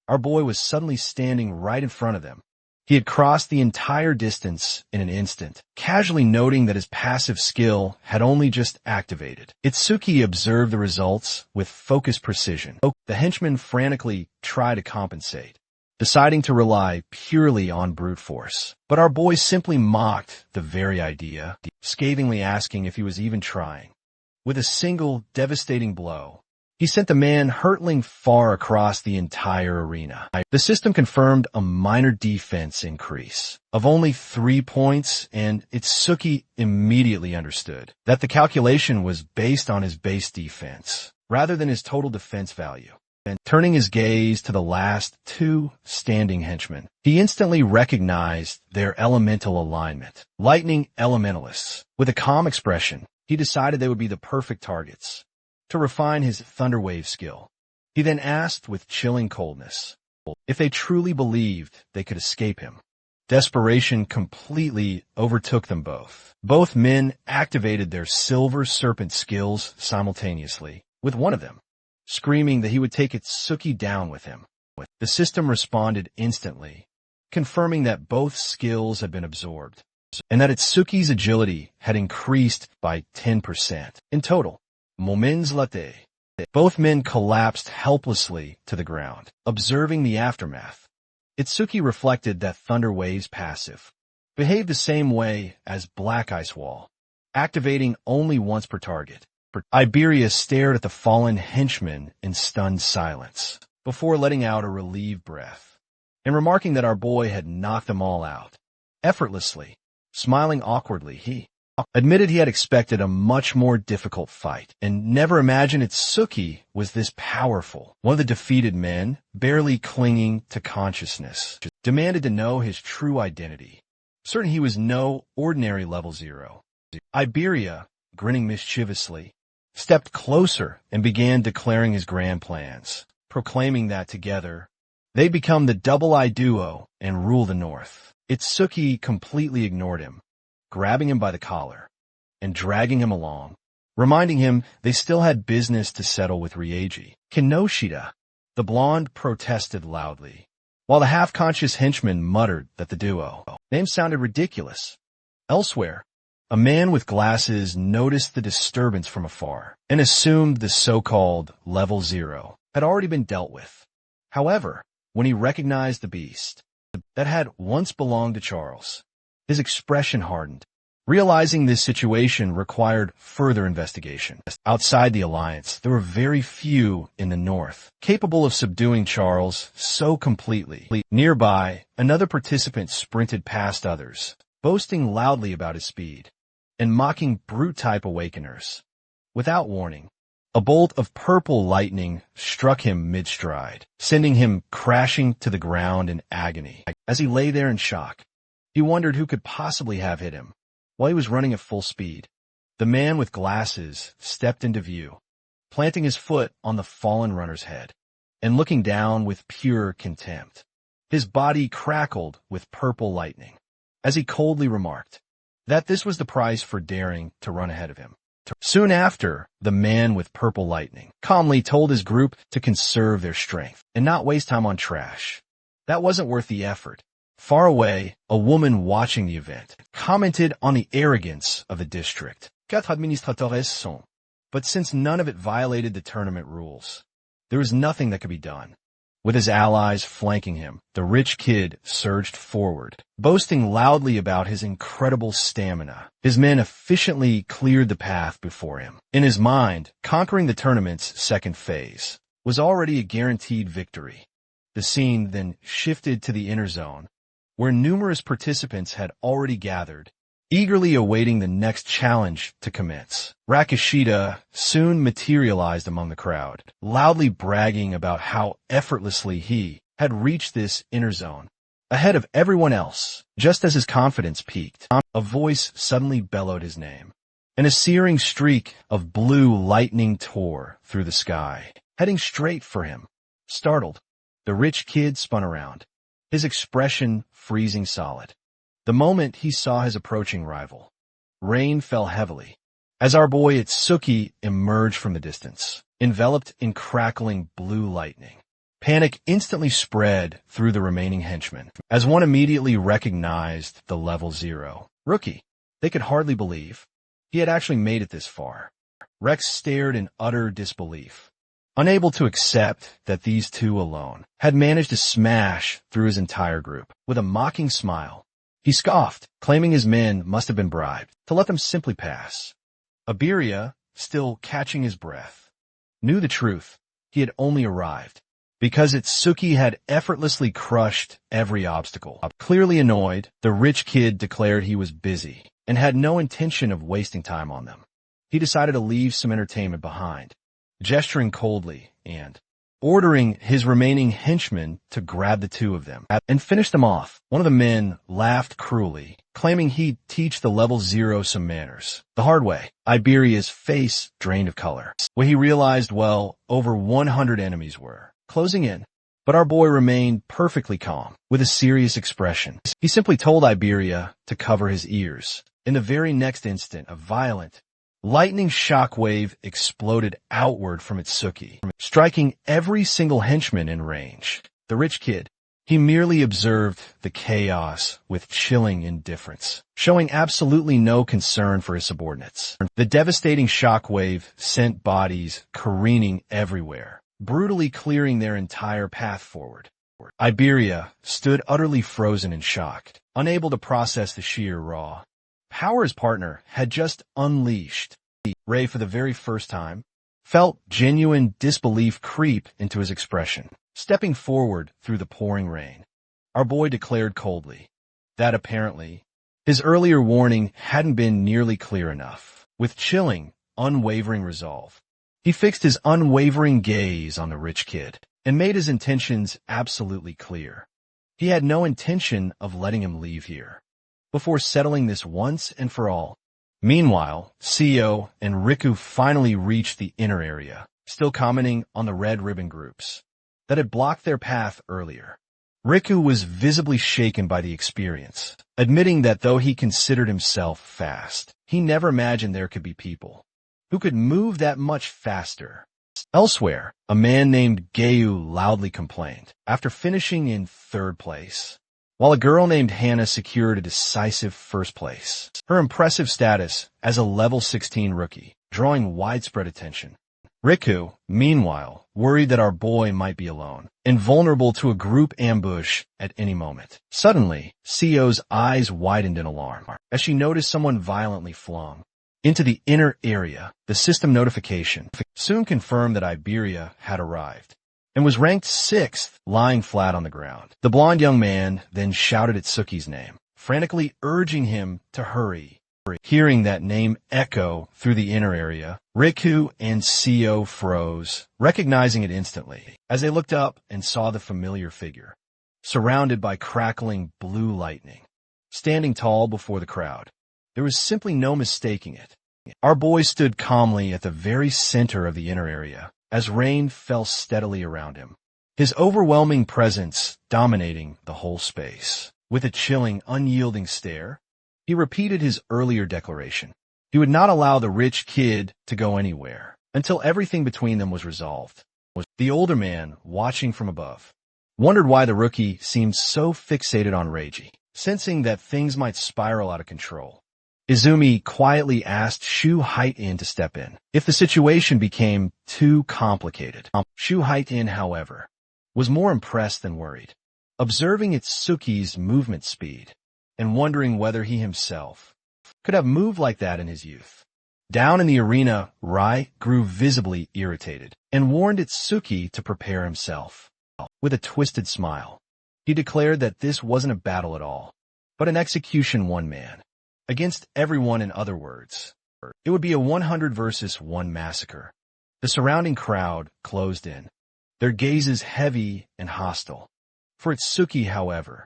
our boy was suddenly standing right in front of them. He had crossed the entire distance in an instant, casually noting that his passive skill had only just activated. Itsuki observed the results with focused precision. The henchmen frantically tried to compensate, deciding to rely purely on brute force. But our boy simply mocked the very idea, scathingly asking if he was even trying. With a single devastating blow, he sent the man hurtling far across the entire arena. The system confirmed a minor defense increase of only 3 points, and Itsuki immediately understood that the calculation was based on his base defense rather than his total defense value. And turning his gaze to the last 2 standing henchmen, he instantly recognized their elemental alignment. Lightning elementalists. With a calm expression, he decided they would be the perfect targets to refine his Thunderwave skill. He then asked with chilling coldness if they truly believed they could escape him. Desperation completely overtook them both. Both men activated their Silver Serpent skills simultaneously, with one of them screaming that he would take Itsuki down with him. The system responded instantly, confirming that both skills had been absorbed, and that Itsuki's agility had increased by 10%. In total, Moments latte. Both men collapsed helplessly to the ground, observing the aftermath. Itsuki reflected that Thunder Wave's passive behaved the same way as Black Ice Wall, activating only once per target. Iberia stared at the fallen henchman in stunned silence, before letting out a relieved breath, and remarking that our boy had knocked them all out. Effortlessly, smiling awkwardly, he admitted he had expected a much more difficult fight, and never imagined Itsuki was this powerful. One of the defeated men, barely clinging to consciousness, demanded to know his true identity, certain he was no ordinary level 0. Iberia, grinning mischievously, stepped closer and began declaring his grand plans, proclaiming that together They become the double-eye duo and rule the north. Itsuki completely ignored him, grabbing him by the collar and dragging him along, reminding him they still had business to settle with Rieji. Kinoshita, the blonde, protested loudly, while the half-conscious henchman muttered that the duo name sounded ridiculous. Elsewhere, a man with glasses noticed the disturbance from afar and assumed the so-called level 0 had already been dealt with. However, when he recognized the beast that had once belonged to Charles, his expression hardened, realizing this situation required further investigation. Outside the alliance, there were very few in the north capable of subduing Charles so completely. Nearby, another participant sprinted past others, boasting loudly about his speed and mocking brute-type awakeners. Without warning, a bolt of purple lightning struck him mid-stride, sending him crashing to the ground in agony. As he lay there in shock, he wondered who could possibly have hit him. While he was running at full speed, the man with glasses stepped into view, planting his foot on the fallen runner's head and looking down with pure contempt. His body crackled with purple lightning as he coldly remarked that this was the price for daring to run ahead of him. Soon after, the man with purple lightning calmly told his group to conserve their strength and not waste time on trash. That wasn't worth the effort. Far away, a woman watching the event commented on the arrogance of the district. Quatre administrateurs sont. But since none of it violated the tournament rules, there was nothing that could be done. With his allies flanking him, the rich kid surged forward, boasting loudly about his incredible stamina. His men efficiently cleared the path before him. In his mind, conquering the tournament's second phase was already a guaranteed victory. The scene then shifted to the inner zone, where numerous participants had already gathered, eagerly awaiting the next challenge to commence. Rakashida soon materialized among the crowd, loudly bragging about how effortlessly he had reached this inner zone, ahead of everyone else. Just as his confidence peaked, a voice suddenly bellowed his name, and a searing streak of blue lightning tore through the sky, heading straight for him. Startled, the rich kid spun around, his expression freezing solid. The moment he saw his approaching rival, rain fell heavily as our boy Itsuki emerged from the distance, enveloped in crackling blue lightning. Panic instantly spread through the remaining henchmen, as one immediately recognized the level 0 rookie. They could hardly believe he had actually made it this far. Rex stared in utter disbelief, unable to accept that these two alone had managed to smash through his entire group. With a mocking smile, he scoffed, claiming his men must have been bribed to let them simply pass. Iberia, still catching his breath, knew the truth. He had only arrived because Itsuki had effortlessly crushed every obstacle. Clearly annoyed, the rich kid declared he was busy and had no intention of wasting time on them. He decided to leave some entertainment behind, gesturing coldly and ordering his remaining henchmen to grab the two of them and finish them off. One of the men laughed cruelly, claiming he'd teach the level 0 some manners. The hard way. Iberia's face drained of color when he realized, well, over 100 enemies were closing in. But our boy remained perfectly calm, with a serious expression. He simply told Iberia to cover his ears. In the very next instant, a violent lightning shockwave exploded outward from Itsuki, striking every single henchman in range. The rich kid, he merely observed the chaos with chilling indifference, showing absolutely no concern for his subordinates. The devastating shockwave sent bodies careening everywhere, brutally clearing their entire path forward. Iberia stood utterly frozen and shocked, unable to process the sheer raw power his partner had just unleashed. Ray, for the very first time, felt genuine disbelief creep into his expression. Stepping forward through the pouring rain, our boy declared coldly that apparently his earlier warning hadn't been nearly clear enough. With chilling, unwavering resolve, he fixed his unwavering gaze on the rich kid and made his intentions absolutely clear. He had no intention of letting him leave here before settling this once and for all. Meanwhile, Seo and Riku finally reached the inner area, still commenting on the red ribbon groups. that had blocked their path earlier. Riku was visibly shaken by the experience, admitting that though he considered himself fast, he never imagined there could be people who could move that much faster. Elsewhere, a man named Geu loudly complained after finishing in third place, while a girl named Hannah secured a decisive first place. Her impressive status as a level 16 rookie, drawing widespread attention. Riku, meanwhile, worried that our boy might be alone and vulnerable to a group ambush at any moment. Suddenly, Sio's eyes widened in alarm as she noticed someone violently flung into the inner area. The system notification soon confirmed that Iberia had arrived and was ranked 6th, lying flat on the ground. The blond young man then shouted Itsuki's name, frantically urging him to hurry. Hearing that name echo through the inner area, Riku and Sio froze, recognizing it instantly, as they looked up and saw the familiar figure, surrounded by crackling blue lightning, standing tall before the crowd. There was simply no mistaking it. Our boy stood calmly at the very center of the inner area, as rain fell steadily around him, his overwhelming presence dominating the whole space. With a chilling, unyielding stare, he repeated his earlier declaration. He would not allow the rich kid to go anywhere until everything between them was resolved. The older man, watching from above, wondered why the rookie seemed so fixated on Reiji, sensing that things might spiral out of control. Izumi quietly asked Shu Haitin to step in if the situation became too complicated. Shu Haitin, however, was more impressed than worried, observing Itsuki's movement speed and wondering whether he himself could have moved like that in his youth. Down in the arena, Rai grew visibly irritated and warned Itsuki to prepare himself. With a twisted smile, he declared that this wasn't a battle at all, but an execution one man against everyone. In other words, it would be a 100 versus 1 massacre. The surrounding crowd closed in, their gazes heavy and hostile. For Itsuki, however,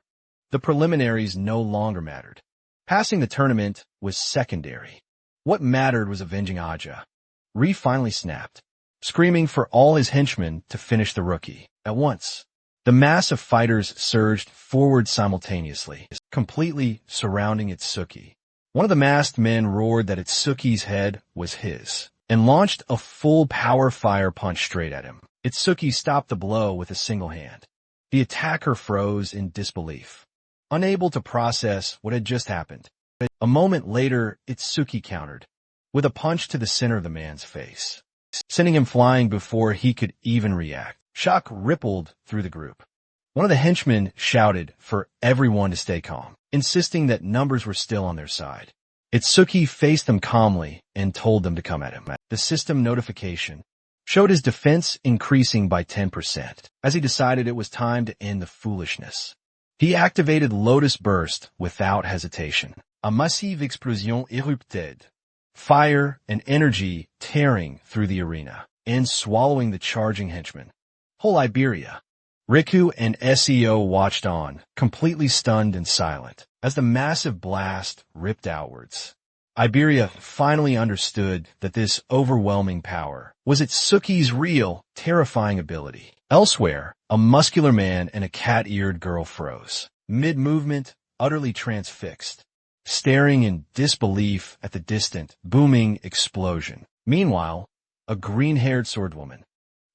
the preliminaries no longer mattered. Passing the tournament was secondary. What mattered was avenging Aja. Ri finally snapped, screaming for all his henchmen to finish the rookie at once. The mass of fighters surged forward simultaneously, completely surrounding Itsuki. One of the masked men roared that Itsuki's head was his and launched a full power fire punch straight at him. Itsuki stopped the blow with a single hand. The attacker froze in disbelief, unable to process what had just happened. A moment later, Itsuki countered with a punch to the center of the man's face, sending him flying before he could even react. Shock rippled through the group. One of the henchmen shouted for everyone to stay calm, insisting that numbers were still on their side. Itsuki faced them calmly and told them to come at him. The system notification showed his defense increasing by 10% as he decided it was time to end the foolishness. He activated Lotus Burst without hesitation. A massive explosion erupted, fire and energy tearing through the arena and swallowing the charging henchmen. Whole Iberia. Riku and Seo watched on, completely stunned and silent, as the massive blast ripped outwards. Iberia finally understood that this overwhelming power was Itsuki's real, terrifying ability. Elsewhere, a muscular man and a cat-eared girl froze, mid-movement, utterly transfixed, staring in disbelief at the distant, booming explosion. Meanwhile, a green-haired swordwoman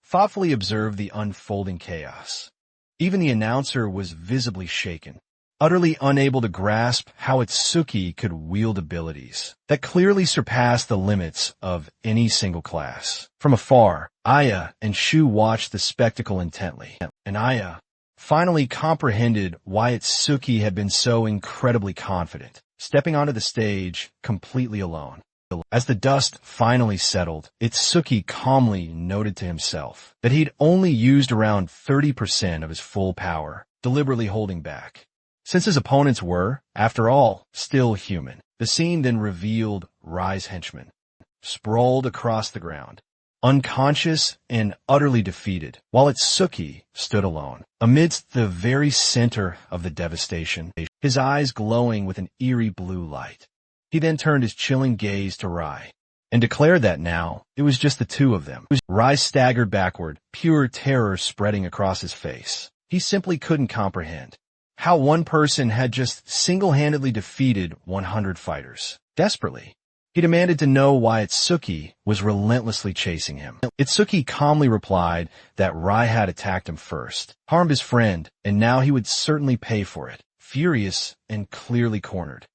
thoughtfully observed the unfolding chaos. Even the announcer was visibly shaken, utterly unable to grasp how Itsuki could wield abilities that clearly surpassed the limits of any single class. From afar, Aya and Shu watched the spectacle intently, and Aya finally comprehended why Itsuki had been so incredibly confident, stepping onto the stage completely alone. As the dust finally settled, Itsuki calmly noted to himself that he'd only used around 30% of his full power, deliberately holding back. Since his opponents were, after all, still human, the scene then revealed Rai's henchmen, sprawled across the ground, unconscious and utterly defeated, while Itsuki stood alone, amidst the very center of the devastation, his eyes glowing with an eerie blue light. He then turned his chilling gaze to Rai and declared that now it was just the two of them. Rai staggered backward, pure terror spreading across his face. He simply couldn't comprehend how one person had just single-handedly defeated 100 fighters. Desperately, he demanded to know why Itsuki was relentlessly chasing him. Itsuki calmly replied that Rai had attacked him first, harmed his friend, and now he would certainly pay for it. Furious and clearly cornered,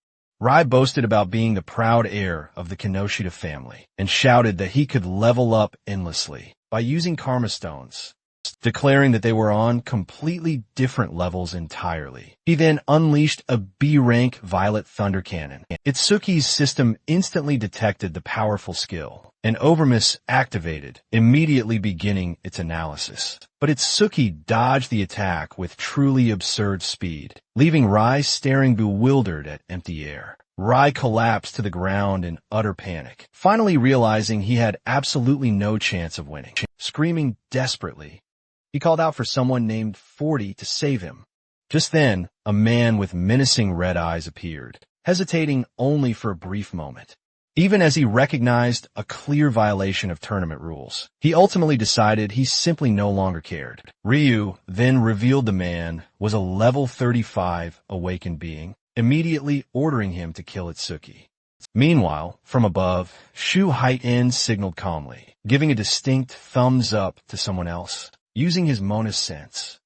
Rai boasted about being the proud heir of the Kinoshita family and shouted that he could level up endlessly by using karma stones, declaring that they were on completely different levels entirely. He then unleashed a B-rank Violet Thunder Cannon. Itsuki's system instantly detected the powerful skill, and Overmiss activated, immediately beginning its analysis. But Itsuki dodged the attack with truly absurd speed, leaving Rai staring bewildered at empty air. Rai collapsed to the ground in utter panic, finally realizing he had absolutely no chance of winning. Screaming desperately, he called out for someone named 40 to save him. Just then, a man with menacing red eyes appeared, hesitating only for a brief moment. Even as he recognized a clear violation of tournament rules, he ultimately decided he simply no longer cared. Ryu then revealed the man was a level 35 awakened being, immediately ordering him to kill Itsuki. Meanwhile, from above, Shu Haiten signaled calmly, giving a distinct thumbs up to someone else. Using his Mona's sense,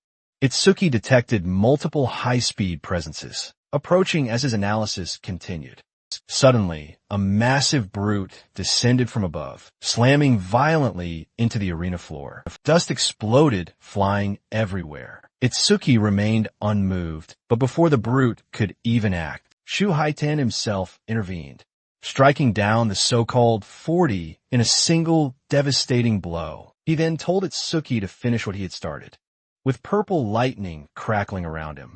Itsuki detected multiple high-speed presences, approaching as his analysis continued. Suddenly, a massive brute descended from above, slamming violently into the arena floor. Dust exploded, flying everywhere. Itsuki remained unmoved, but before the brute could even act, Shu Haiten himself intervened, striking down the so-called 40 in a single devastating blow. He then told Itsuki to finish what he had started, with purple lightning crackling around him.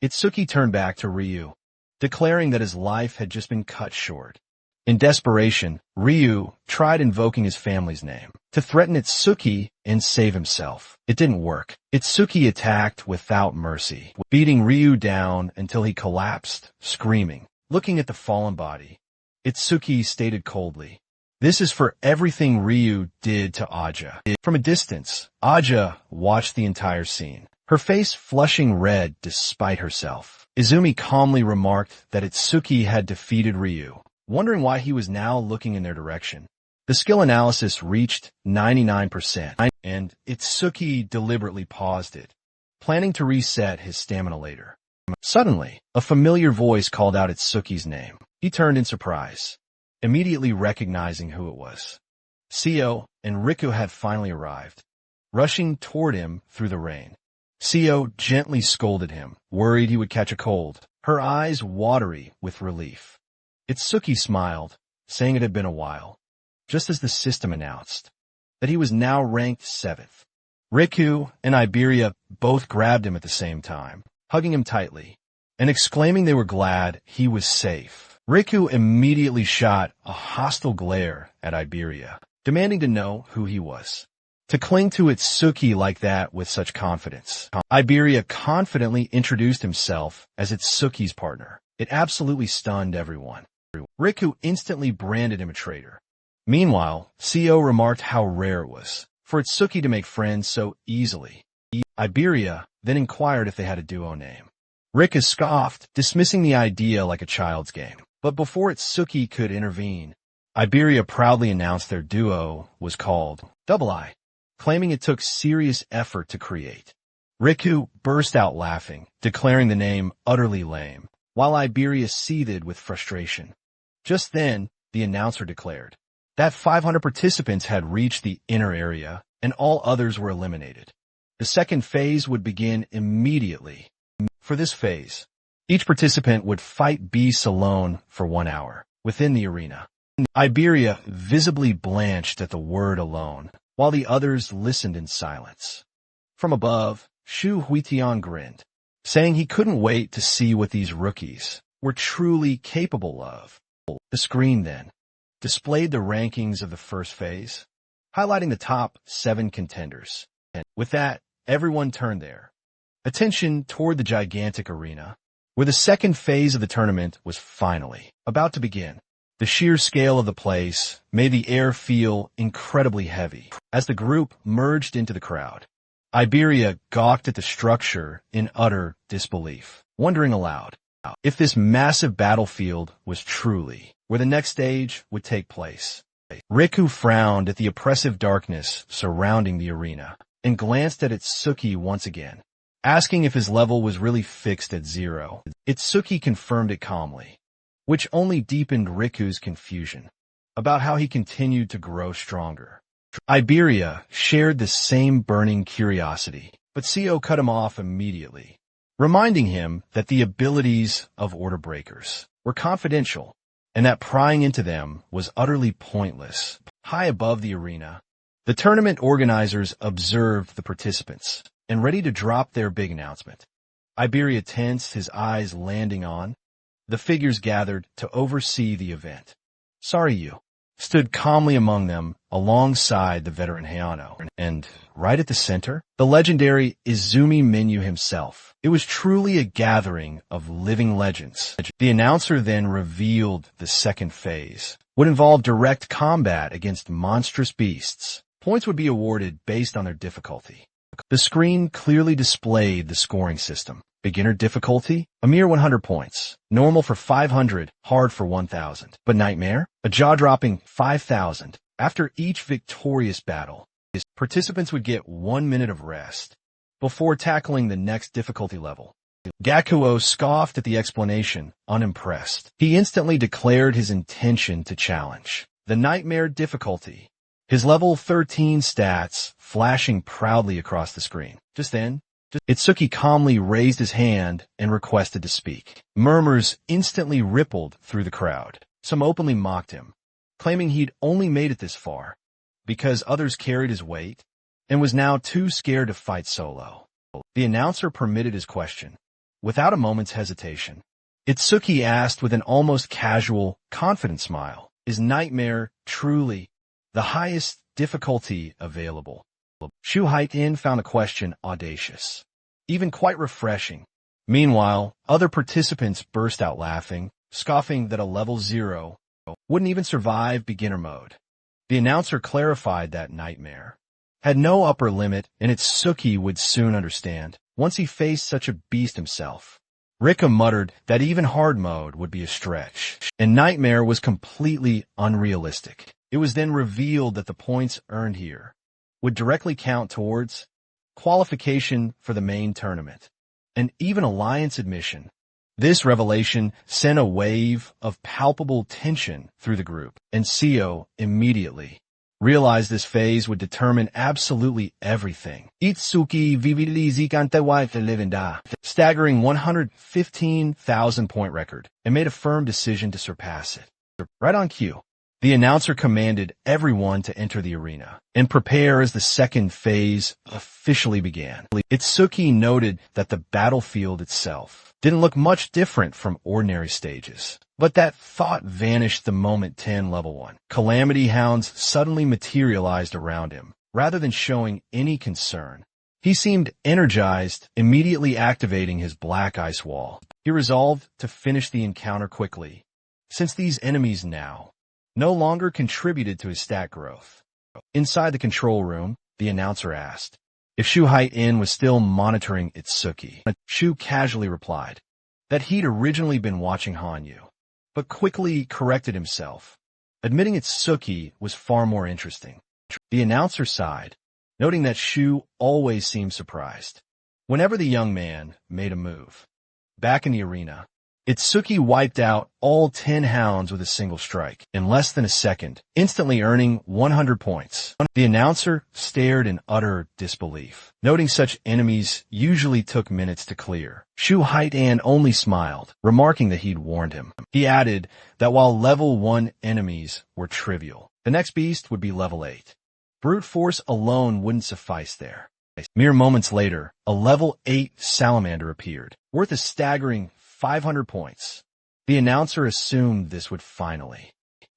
Itsuki turned back to Ryu, declaring that his life had just been cut short. In desperation, Ryu tried invoking his family's name to threaten Itsuki and save himself. It didn't work. Itsuki attacked without mercy, beating Ryu down until he collapsed, screaming. Looking at the fallen body, Itsuki stated coldly, "This is for everything Ryu did to Aja." From a distance, Aja watched the entire scene, her face flushing red despite herself. Izumi calmly remarked that Itsuki had defeated Ryu, wondering why he was now looking in their direction. The skill analysis reached 99%, and Itsuki deliberately paused it, planning to reset his stamina later. Suddenly, a familiar voice called out Itsuki's name. He turned in surprise, immediately recognizing who it was. Seo and Riku had finally arrived, rushing toward him through the rain. Seo gently scolded him, worried he would catch a cold, her eyes watery with relief. Itsuki smiled, saying it had been a while, just as the system announced that he was now ranked 7th. Riku and Iberia both grabbed him at the same time, hugging him tightly, and exclaiming they were glad he was safe. Riku immediately shot a hostile glare at Iberia, demanding to know who he was. To cling to Itsuki like that with such confidence. Iberia confidently introduced himself as Itsuki's partner. It absolutely stunned everyone. Riku instantly branded him a traitor. Meanwhile, Seo remarked how rare it was for Itsuki to make friends so easily. Iberia then inquired if they had a duo name. Riku scoffed, dismissing the idea like a child's game. But before Itsuki could intervene, Iberia proudly announced their duo was called Double I, claiming it took serious effort to create. Riku burst out laughing, declaring the name utterly lame, while Iberia seethed with frustration. Just then, the announcer declared that 500 participants had reached the inner area, and all others were eliminated. The second phase would begin immediately. For this phase, each participant would fight beasts alone for 1 hour within the arena. Iberia visibly blanched at the word alone, while the others listened in silence. From above, Shu Huitian grinned, saying he couldn't wait to see what these rookies were truly capable of. The screen then displayed the rankings of the first phase, highlighting the top 7 contenders. And with that, everyone turned their attention toward the gigantic arena, where the second phase of the tournament was finally about to begin. The sheer scale of the place made the air feel incredibly heavy as the group merged into the crowd. Iberia gawked at the structure in utter disbelief, wondering aloud if this massive battlefield was truly where the next stage would take place. Riku frowned at the oppressive darkness surrounding the arena and glanced at Itsuki once again, asking if his level was really fixed at 0. Itsuki confirmed it calmly, which only deepened Riku's confusion about how he continued to grow stronger. Iberia shared the same burning curiosity, but Seo cut him off immediately, reminding him that the abilities of Order Breakers were confidential and that prying into them was utterly pointless. High above the arena, the tournament organizers observed the participants and ready to drop their big announcement. Iberia tensed, his eyes landing on the figures gathered to oversee the event. Soryu stood calmly among them alongside the veteran Hayano, and right at the center, the legendary Izumi Menu himself. It was truly a gathering of living legends. The announcer then revealed the second phase would involve direct combat against monstrous beasts. Points would be awarded based on their difficulty. The screen clearly displayed the scoring system. Beginner difficulty, a mere 100 points. Normal for 500, hard for 1,000. But Nightmare, a jaw-dropping 5,000. After each victorious battle, participants would get 1 minute of rest before tackling the next difficulty level. Gakuo scoffed at the explanation, unimpressed. He instantly declared his intention to challenge the Nightmare difficulty, his level 13 stats flashing proudly across the screen. Just then, Itsuki calmly raised his hand and requested to speak. Murmurs instantly rippled through the crowd. Some openly mocked him, claiming he'd only made it this far because others carried his weight and was now too scared to fight solo. The announcer permitted his question without a moment's hesitation. Itsuki asked with an almost casual, confident smile, "Is Nightmare truly the highest difficulty available?" Shu Haiten found the question audacious, even quite refreshing. Meanwhile, other participants burst out laughing, scoffing that a level 0 wouldn't even survive beginner mode. The announcer clarified that Nightmare had no upper limit, and Itsuki would soon understand once he faced such a beast himself. Rika muttered that even hard mode would be a stretch, and Nightmare was completely unrealistic. It was then revealed that the points earned here would directly count towards qualification for the main tournament, and even alliance admission. This revelation sent a wave of palpable tension through the group, and Seo immediately realized this phase would determine absolutely everything. Itsuki staggering 115,000 point record, and made a firm decision to surpass it. Right on cue, the announcer commanded everyone to enter the arena and prepare as the second phase officially began. Itsuki noted that the battlefield itself didn't look much different from ordinary stages, but that thought vanished the moment 10 level 1 Calamity Hounds suddenly materialized around him. Rather than showing any concern, he seemed energized, immediately activating his black ice wall. He resolved to finish the encounter quickly, since these enemies now no longer contributed to his stat growth. Inside the control room, the announcer asked if Shu Haiten was still monitoring Itsuki. Shu casually replied that he'd originally been watching Hanyu, but quickly corrected himself, admitting Itsuki was far more interesting. The announcer sighed, noting that Shu always seemed surprised whenever the young man made a move. Back in the arena, Itsuki wiped out all 10 hounds with a single strike in less than a second, instantly earning 100 points. The announcer stared in utter disbelief, noting such enemies usually took minutes to clear. Shu Haiten only smiled, remarking that he'd warned him. He added that while level 1 enemies were trivial, the next beast would be level 8. Brute force alone wouldn't suffice there. Mere moments later, a level 8 salamander appeared, worth a staggering 500 points. The announcer assumed this would finally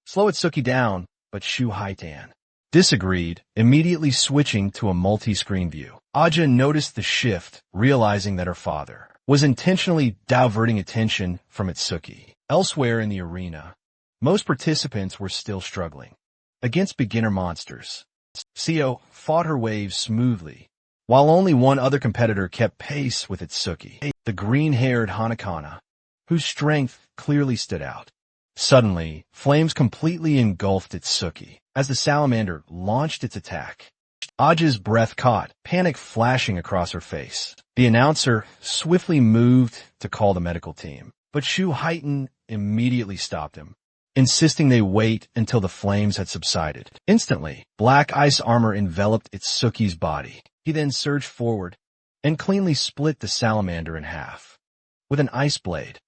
slow Itsuki down, but Shu Haiten disagreed, immediately switching to a multi-screen view. Aja noticed the shift, realizing that her father was intentionally diverting attention from Itsuki. Elsewhere in the arena, Most participants were still struggling against beginner monsters. Seo fought her waves smoothly, while only one other competitor kept pace with Itsuki, the green-haired Hanakana, whose strength clearly stood out. Suddenly, flames completely engulfed Itsuki as the salamander launched its attack. Aja's breath caught, panic flashing across her face. The announcer swiftly moved to call the medical team, but Shu Heighten immediately stopped him, insisting they wait until the flames had subsided. Instantly, black ice armor enveloped Itsuki's body. He then surged forward and cleanly split the salamander in half with an ice blade.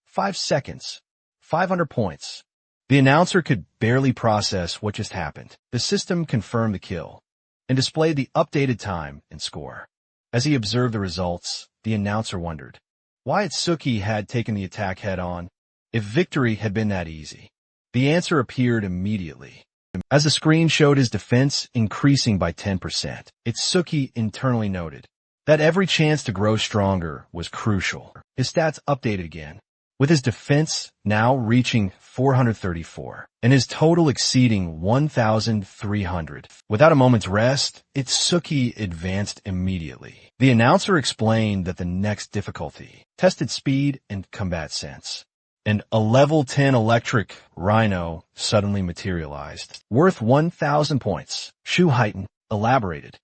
5 seconds. 500 points. The announcer could barely process what just happened. The system confirmed the kill and displayed the updated time and score. As he observed the results, the announcer wondered why Itsuki had taken the attack head-on if victory had been that easy. The answer appeared immediately, as the screen showed his defense increasing by 10%. Itsuki internally noted that every chance to grow stronger was crucial. His stats updated again, with his defense now reaching 434, and his total exceeding 1,300. Without a moment's rest, Itsuki advanced immediately. The announcer explained that the next difficulty tested speed and combat sense, and a level 10 electric rhino suddenly materialized, worth 1,000 points. Shu Heighten elaborated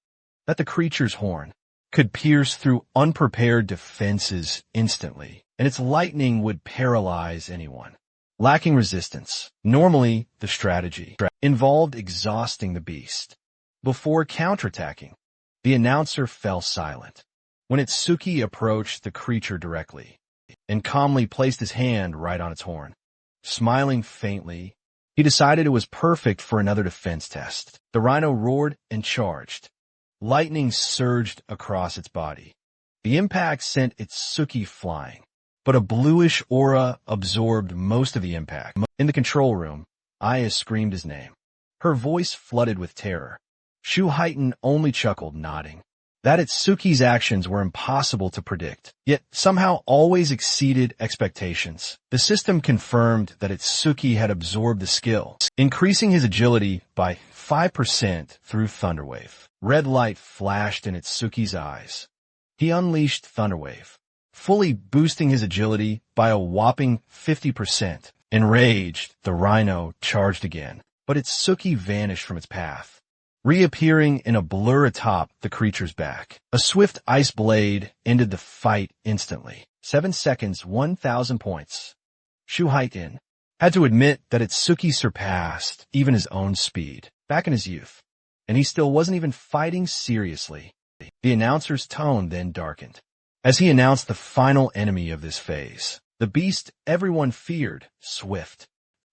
that the creature's horn could pierce through unprepared defenses instantly, and its lightning would paralyze anyone lacking resistance. Normally, the strategy involved exhausting the beast before counterattacking. The announcer fell silent when Itsuki approached the creature directly and calmly placed his hand right on its horn. Smiling faintly, he decided it was perfect for another defense test. The rhino roared and charged. Lightning surged across its body. The impact sent Itsuki flying, but a bluish aura absorbed most of the impact. In the control room, Aya screamed his name, her voice flooded with terror. Shu Heighten only chuckled, nodding that Itsuki's actions were impossible to predict, yet somehow always exceeded expectations. The system confirmed that Itsuki had absorbed the skill, increasing his agility by 5% through Thunderwave. Red light flashed in Itsuki's eyes. He unleashed Thunderwave, fully boosting his agility by a whopping 50%. Enraged, the rhino charged again, but Itsuki vanished from its path, reappearing in a blur atop the creature's back. A swift ice blade ended the fight instantly. 7 seconds, 1,000 points. Shu Heighten had to admit that Itsuki surpassed even his own speed back in his youth, and he still wasn't even fighting seriously. The announcer's tone then darkened as he announced the final enemy of this phase, the beast everyone feared, Swift,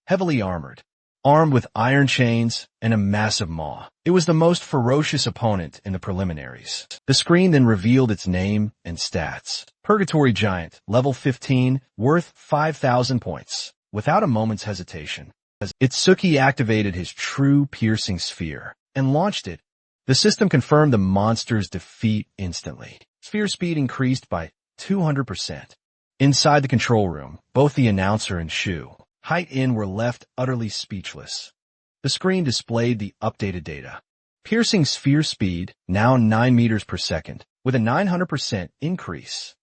heavily armored, armed with iron chains and a massive maw. It was the most ferocious opponent in the preliminaries. The screen then revealed its name and stats. Purgatory Giant, level 15, worth 5,000 points. Without a moment's hesitation, Itsuki activated his true piercing sphere and launched it. The system confirmed the monster's defeat instantly. Sphere speed increased by 200%. Inside the control room, both the announcer and Shu Heighten were left utterly speechless. The screen displayed the updated data. Piercing sphere speed, now 9 meters per second, with a 900% increase.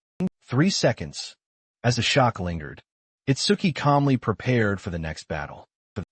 3 seconds. As the shock lingered, Itsuki calmly prepared for the next battle.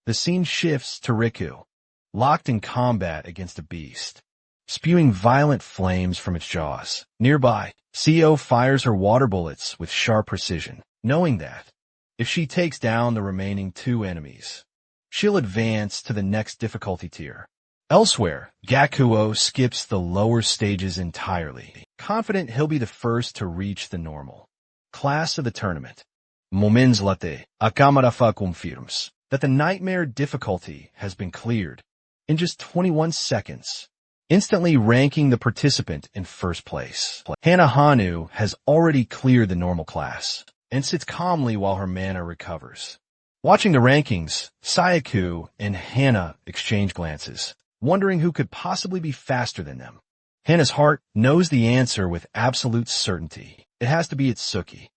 The scene shifts to Riku, locked in combat against a beast, spewing violent flames from its jaws. Nearby, Seo fires her water bullets with sharp precision, knowing that if she takes down the remaining 2 enemies, she'll advance to the next difficulty tier. Elsewhere, Gakuo skips the lower stages entirely, confident he'll be the first to reach the normal class of the tournament. Moments latte, a camera fa confirms that the nightmare difficulty has been cleared in just 21 seconds, instantly ranking the participant in first place. Hana Hanu has already cleared the normal class and sits calmly while her mana recovers. Watching the rankings, Sayaku and Hana exchange glances, wondering who could possibly be faster than them. Hana's heart knows the answer with absolute certainty. It has to be Itsuki.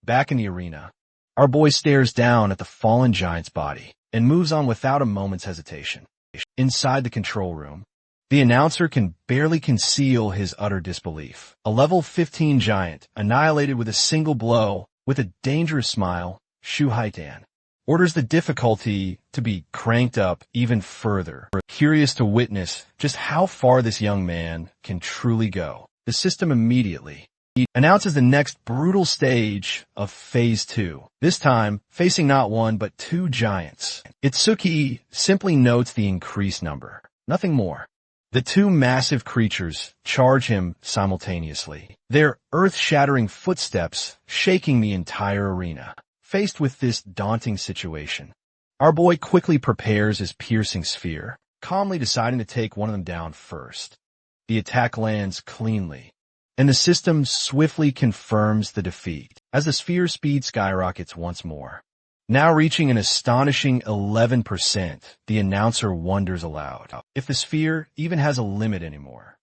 Back in the arena, our boy stares down at the fallen giant's body. and moves on without a moment's hesitation. Inside the control room, the announcer can barely conceal his utter disbelief. A level 15 giant, annihilated with a single blow, with a dangerous smile, Shu Haitan orders the difficulty to be cranked up even further, curious to witness just how far this young man can truly go. The system immediately announces the next brutal stage of Phase 2, this time facing not one but two giants. Itsuki simply notes the increased number, nothing more. The two massive creatures charge him simultaneously, their earth-shattering footsteps shaking the entire arena. Faced with this daunting situation, our boy quickly prepares his piercing sphere, calmly deciding to take one of them down first. The attack lands cleanly, and the system swiftly confirms the defeat as the sphere speed skyrockets once more. Now reaching an astonishing 11%, the announcer wonders aloud if the sphere even has a limit anymore.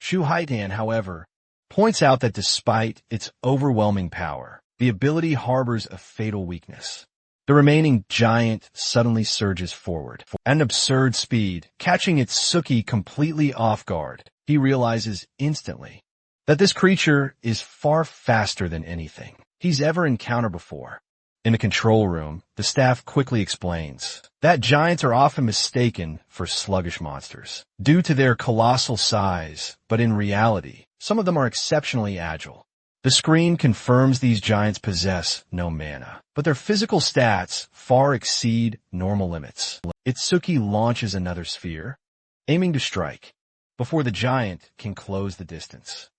Shu Haitan, however, points out that despite its overwhelming power, the ability harbors a fatal weakness. The remaining giant suddenly surges forward at an absurd speed, catching Itsuki completely off guard. He realizes instantly that this creature is far faster than anything he's ever encountered before. In the control room, the staff quickly explains that giants are often mistaken for sluggish monsters due to their colossal size, but in reality, some of them are exceptionally agile. The screen confirms these giants possess no mana, but their physical stats far exceed normal limits. Itsuki launches another sphere, aiming to strike, before the giant can close the distance.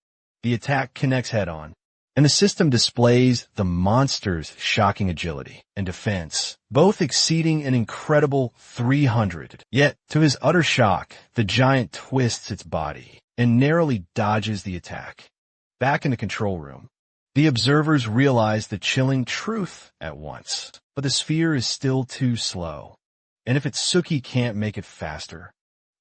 The attack connects head-on, and the system displays the monster's shocking agility and defense, both exceeding an incredible 300. Yet, to his utter shock, the giant twists its body and narrowly dodges the attack. Back in the control room, the observers realize the chilling truth at once, but the sphere is still too slow, and if Itsuki can't make it faster,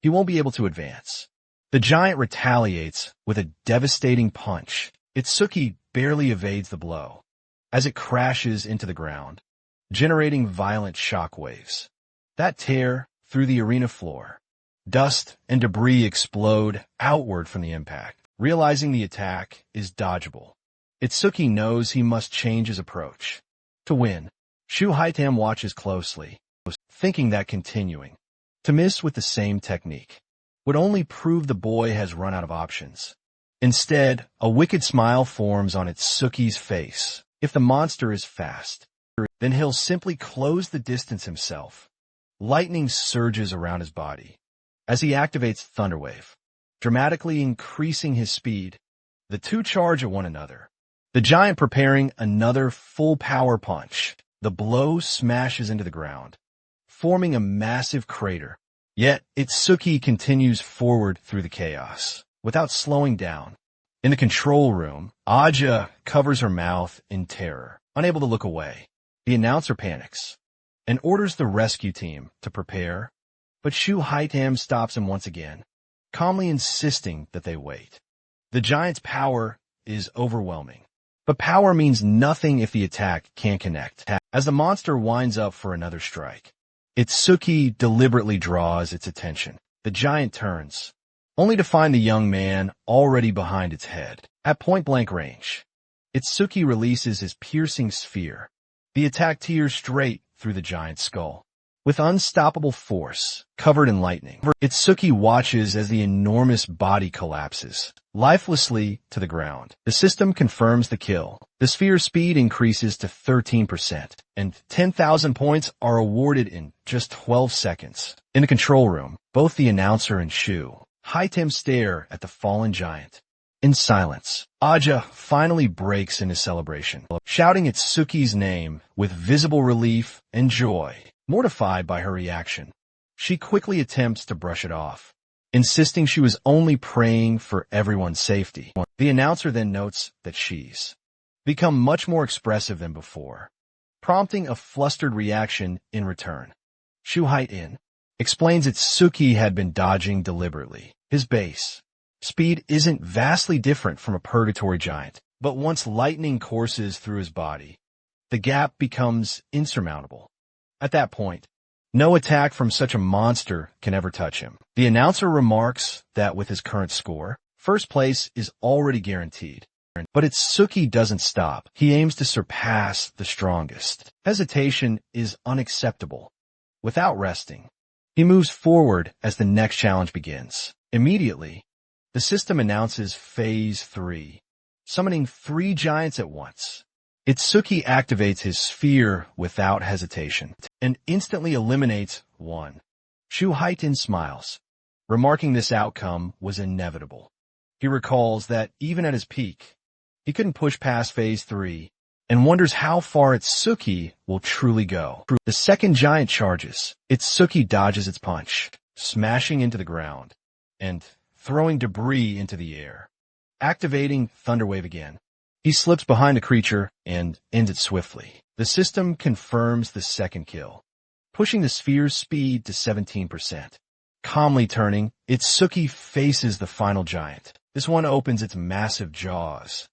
he won't be able to advance. The giant retaliates with a devastating punch. Itsuki barely evades the blow as it crashes into the ground, generating violent shockwaves that tear through the arena floor. Dust and debris explode outward from the impact. Realizing the attack is dodgeable, Itsuki knows he must change his approach. To win, Shu Haitan watches closely, thinking that continuing to miss with the same technique would only prove the boy has run out of options. Instead, a wicked smile forms on Itsuki's face. If the monster is fast, then he'll simply close the distance himself. Lightning surges around his body as he activates Thunderwave, dramatically increasing his speed. The two charge at one another, the giant preparing another full power punch. The blow smashes into the ground, forming a massive crater. Yet, Itsuki continues forward through the chaos, without slowing down. In the control room, Aja covers her mouth in terror, unable to look away. The announcer panics and orders the rescue team to prepare, but Shu Haitan stops him once again, calmly insisting that they wait. The giant's power is overwhelming, but power means nothing if the attack can't connect. As the monster winds up for another strike, Itsuki deliberately draws its attention. The giant turns, only to find the young man already behind its head. At point-blank range, Itsuki releases his piercing sphere. The attack tears straight through the giant's skull. With unstoppable force, covered in lightning, Itsuki watches as the enormous body collapses, lifelessly to the ground. The system confirms the kill. The sphere's speed increases to 13%, and 10,000 points are awarded in just 12 seconds. In the control room, both the announcer and Shu Haitan stare at the fallen giant. In silence, Aja finally breaks into celebration, shouting Itsuki's name with visible relief and joy. Mortified by her reaction, she quickly attempts to brush it off, insisting she was only praying for everyone's safety. The announcer then notes that she's become much more expressive than before, prompting a flustered reaction in return. Shu Haitan explains Itsuki had been dodging deliberately. His base speed isn't vastly different from a purgatory giant, but once lightning courses through his body, the gap becomes insurmountable. At that point, No attack from such a monster can ever touch him. The announcer remarks that with his current score, first place is already guaranteed. But Itsuki doesn't stop. He aims to surpass the strongest. Hesitation is unacceptable. Without resting, he moves forward as the next challenge begins. Immediately, the system announces Phase 3, summoning 3 giants at once. Itsuki activates his sphere without hesitation and instantly eliminates 1. Shu Haiten smiles, remarking this outcome was inevitable. He recalls that even at his peak, he couldn't push past Phase 3 and wonders how far Itsuki will truly go. The second giant charges. Itsuki dodges its punch, smashing into the ground and throwing debris into the air. Activating Thunderwave again, he slips behind the creature and ends it swiftly. The system confirms the second kill, pushing the sphere's speed to 17%. Calmly turning, Itsuki faces the final giant. This one opens its massive jaws,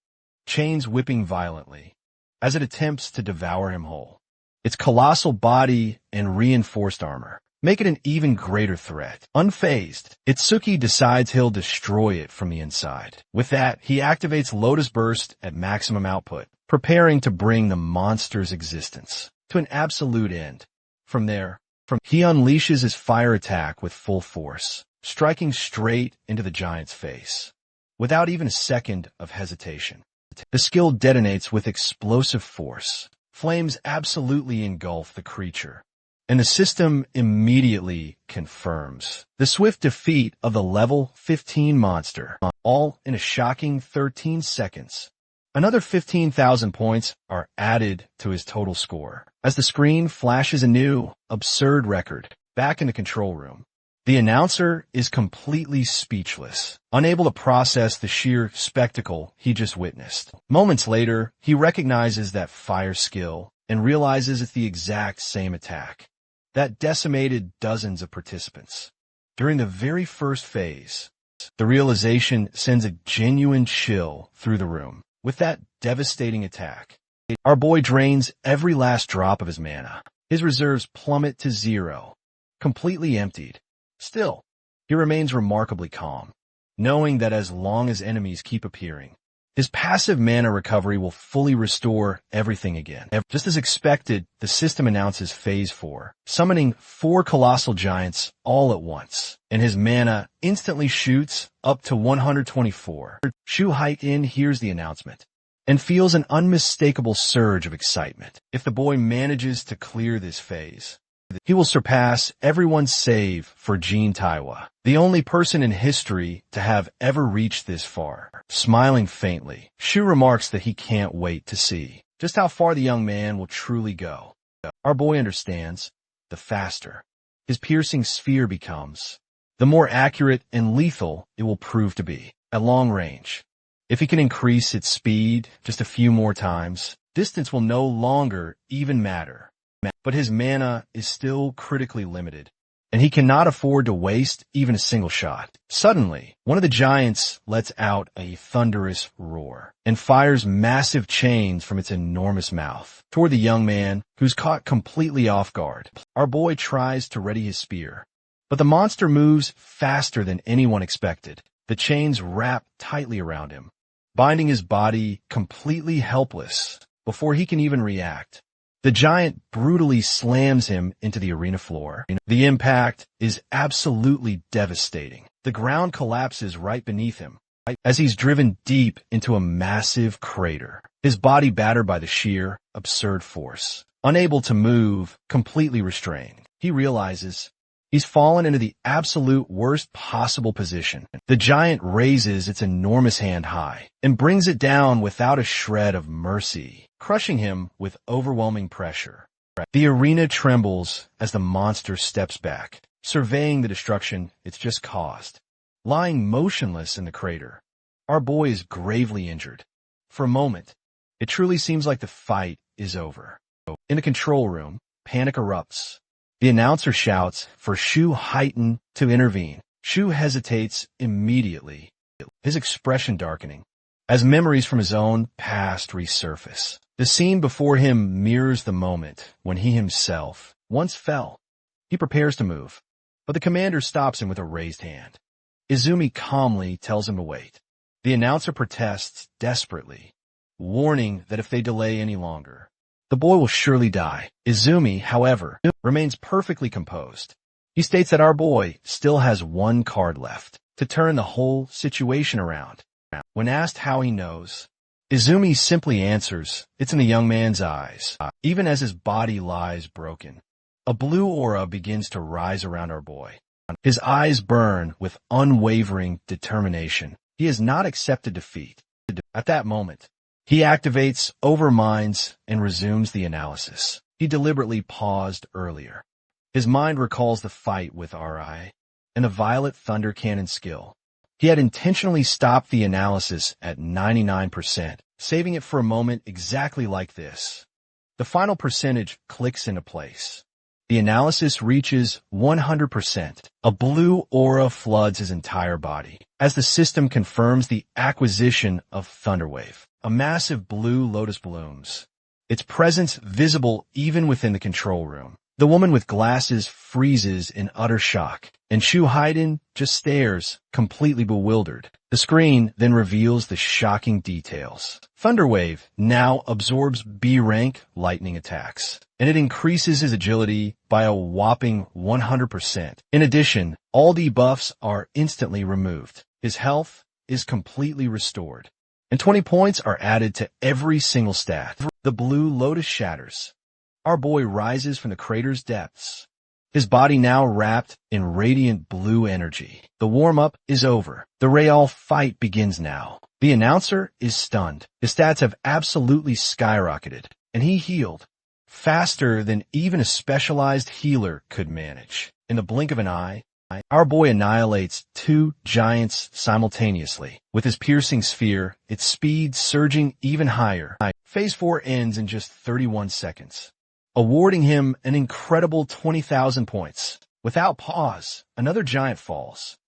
chains whipping violently, as it attempts to devour him whole. Its colossal body and reinforced armor make it an even greater threat. Unfazed, Itsuki decides he'll destroy it from the inside. With that, he activates Lotus Burst at maximum output, preparing to bring the monster's existence to an absolute end. From there, he unleashes his fire attack with full force, striking straight into the giant's face, without even a second of hesitation. The skill detonates with explosive force. Flames absolutely engulf the creature, and the system immediately confirms the swift defeat of the level 15 monster, all in a shocking 13 seconds. Another 15,000 points are added to his total score, as the screen flashes a new, absurd record. Back in the control room, the announcer is completely speechless, unable to process the sheer spectacle he just witnessed. Moments later, he recognizes that fire skill and realizes it's the exact same attack that decimated dozens of participants. During the very first phase, the realization sends a genuine chill through the room. With that devastating attack, our boy drains every last drop of his mana. His reserves plummet to 0, completely emptied. Still, he remains remarkably calm, knowing that as long as enemies keep appearing, his passive mana recovery will fully restore everything again. Just as expected, the system announces Phase 4, summoning 4 colossal giants all at once, and his mana instantly shoots up to 124. Shu Haiten hears the announcement and feels an unmistakable surge of excitement. If the boy manages to clear this phase, he will surpass everyone's save for Jin Taiwa, the only person in history to have ever reached this far. Smiling faintly, Shu remarks that he can't wait to see just how far the young man will truly go. Our boy understands, the faster his piercing sphere becomes, the more accurate and lethal it will prove to be at long range. If he can increase its speed just a few more times, distance will no longer even matter. But his mana is still critically limited, and he cannot afford to waste even a single shot. Suddenly, one of the giants lets out a thunderous roar and fires massive chains from its enormous mouth toward the young man, who's caught completely off guard. Our boy tries to ready his spear, but the monster moves faster than anyone expected. The chains wrap tightly around him, binding his body completely helpless before he can even react. The giant brutally slams him into the arena floor. The impact is absolutely devastating. The ground collapses right beneath him as he's driven deep into a massive crater, his body battered by the sheer, absurd force. Unable to move, completely restrained, he realizes he's fallen into the absolute worst possible position. The giant raises its enormous hand high and brings it down without a shred of mercy, crushing him with overwhelming pressure. The arena trembles as the monster steps back, surveying the destruction it's just caused. Lying motionless in the crater, our boy is gravely injured. For a moment, it truly seems like the fight is over. In the control room, panic erupts. The announcer shouts for Shu Haiten to intervene. Shu hesitates immediately, his expression darkening, as memories from his own past resurface. The scene before him mirrors the moment when he himself once fell, He prepares to move, but the commander stops him with a raised hand. Izumi calmly tells him to wait. The announcer protests desperately, warning that if they delay any longer, the boy will surely die. Izumi, however, remains perfectly composed. He states that our boy still has one card left to turn the whole situation around. When asked how he knows, Izumi simply answers, "It's in the young man's eyes." Even as his body lies broken, a blue aura begins to rise around our boy. His eyes burn with unwavering determination. He has not accepted defeat. At that moment, he activates Overminds and resumes the analysis. He deliberately paused earlier. His mind recalls the fight with Ri and the Violet Thunder Cannon skill. He had intentionally stopped the analysis at 99%, saving it for a moment exactly like this. The final percentage clicks into place. The analysis reaches 100%. A blue aura floods his entire body as the system confirms the acquisition of Thunderwave. A massive blue lotus blooms, its presence visible even within the control room. The woman with glasses freezes in utter shock, and Shu Haiden just stares, completely bewildered. The screen then reveals the shocking details. Thunderwave now absorbs B-rank lightning attacks, and it increases his agility by a whopping 100%. In addition, all debuffs are instantly removed. His health is completely restored, and 20 points are added to every single stat. The blue lotus shatters. Our boy rises from the crater's depths, his body now wrapped in radiant blue energy. The warm-up is over. The Real fight begins now. The announcer is stunned. His stats have absolutely skyrocketed, and he healed faster than even a specialized healer could manage. In the blink of an eye, our boy annihilates two giants simultaneously. With his piercing sphere, its speed surging even higher. Phase 4 ends in just 31 seconds. Awarding him an incredible 20,000 points. Without pause, another giant falls,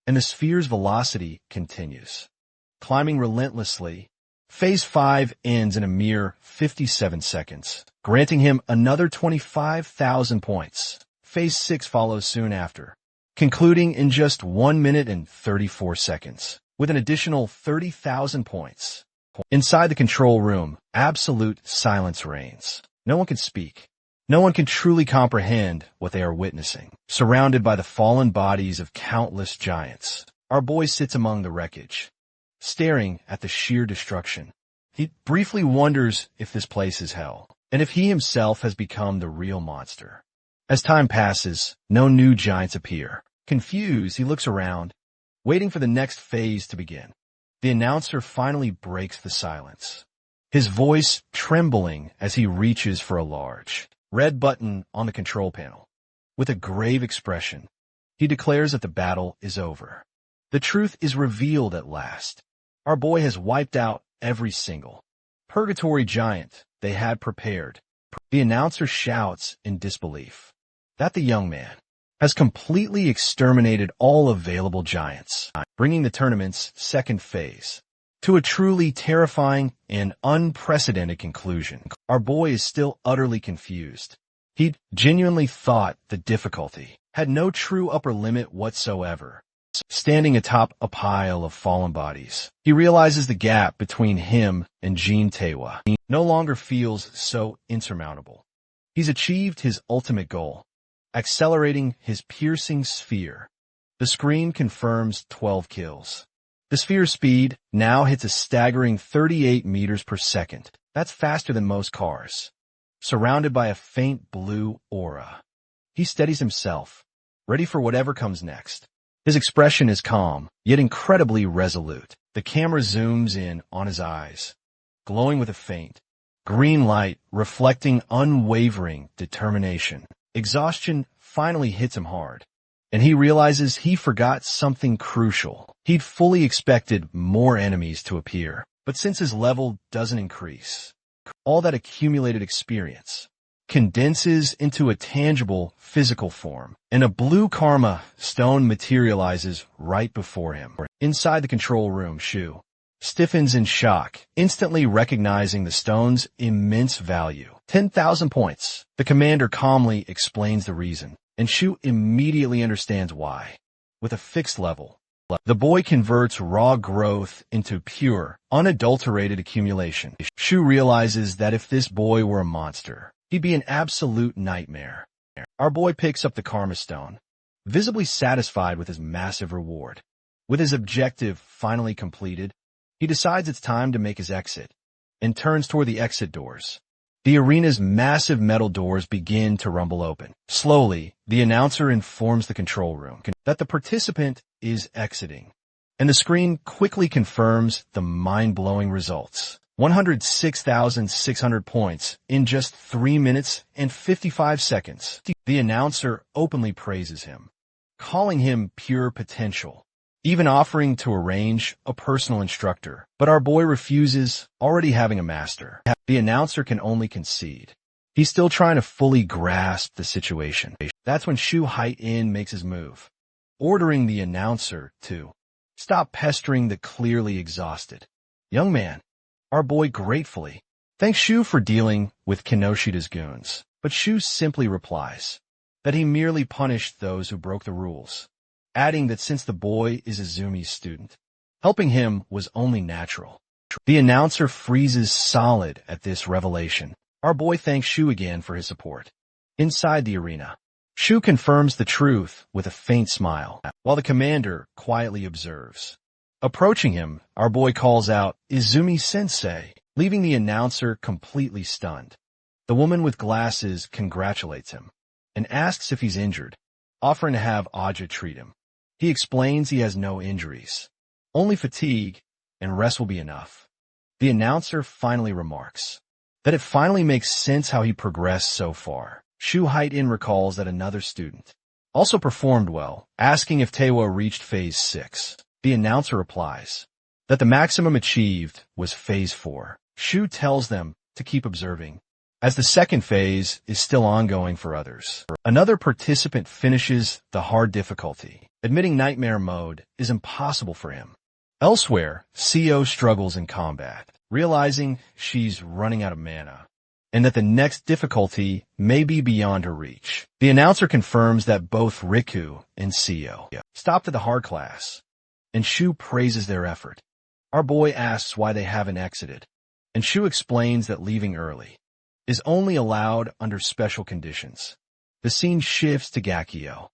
and the sphere's velocity continues. Climbing relentlessly, Phase 5 ends in a mere 57 seconds, granting him another 25,000 points. Phase 6 follows soon after, concluding in just 1 minute and 34 seconds, with an additional 30,000 points. Inside the control room, absolute silence reigns. No one can speak. No one can truly comprehend what they are witnessing. Surrounded by the fallen bodies of countless giants, our boy sits among the wreckage, staring at the sheer destruction. He briefly wonders if this place is hell, and if he himself has become the real monster. As time passes, no new giants appear. Confused, he looks around, waiting for the next phase to begin. The announcer finally breaks the silence, his voice trembling as he reaches for a large red button on the control panel. With a grave expression, he declares that the battle is over. The truth is revealed at last. Our boy has wiped out every single purgatory giant they had prepared. The announcer shouts in disbelief that the young man has completely exterminated all available giants, bringing the tournament's second phase to a truly terrifying and unprecedented conclusion. Our boy is still utterly confused. He genuinely thought the difficulty had no true upper limit whatsoever. Standing atop a pile of fallen bodies, he realizes the gap between him and Jin Taewa no longer feels so insurmountable. He's achieved his ultimate goal, accelerating his piercing sphere. The screen confirms 12 kills. The sphere's speed now hits a staggering 38 meters per second. That's faster than most cars. Surrounded by a faint blue aura, he steadies himself, ready for whatever comes next. His expression is calm, yet incredibly resolute. The camera zooms in on his eyes, glowing with a faint green light, reflecting unwavering determination. Exhaustion finally hits him hard, and he realizes he forgot something crucial. He'd fully expected more enemies to appear, but since his level doesn't increase, all that accumulated experience condenses into a tangible physical form, and a blue karma stone materializes right before him. Inside the control room, Shu stiffens in shock, instantly recognizing the stone's immense value. 10,000 points. The commander calmly explains the reason. and Shu immediately understands why. With a fixed level, the boy converts raw growth into pure, unadulterated accumulation. Shu realizes that if this boy were a monster, he'd be an absolute nightmare. Our boy picks up the Karma Stone, visibly satisfied with his massive reward. With his objective finally completed, he decides it's time to make his exit, and turns toward the exit doors. The arena's massive metal doors begin to rumble open. Slowly, the announcer informs the control room that the participant is exiting, and the screen quickly confirms the mind-blowing results. 106,600 points in just 3 minutes and 55 seconds. The announcer openly praises him, calling him pure potential, even offering to arrange a personal instructor. But our boy refuses, already having a master. The announcer can only concede. He's still trying to fully grasp the situation. That's when Shu Hai-In makes his move, ordering the announcer to stop pestering the clearly exhausted young man. Our boy gratefully thanks Shu for dealing with Kinoshida's goons, but Shu simply replies that he merely punished those who broke the rules, adding that since the boy is Izumi's student, helping him was only natural. The announcer freezes solid at this revelation. Our boy thanks Shu again for his support. Inside the arena, Shu confirms the truth with a faint smile, while the commander quietly observes. Approaching him, our boy calls out, "Izumi-sensei," leaving the announcer completely stunned. The woman with glasses congratulates him and asks if he's injured, offering to have Aja treat him. He explains he has no injuries, only fatigue, and rest will be enough. The announcer finally remarks that it finally makes sense how he progressed so far. Shu Hai-In recalls that another student also performed well, asking if Tewa reached Phase 6. The announcer replies that the maximum achieved was Phase 4. Shu tells them to keep observing, as the second phase is still ongoing for others. Another participant finishes the hard difficulty, admitting nightmare mode is impossible for him. Elsewhere, CO struggles in combat, realizing she's running out of mana, and that the next difficulty may be beyond her reach. The announcer confirms that both Riku and CO stopped at the hard class, and Shu praises their effort. Our boy asks why they haven't exited, and Shu explains that leaving early is only allowed under special conditions. The scene shifts to Gakio,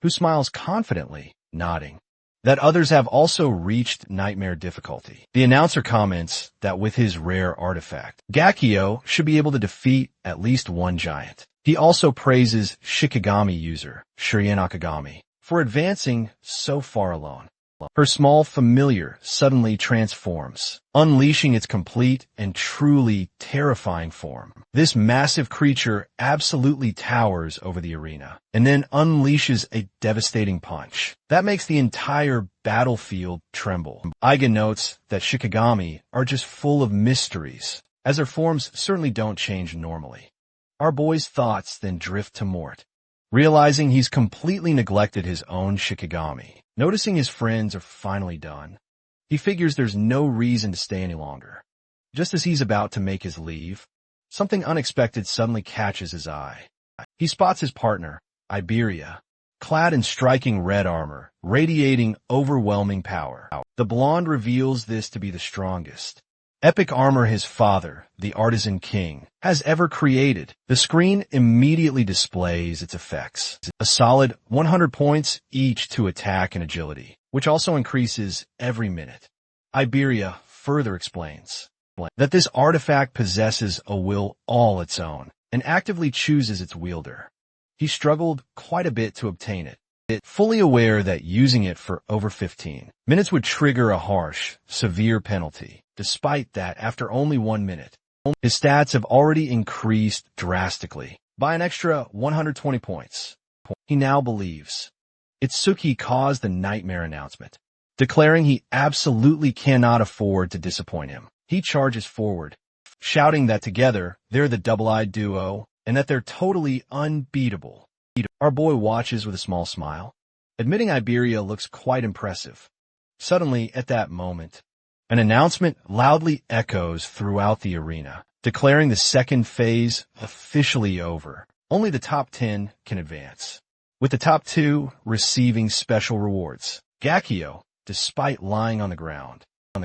who smiles confidently, nodding that others have also reached nightmare difficulty. The announcer comments that with his rare artifact, Gakio should be able to defeat at least one giant. He also praises Shikigami user, Shirien Akagami, for advancing so far alone. Her small familiar suddenly transforms, unleashing its complete and truly terrifying form. This massive creature absolutely towers over the arena, and then unleashes a devastating punch that makes the entire battlefield tremble. Eigen notes that Shikigami are just full of mysteries, as their forms certainly don't change normally. Our boy's thoughts then drift to Mort, realizing he's completely neglected his own Shikigami. Noticing his friends are finally done, he figures there's no reason to stay any longer. Just as he's about to make his leave, something unexpected suddenly catches his eye. He spots his partner, Iberia, clad in striking red armor, radiating overwhelming power. The blonde reveals this to be the strongest epic armor his father, the Artisan King, has ever created. The screen immediately displays its effects. A solid 100 points each to attack and agility, which also increases every minute. Iberia further explains that this artifact possesses a will all its own and actively chooses its wielder. He struggled quite a bit to obtain it, fully aware that using it for over 15 minutes would trigger a harsh, severe penalty. Despite that, after only 1 minute, his stats have already increased drastically by an extra 120 points. He now believes Itsuki caused the nightmare announcement, declaring he absolutely cannot afford to disappoint him. He charges forward, shouting that together they're the double-eyed duo and that they're totally unbeatable. Our boy watches with a small smile, admitting Iberia looks quite impressive. Suddenly, at that moment, an announcement loudly echoes throughout the arena, declaring the second phase officially over. Only the top 10 can advance. with the top two receiving special rewards. Gakio, despite lying on the ground,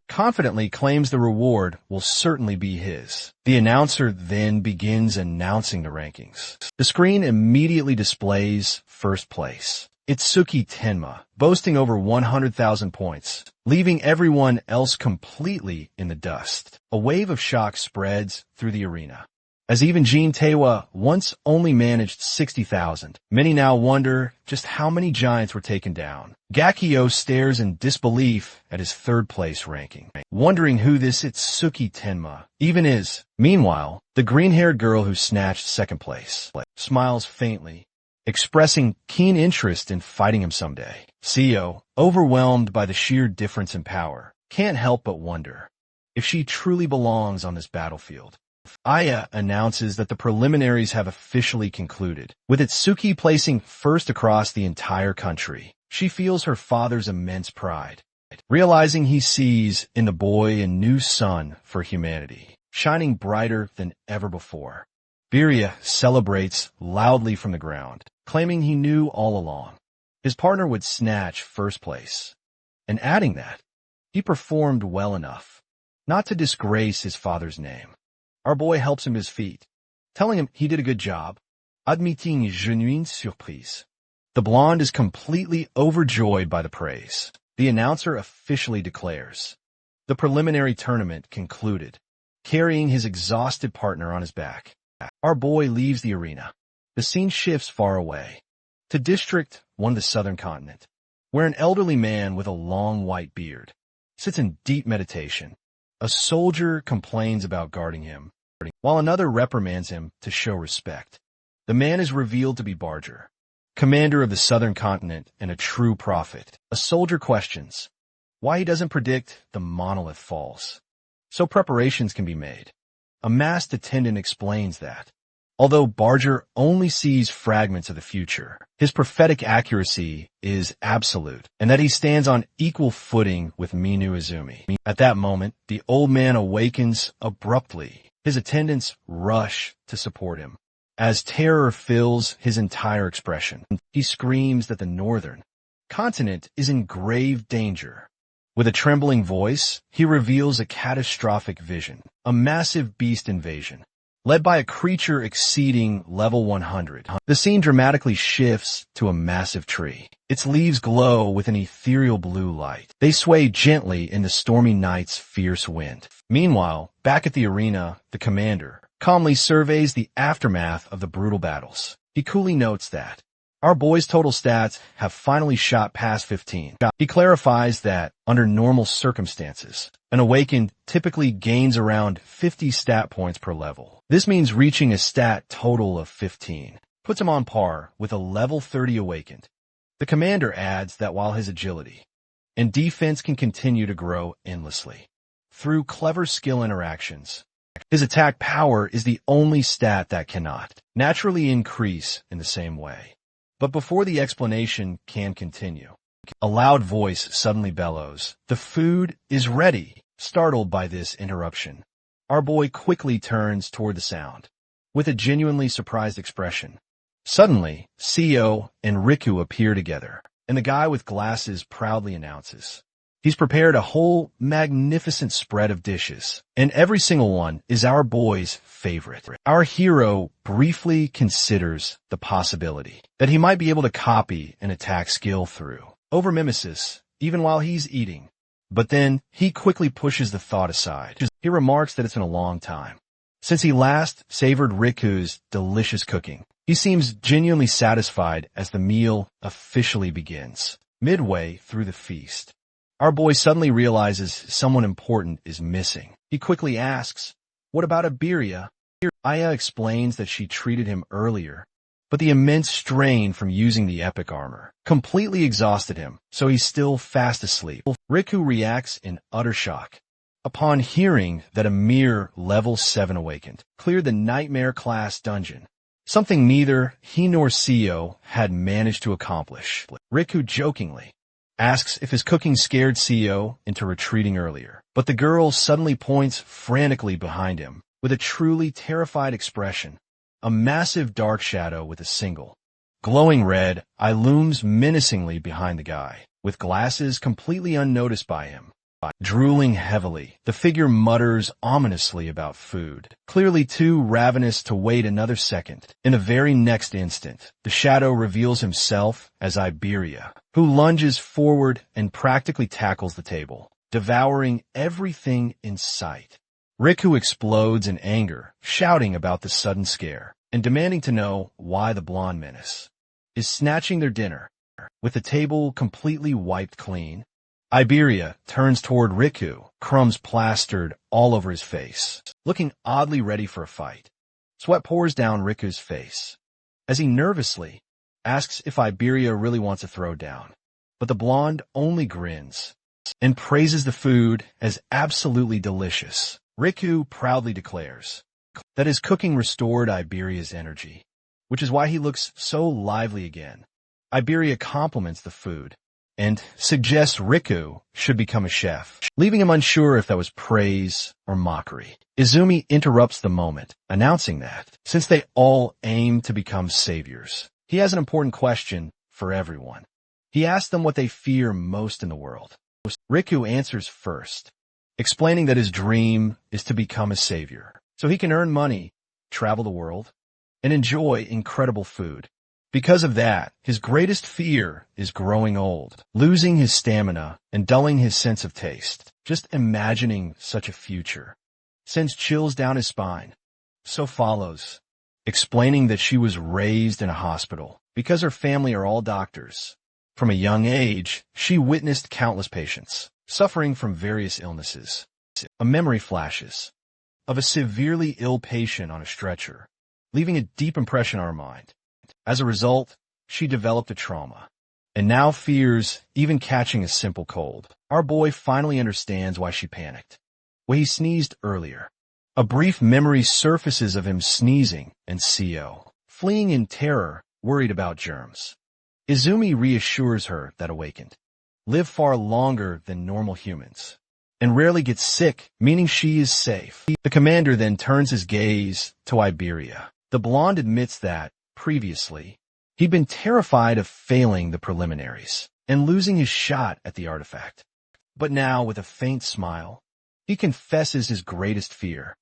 confidently claims the reward will certainly be his. The announcer then begins announcing the rankings. The screen immediately displays first place. Itsuki Tenma, boasting over 100,000 points, leaving everyone else completely in the dust. A wave of shock spreads through the arena. As even Jin Taewa once only managed 60,000, many now wonder just how many giants were taken down. Gakio stares in disbelief at his third-place ranking, wondering who this Itsuki Tenma even is. Meanwhile, the green-haired girl who snatched second place smiles faintly, expressing keen interest in fighting him someday. Seo, overwhelmed by the sheer difference in power, can't help but wonder if she truly belongs on this battlefield. Aya announces that the preliminaries have officially concluded, with Itsuki placing first across the entire country. She feels her father's immense pride, realizing he sees in the boy a new sun for humanity, shining brighter than ever before. Birya celebrates loudly from the ground, claiming he knew all along his partner would snatch first place, and adding that he performed well enough not to disgrace his father's name. Our boy helps him to his feet, telling him he did a good job, admitting une genuine surprise. The blonde is completely overjoyed by the praise. The announcer officially declares the preliminary tournament concluded, carrying his exhausted partner on his back. Our boy leaves the arena. The scene shifts far away, to District 1 of the southern continent, where an elderly man with a long white beard sits in deep meditation. A soldier complains about guarding him, while another reprimands him to show respect. The man is revealed to be Barger, commander of the southern continent and a true prophet. A soldier questions why he doesn't predict the monolith falls, so preparations can be made. A masked attendant explains that, although Barger only sees fragments of the future, his prophetic accuracy is absolute, and that he stands on equal footing with Minu Izumi. At that moment, the old man awakens abruptly. His attendants rush to support him. As terror fills his entire expression, he screams that the northern continent is in grave danger. With a trembling voice, he reveals a catastrophic vision, a massive beast invasion, led by a creature exceeding level 100. The scene dramatically shifts to a massive tree. Its leaves glow with an ethereal blue light. They sway gently in the stormy night's fierce wind. Meanwhile, back at the arena, the commander calmly surveys the aftermath of the brutal battles. He coolly notes that our boy's total stats have finally shot past 15. He clarifies that, under normal circumstances, an awakened typically gains around 50 stat points per level. This means reaching a stat total of 15 puts him on par with a level 30 awakened. The commander adds that while his agility and defense can continue to grow endlessly through clever skill interactions, his attack power is the only stat that cannot naturally increase in the same way. But before the explanation can continue, a loud voice suddenly bellows, "The food is ready!" Startled by this interruption, our boy quickly turns toward the sound, with a genuinely surprised expression. Suddenly, Seo and Riku appear together, and the guy with glasses proudly announces he's prepared a whole magnificent spread of dishes, and every single one is our boy's favorite. Our hero briefly considers the possibility that he might be able to copy an attack skill through over mimesis, even while he's eating. But then he quickly pushes the thought aside. He remarks that it's been a long time since he last savored Riku's delicious cooking. He seems genuinely satisfied as the meal officially begins. Midway through the feast, our boy suddenly realizes someone important is missing. He quickly asks, "What about Birya?" Aya explains that she treated him earlier, but the immense strain from using the epic armor completely exhausted him, so he's still fast asleep. Riku reacts in utter shock upon hearing that a mere level 7 awakened cleared the nightmare-class dungeon, something neither he nor Seo had managed to accomplish. Riku jokingly asks if his cooking scared Seo into retreating earlier, but the girl suddenly points frantically behind him with a truly terrified expression, a massive dark shadow with a single, Glowing red, I looms menacingly behind the guy, with glasses completely unnoticed by him. Drooling heavily, the figure mutters ominously about food, clearly too ravenous to wait another second. In the very next instant, the shadow reveals himself as Iberia, who lunges forward and practically tackles the table, devouring everything in sight. Riku explodes in anger, shouting about the sudden scare, and demanding to know why the blonde menace is snatching their dinner. With the table completely wiped clean, Iberia turns toward Riku, crumbs plastered all over his face, looking oddly ready for a fight. Sweat pours down Riku's face as he nervously asks if Iberia really wants to throw down. But the blonde only grins and praises the food as absolutely delicious. Riku proudly declares that his cooking restored Iberia's energy, which is why he looks so lively again. Iberia compliments the food and suggests Riku should become a chef, leaving him unsure if that was praise or mockery. Izumi interrupts the moment, announcing that, since they all aim to become saviors, he has an important question for everyone. He asks them what they fear most in the world. Riku answers first, explaining that his dream is to become a savior, so he can earn money, travel the world, and enjoy incredible food. Because of that, his greatest fear is growing old, losing his stamina, and dulling his sense of taste. Just imagining such a future sends chills down his spine. So follows, explaining that she was raised in a hospital because her family are all doctors. From a young age, she witnessed countless patients suffering from various illnesses. A memory flashes of a severely ill patient on a stretcher, leaving a deep impression on her mind. As a result, she developed a trauma, and now fears even catching a simple cold. Our boy finally understands why she panicked, why he sneezed earlier. A brief memory surfaces of him sneezing and CO, fleeing in terror, worried about germs. Izumi reassures her that awakened live far longer than normal humans, and rarely get sick, meaning she is safe. The commander then turns his gaze to Iberia. The blonde admits that, previously, he'd been terrified of failing the preliminaries and losing his shot at the artifact. But now, with a faint smile, he confesses his greatest fear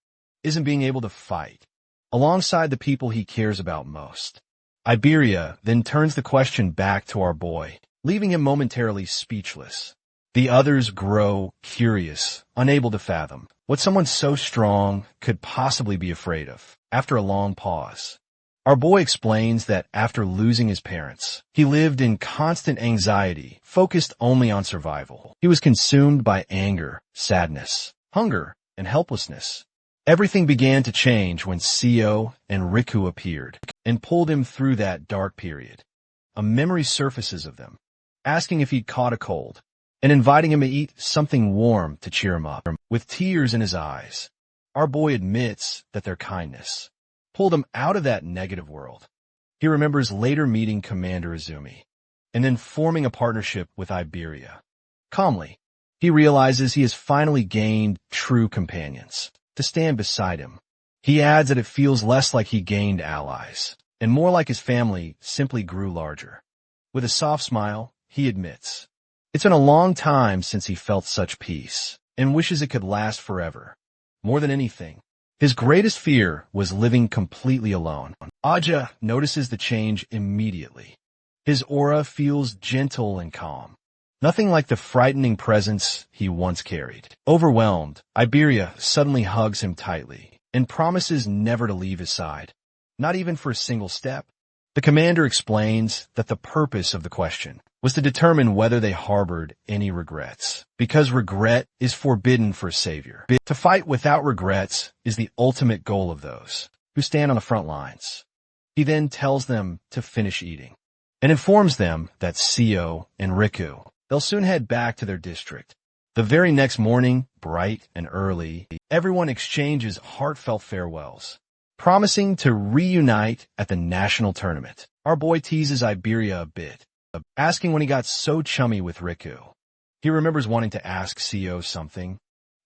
isn't being able to fight alongside the people he cares about most. Iberia then turns the question back to our boy, leaving him momentarily speechless. The others grow curious, unable to fathom what someone so strong could possibly be afraid of. After a long pause, our boy explains that after losing his parents, he lived in constant anxiety, focused only on survival. He was consumed by anger, sadness, hunger, and helplessness. Everything began to change when CO and Riku appeared and pulled him through that dark period. A memory surfaces of them, asking if he'd caught a cold, and inviting him to eat something warm to cheer him up. With tears in his eyes, our boy admits that their kindness pulled him out of that negative world. He remembers later meeting Commander Izumi, and then forming a partnership with Iberia. Calmly, he realizes he has finally gained true companions to stand beside him. He adds that it feels less like he gained allies, and more like his family simply grew larger. With a soft smile, he admits, it's been a long time since he felt such peace, and wishes it could last forever. More than anything, his greatest fear was living completely alone. Aja notices the change immediately. His aura feels gentle and calm, nothing like the frightening presence he once carried. Overwhelmed, Iberia suddenly hugs him tightly and promises never to leave his side, not even for a single step. The commander explains that the purpose of the question was to determine whether they harbored any regrets, because regret is forbidden for a savior. To fight without regrets is the ultimate goal of those who stand on the front lines. He then tells them to finish eating and informs them that CO and Riku, they'll soon head back to their district. The very next morning, bright and early, everyone exchanges heartfelt farewells, promising to reunite at the national tournament. Our boy teases Iberia a bit, asking when he got so chummy with Riku. He remembers wanting to ask CO something,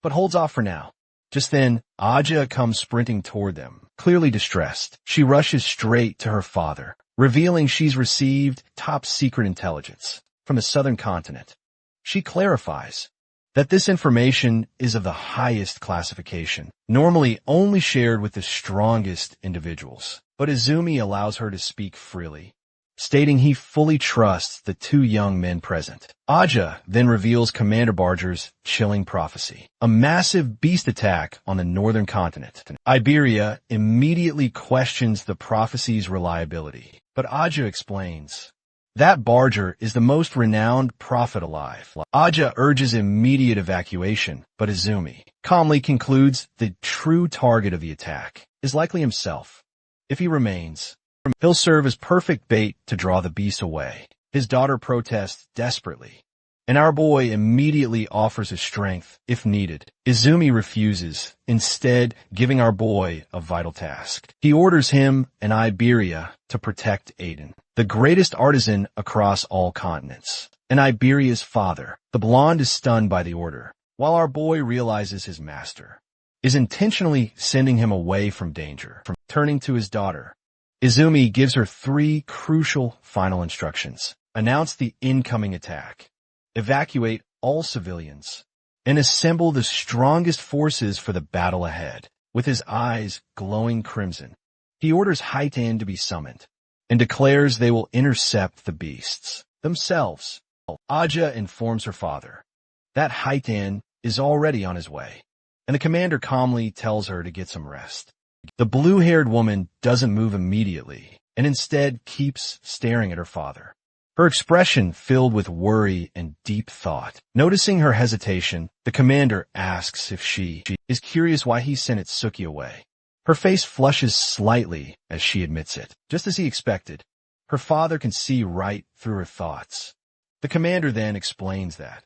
but holds off for now. Just then, Aja comes sprinting toward them, clearly distressed. She rushes straight to her father, revealing she's received top-secret intelligence from the southern continent. She clarifies that this information is of the highest classification, normally only shared with the strongest individuals. But Izumi allows her to speak freely, stating he fully trusts the two young men present. Aja then reveals Commander Barger's chilling prophecy, a massive beast attack on the northern continent. Iberia immediately questions the prophecy's reliability, but Aja explains that Barger is the most renowned prophet alive. Aja urges immediate evacuation, but Izumi calmly concludes the true target of the attack is likely himself. If he remains, he'll serve as perfect bait to draw the beast away. His daughter protests desperately, and our boy immediately offers his strength if needed. Izumi refuses, instead giving our boy a vital task. He orders him and Iberia to protect Aiden, the greatest artisan across all continents, and Iberia's father. The blonde is stunned by the order, while our boy realizes his master is intentionally sending him away from danger. Turning to his daughter, Izumi gives her 3 crucial final instructions. Announce the incoming attack, evacuate all civilians, and assemble the strongest forces for the battle ahead. With his eyes glowing crimson, he orders Haiten to be summoned and declares they will intercept the beasts themselves. Aja informs her father that Haiten is already on his way, and the commander calmly tells her to get some rest. The blue-haired woman doesn't move immediately, and instead keeps staring at her father, her expression filled with worry and deep thought. Noticing her hesitation, the commander asks if she is curious why he sent Itsuki away. Her face flushes slightly as she admits it. Just as he expected, her father can see right through her thoughts. The commander then explains that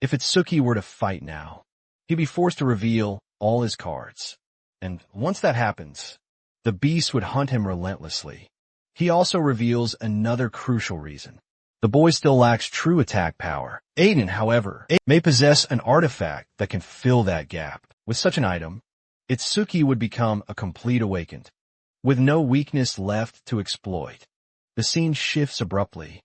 if Itsuki were to fight now, he'd be forced to reveal all his cards. And once that happens, the beast would hunt him relentlessly. He also reveals another crucial reason. The boy still lacks true attack power. Aiden, however, may possess an artifact that can fill that gap. With such an item, Itsuki would become a complete awakened, with no weakness left to exploit. The scene shifts abruptly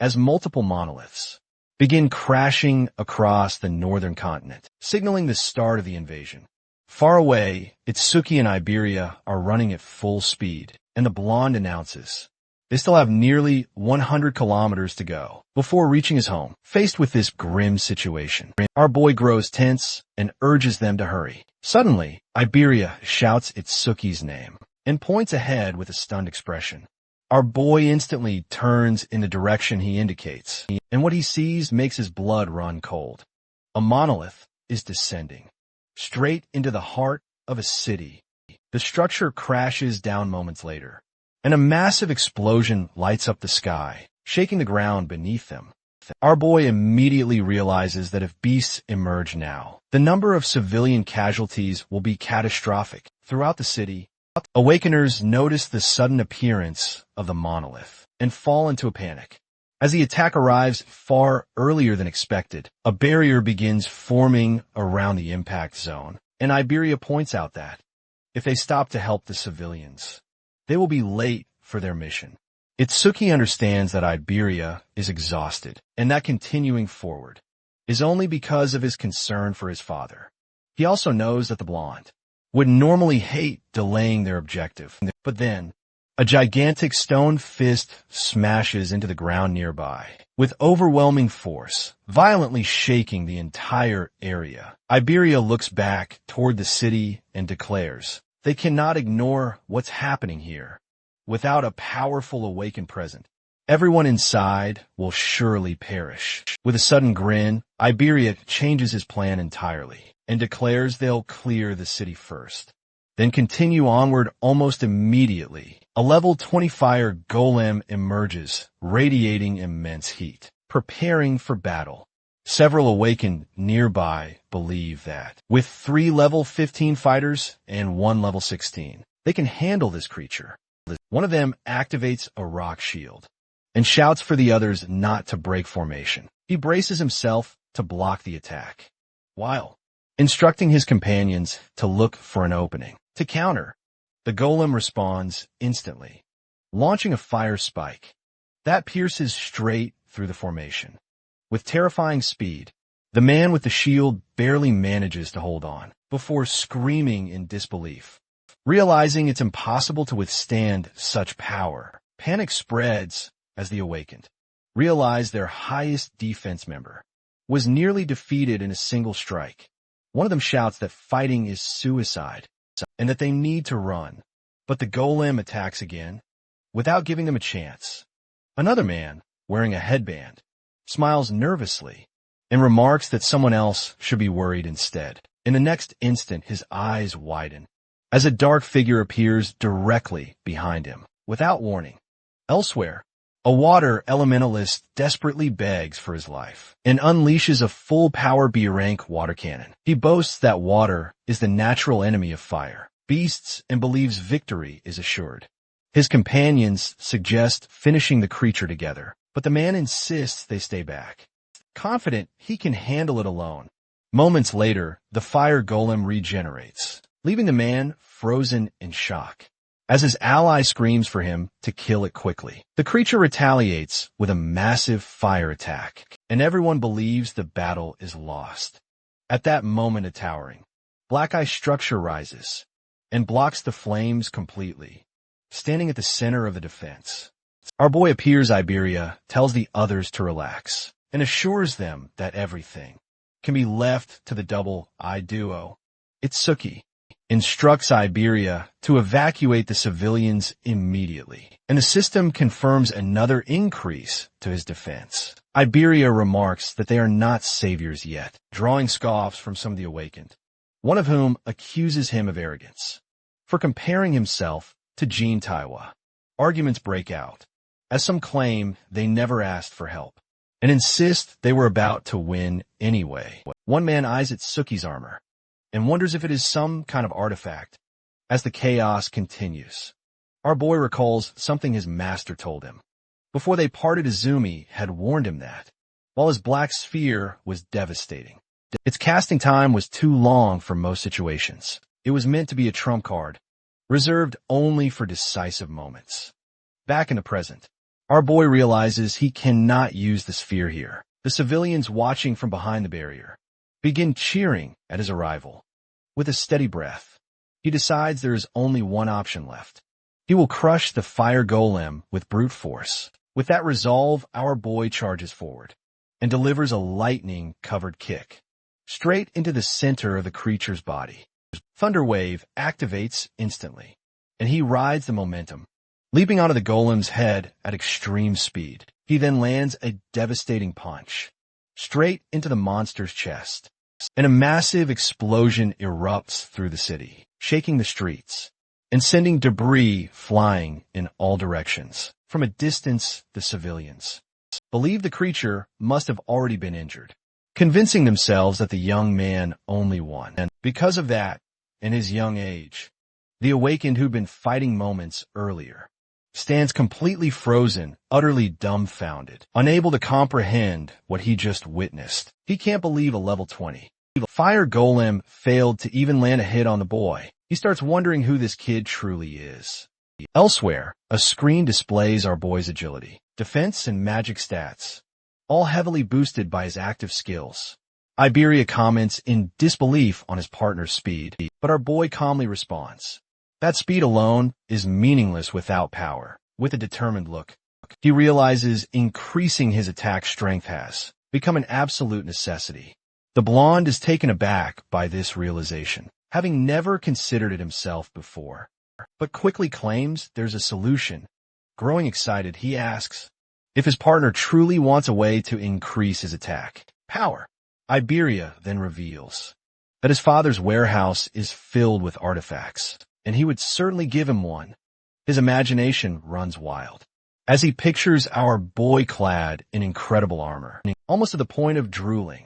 as multiple monoliths begin crashing across the northern continent, signaling the start of the invasion. Far away, Itsuki and Iberia are running at full speed, and the blonde announces they still have nearly 100 kilometers to go before reaching his home. Faced with this grim situation, our boy grows tense and urges them to hurry. Suddenly, Iberia shouts Itsuki's name and points ahead with a stunned expression. Our boy instantly turns in the direction he indicates, and what he sees makes his blood run cold. A monolith is descending straight into the heart of a city. The structure crashes down moments later, and a massive explosion lights up the sky, shaking the ground beneath them. Our boy immediately realizes that if beasts emerge now, the number of civilian casualties will be catastrophic. Throughout the city, awakeners notice the sudden appearance of the monolith and fall into a panic. As the attack arrives far earlier than expected, a barrier begins forming around the impact zone, and Iberia points out that if they stop to help the civilians, they will be late for their mission. Itsuki understands that Iberia is exhausted, and that continuing forward is only because of his concern for his father. He also knows that the blonde would normally hate delaying their objective, but then a gigantic stone fist smashes into the ground nearby, with overwhelming force, violently shaking the entire area. Iberia looks back toward the city and declares they cannot ignore what's happening here. Without a powerful awakened present, everyone inside will surely perish. With a sudden grin, Iberia changes his plan entirely and declares they'll clear the city first, then continue onward almost immediately. A level 20 fire golem emerges, radiating immense heat, preparing for battle. Several awakened nearby believe that, with 3 level 15 fighters and 1 level 16, they can handle this creature. One of them activates a rock shield and shouts for the others not to break formation. He braces himself to block the attack, while instructing his companions to look for an opening. To counter, the golem responds instantly, launching a fire spike that pierces straight through the formation. With terrifying speed, the man with the shield barely manages to hold on before screaming in disbelief. Realizing it's impossible to withstand such power, panic spreads as the awakened realize their highest defense member was nearly defeated in a single strike. One of them shouts that fighting is suicide and that they need to run, but the golem attacks again without giving them a chance. Another man, wearing a headband, smiles nervously and remarks that someone else should be worried instead. In the next instant, his eyes widen as a dark figure appears directly behind him, without warning. Elsewhere, a water elementalist desperately begs for his life and unleashes a full-power B-rank water cannon. He boasts that water is the natural enemy of fire, beasts, and believes victory is assured. His companions suggest finishing the creature together, but the man insists they stay back, confident he can handle it alone. Moments later, the fire golem regenerates, leaving the man frozen in shock as his ally screams for him to kill it quickly. The creature retaliates with a massive fire attack, and everyone believes the battle is lost. At that moment of towering, Black Eye's structure rises and blocks the flames completely, standing at the center of the defense. Our boy appears. Iberia tells the others to relax and assures them that everything can be left to the double-eye duo. Itsuki instructs Iberia to evacuate the civilians immediately, and the system confirms another increase to his defense. Iberia remarks that they are not saviors yet, drawing scoffs from some of the awakened, one of whom accuses him of arrogance for comparing himself to Jean Taiwa. Arguments break out, as some claim they never asked for help and insist they were about to win anyway. One man eyes Itsuki's armor and wonders if it is some kind of artifact. As the chaos continues, our boy recalls something his master told him. Before they parted, Izumi had warned him that, while his black sphere was devastating, its casting time was too long for most situations. It was meant to be a trump card, reserved only for decisive moments. Back in the present, our boy realizes he cannot use the sphere here. The civilians watching from behind the barrier begin cheering at his arrival. With a steady breath, he decides there is only one option left. He will crush the fire golem with brute force. With that resolve, our boy charges forward and delivers a lightning-covered kick straight into the center of the creature's body. Thunderwave activates instantly, and he rides the momentum, leaping onto the golem's head at extreme speed. He then lands a devastating punch straight into the monster's chest, and a massive explosion erupts through the city, shaking the streets and sending debris flying in all directions. From a distance, the civilians believe the creature must have already been injured, convincing themselves that the young man only won. And because of that, in his young age, the awakened who'd been fighting moments earlier stands completely frozen, utterly dumbfounded, unable to comprehend what he just witnessed. He can't believe a level 20 fire golem failed to even land a hit on the boy. He starts wondering who this kid truly is. Elsewhere, a screen displays our boy's agility, defense, and magic stats, all heavily boosted by his active skills. Iberia comments in disbelief on his partner's speed, but our boy calmly responds. That speed alone is meaningless without power. With a determined look, he realizes increasing his attack strength has become an absolute necessity. The blonde is taken aback by this realization, having never considered it himself before, but quickly claims there's a solution. Growing excited, he asks if his partner truly wants a way to increase his attack power. Iberia then reveals that his father's warehouse is filled with artifacts, and he would certainly give him one. His imagination runs wild as he pictures our boy clad in incredible armor, almost to the point of drooling.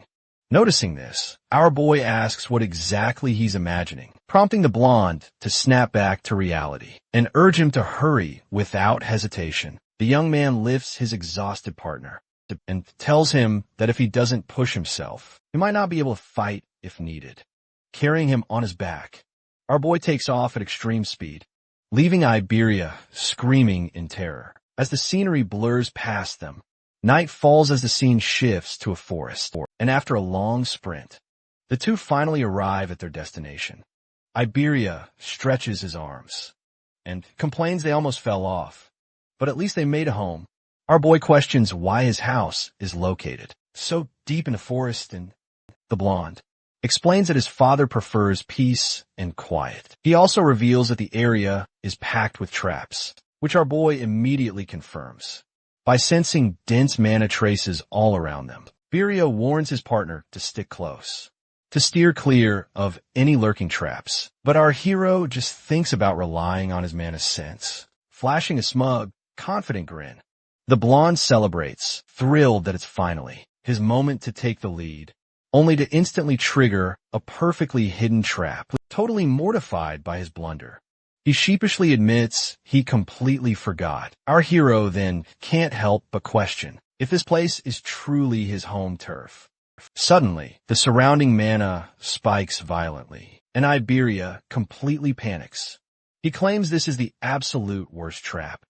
Noticing this, our boy asks what exactly he's imagining, prompting the blonde to snap back to reality and urge him to hurry without hesitation. The young man lifts his exhausted partner and tells him that if he doesn't push himself, he might not be able to fight if needed. Carrying him on his back, our boy takes off at extreme speed, leaving Iberia screaming in terror. As the scenery blurs past them, night falls as the scene shifts to a forest, and after a long sprint, the two finally arrive at their destination. Iberia stretches his arms and complains they almost fell off, but at least they made a home. Our boy questions why his house is located so deep in the forest, and the blonde explains that his father prefers peace and quiet. He also reveals that the area is packed with traps, which our boy immediately confirms by sensing dense mana traces all around them. Iberia warns his partner to stick close, to steer clear of any lurking traps. But our hero just thinks about relying on his mana sense, flashing a smug, confident grin. The blonde celebrates, thrilled that it's finally his moment to take the lead, only to instantly trigger a perfectly hidden trap. Totally mortified by his blunder, he sheepishly admits he completely forgot. Our hero then can't help but question if this place is truly his home turf. Suddenly, the surrounding mana spikes violently, and Iberia completely panics. He claims this is the absolute worst trap.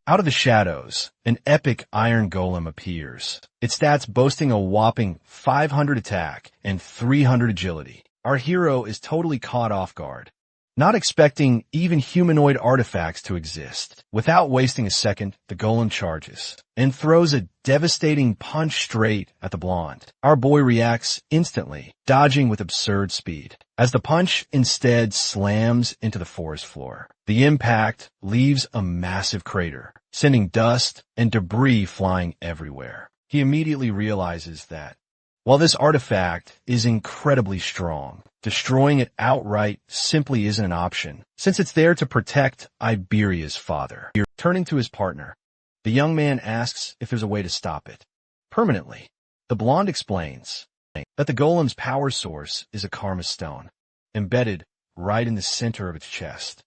Out of the shadows, an epic iron golem appears, its stats boasting a whopping 500 attack and 300 agility. Our hero is totally caught off guard, not expecting even humanoid artifacts to exist. Without wasting a second, the golem charges and throws a devastating punch straight at the blonde. Our boy reacts instantly, dodging with absurd speed, as the punch instead slams into the forest floor. The impact leaves a massive crater, sending dust and debris flying everywhere. He immediately realizes that while this artifact is incredibly strong, destroying it outright simply isn't an option, since it's there to protect Iberia's father. Turning to his partner, the young man asks if there's a way to stop it permanently. The blonde explains that the golem's power source is a karma stone, embedded right in the center of its chest,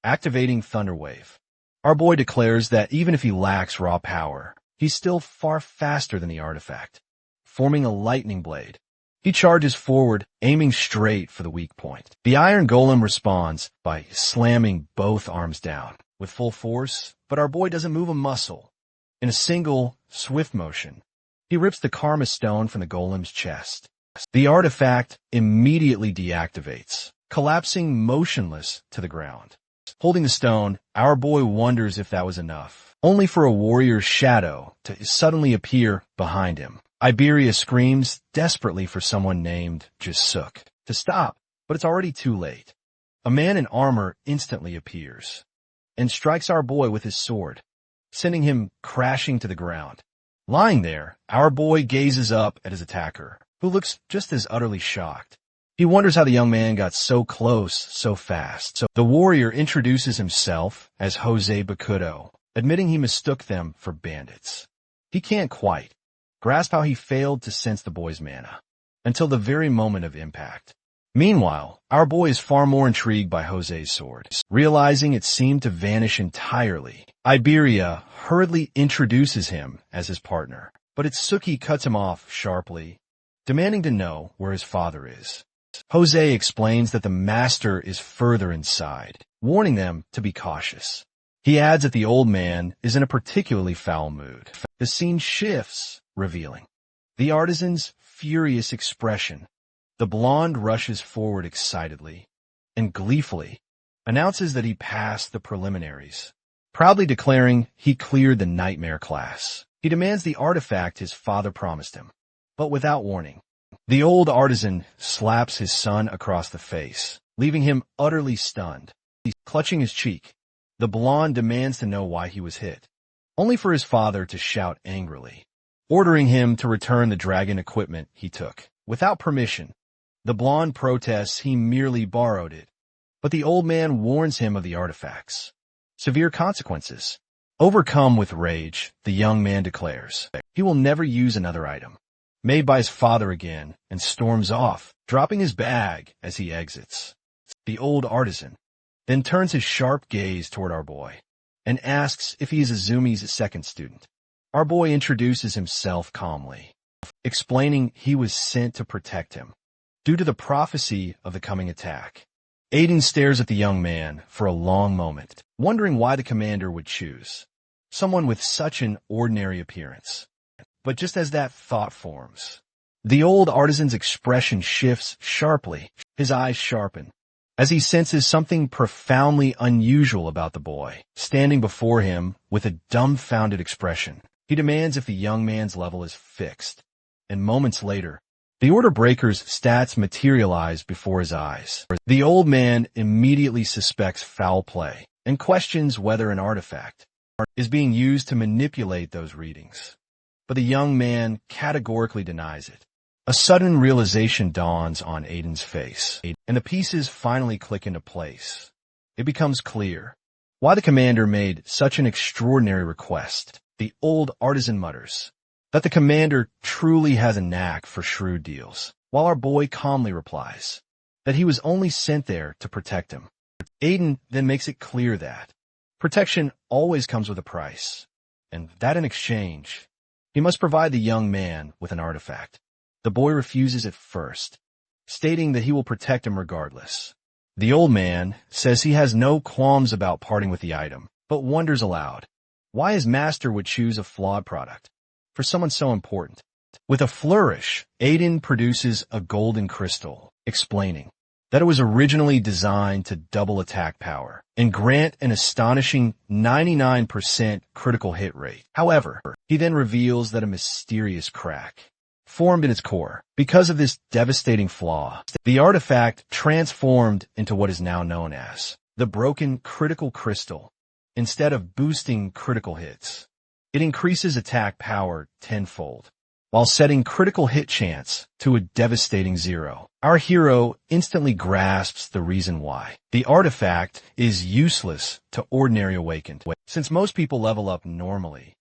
activating Thunderwave. Our boy declares that even if he lacks raw power, he's still far faster than the artifact, forming a lightning blade. He charges forward, aiming straight for the weak point. The iron golem responds by slamming both arms down with full force, but our boy doesn't move a muscle. In a single, swift motion, he rips the karma stone from the golem's chest. The artifact immediately deactivates, collapsing motionless to the ground. Holding the stone, our boy wonders if that was enough, only for a warrior's shadow to suddenly appear behind him. Iberia screams desperately for someone named Jasuk to stop, but it's already too late. A man in armor instantly appears and strikes our boy with his sword, sending him crashing to the ground. Lying there, our boy gazes up at his attacker, who looks just as utterly shocked. He wonders how the young man got so close so fast. So the warrior introduces himself as Jose Bakudo, admitting he mistook them for bandits. He can't quite grasp how he failed to sense the boy's mana until the very moment of impact. Meanwhile, our boy is far more intrigued by Jose's sword. Realizing it seemed to vanish entirely, Iberia hurriedly introduces him as his partner, but Itsuki cuts him off sharply, demanding to know where his father is. Jose explains that the master is further inside, warning them to be cautious. He adds that the old man is in a particularly foul mood. The scene shifts, revealing the artisan's furious expression. The blonde rushes forward excitedly and gleefully announces that he passed the preliminaries, proudly declaring he cleared the nightmare class. He demands the artifact his father promised him, but without warning. The old artisan slaps his son across the face, leaving him utterly stunned. Clutching his cheek, the blonde demands to know why he was hit, only for his father to shout angrily, ordering him to return the dragon equipment he took. Without permission, the blonde protests he merely borrowed it, but the old man warns him of the artifact's severe consequences. Overcome with rage, the young man declares he will never use another item made by his father again, and storms off, dropping his bag as he exits. The old artisan then turns his sharp gaze toward our boy and asks if he is Azumi's second student. Our boy introduces himself calmly, explaining he was sent to protect him due to the prophecy of the coming attack. Aiden stares at the young man for a long moment, wondering why the commander would choose someone with such an ordinary appearance. But just as that thought forms, the old artisan's expression shifts sharply. His eyes sharpen as he senses something profoundly unusual about the boy, standing before him with a dumbfounded expression. He demands if the young man's level is fixed, and moments later, the order breaker's stats materialize before his eyes. The old man immediately suspects foul play and questions whether an artifact is being used to manipulate those readings. But the young man categorically denies it. A sudden realization dawns on Aiden's face, and the pieces finally click into place. It becomes clear why the commander made such an extraordinary request. The old artisan mutters that the commander truly has a knack for shrewd deals, while our boy calmly replies that he was only sent there to protect him. Aiden then makes it clear that protection always comes with a price, and that in exchange, he must provide the young man with an artifact. The boy refuses at first, stating that he will protect him regardless. The old man says he has no qualms about parting with the item, but wonders aloud why his master would choose a flawed product for someone so important. With a flourish, Aiden produces a golden crystal, explaining that it was originally designed to double attack power and grant an astonishing 99% critical hit rate. However, he then reveals that a mysterious crack formed in its core. Because of this devastating flaw, the artifact transformed into what is now known as the broken critical crystal. Instead of boosting critical hits, it increases attack power tenfold, while setting critical hit chance to a devastating 0. Our hero instantly grasps the reason why. The artifact is useless to ordinary awakened. Since most people level up normally,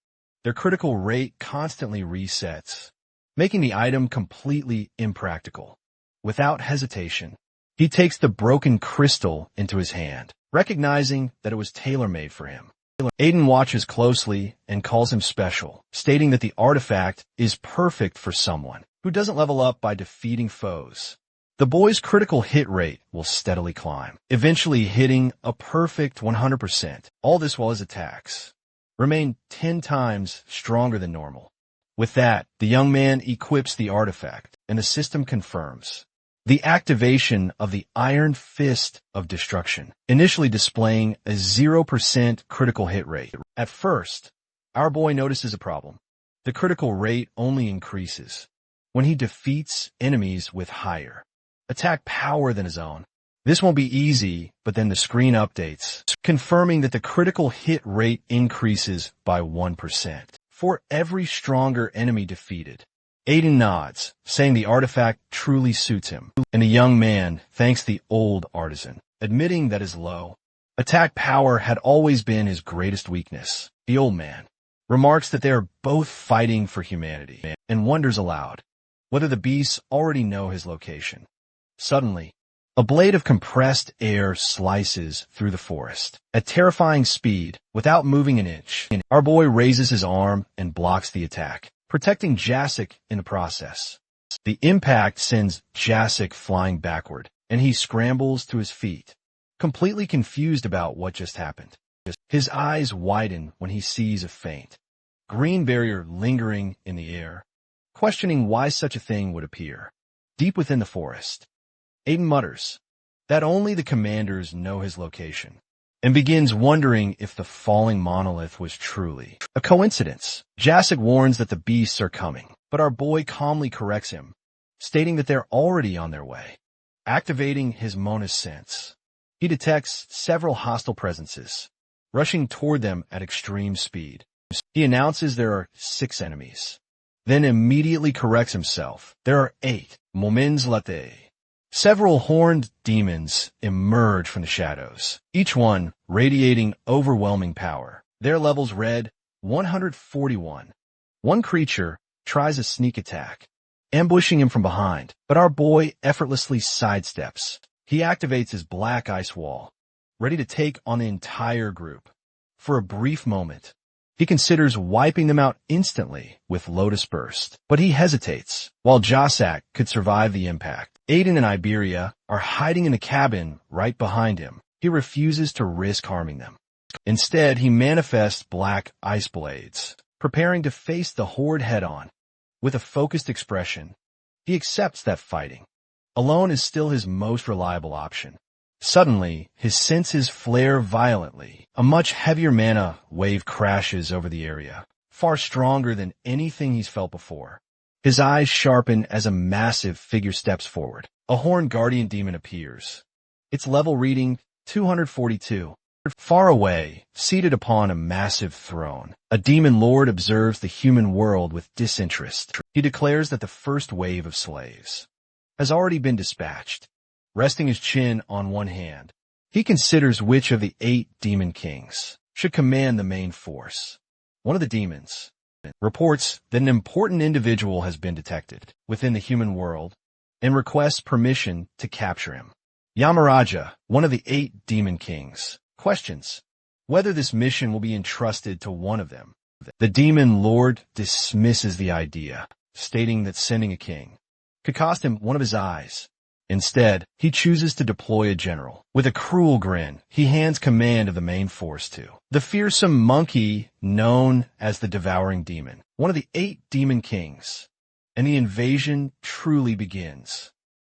their critical rate constantly resets, making the item completely impractical. Without hesitation, he takes the broken crystal into his hand, recognizing that it was tailor-made for him. Aiden watches closely and calls him special, stating that the artifact is perfect for someone who doesn't level up by defeating foes. The boy's critical hit rate will steadily climb, eventually hitting a perfect 100%. All this while his attacks remain 10 times stronger than normal. With that, the young man equips the artifact, and the system confirms the activation of the Iron Fist of Destruction, initially displaying a 0% critical hit rate. At first, our boy notices a problem. The critical rate only increases when he defeats enemies with higher attack power than his own. This won't be easy, but then the screen updates, confirming that the critical hit rate increases by 1% for every stronger enemy defeated. Aiden nods, saying the artifact truly suits him, and the young man thanks the old artisan, admitting that his low attack power had always been his greatest weakness. The old man remarks that they are both fighting for humanity, and wonders aloud whether the beasts already know his location. Suddenly, a blade of compressed air slices through the forest at terrifying speed without moving an inch. Our boy raises his arm and blocks the attack, protecting Jasek in the process. The impact sends Jasek flying backward, and he scrambles to his feet, completely confused about what just happened. His eyes widen when he sees a faint green barrier lingering in the air, questioning why such a thing would appear deep within the forest. Aiden mutters that only the commanders know his location, and begins wondering if the falling monolith was truly a coincidence. Jasek warns that the beasts are coming, but our boy calmly corrects him, stating that they're already on their way. Activating his Mona's sense, he detects several hostile presences, rushing toward them at extreme speed. He announces there are 6 enemies, then immediately corrects himself. There are 8. Moments latte. Several horned demons emerge from the shadows, each one radiating overwhelming power. Their levels read 141. One creature tries a sneak attack, ambushing him from behind, but our boy effortlessly sidesteps. He activates his black ice wall, ready to take on the entire group. For a brief moment, he considers wiping them out instantly with Lotus Burst, but he hesitates. While Jasek could survive the impact, Aiden and Iberia are hiding in a cabin right behind him. He refuses to risk harming them. Instead, he manifests black ice blades, preparing to face the horde head-on. With a focused expression, he accepts that fighting alone is still his most reliable option. Suddenly, his senses flare violently. A much heavier mana wave crashes over the area, far stronger than anything he's felt before. His eyes sharpen as a massive figure steps forward. A horned guardian demon appears. Its level reading 242. Far away, seated upon a massive throne, a demon lord observes the human world with disinterest. He declares that the first wave of slaves has already been dispatched. Resting his chin on one hand, he considers which of the 8 demon kings should command the main force. One of the demons reports that an important individual has been detected within the human world and requests permission to capture him. Yamaraja, one of the 8 demon kings, questions whether this mission will be entrusted to one of them. The demon lord dismisses the idea, stating that sending a king could cost him one of his eyes. Instead, he chooses to deploy a general. With a cruel grin, he hands command of the main force to the fearsome monkey known as the Devouring Demon, one of the 8 demon kings. And the invasion truly begins.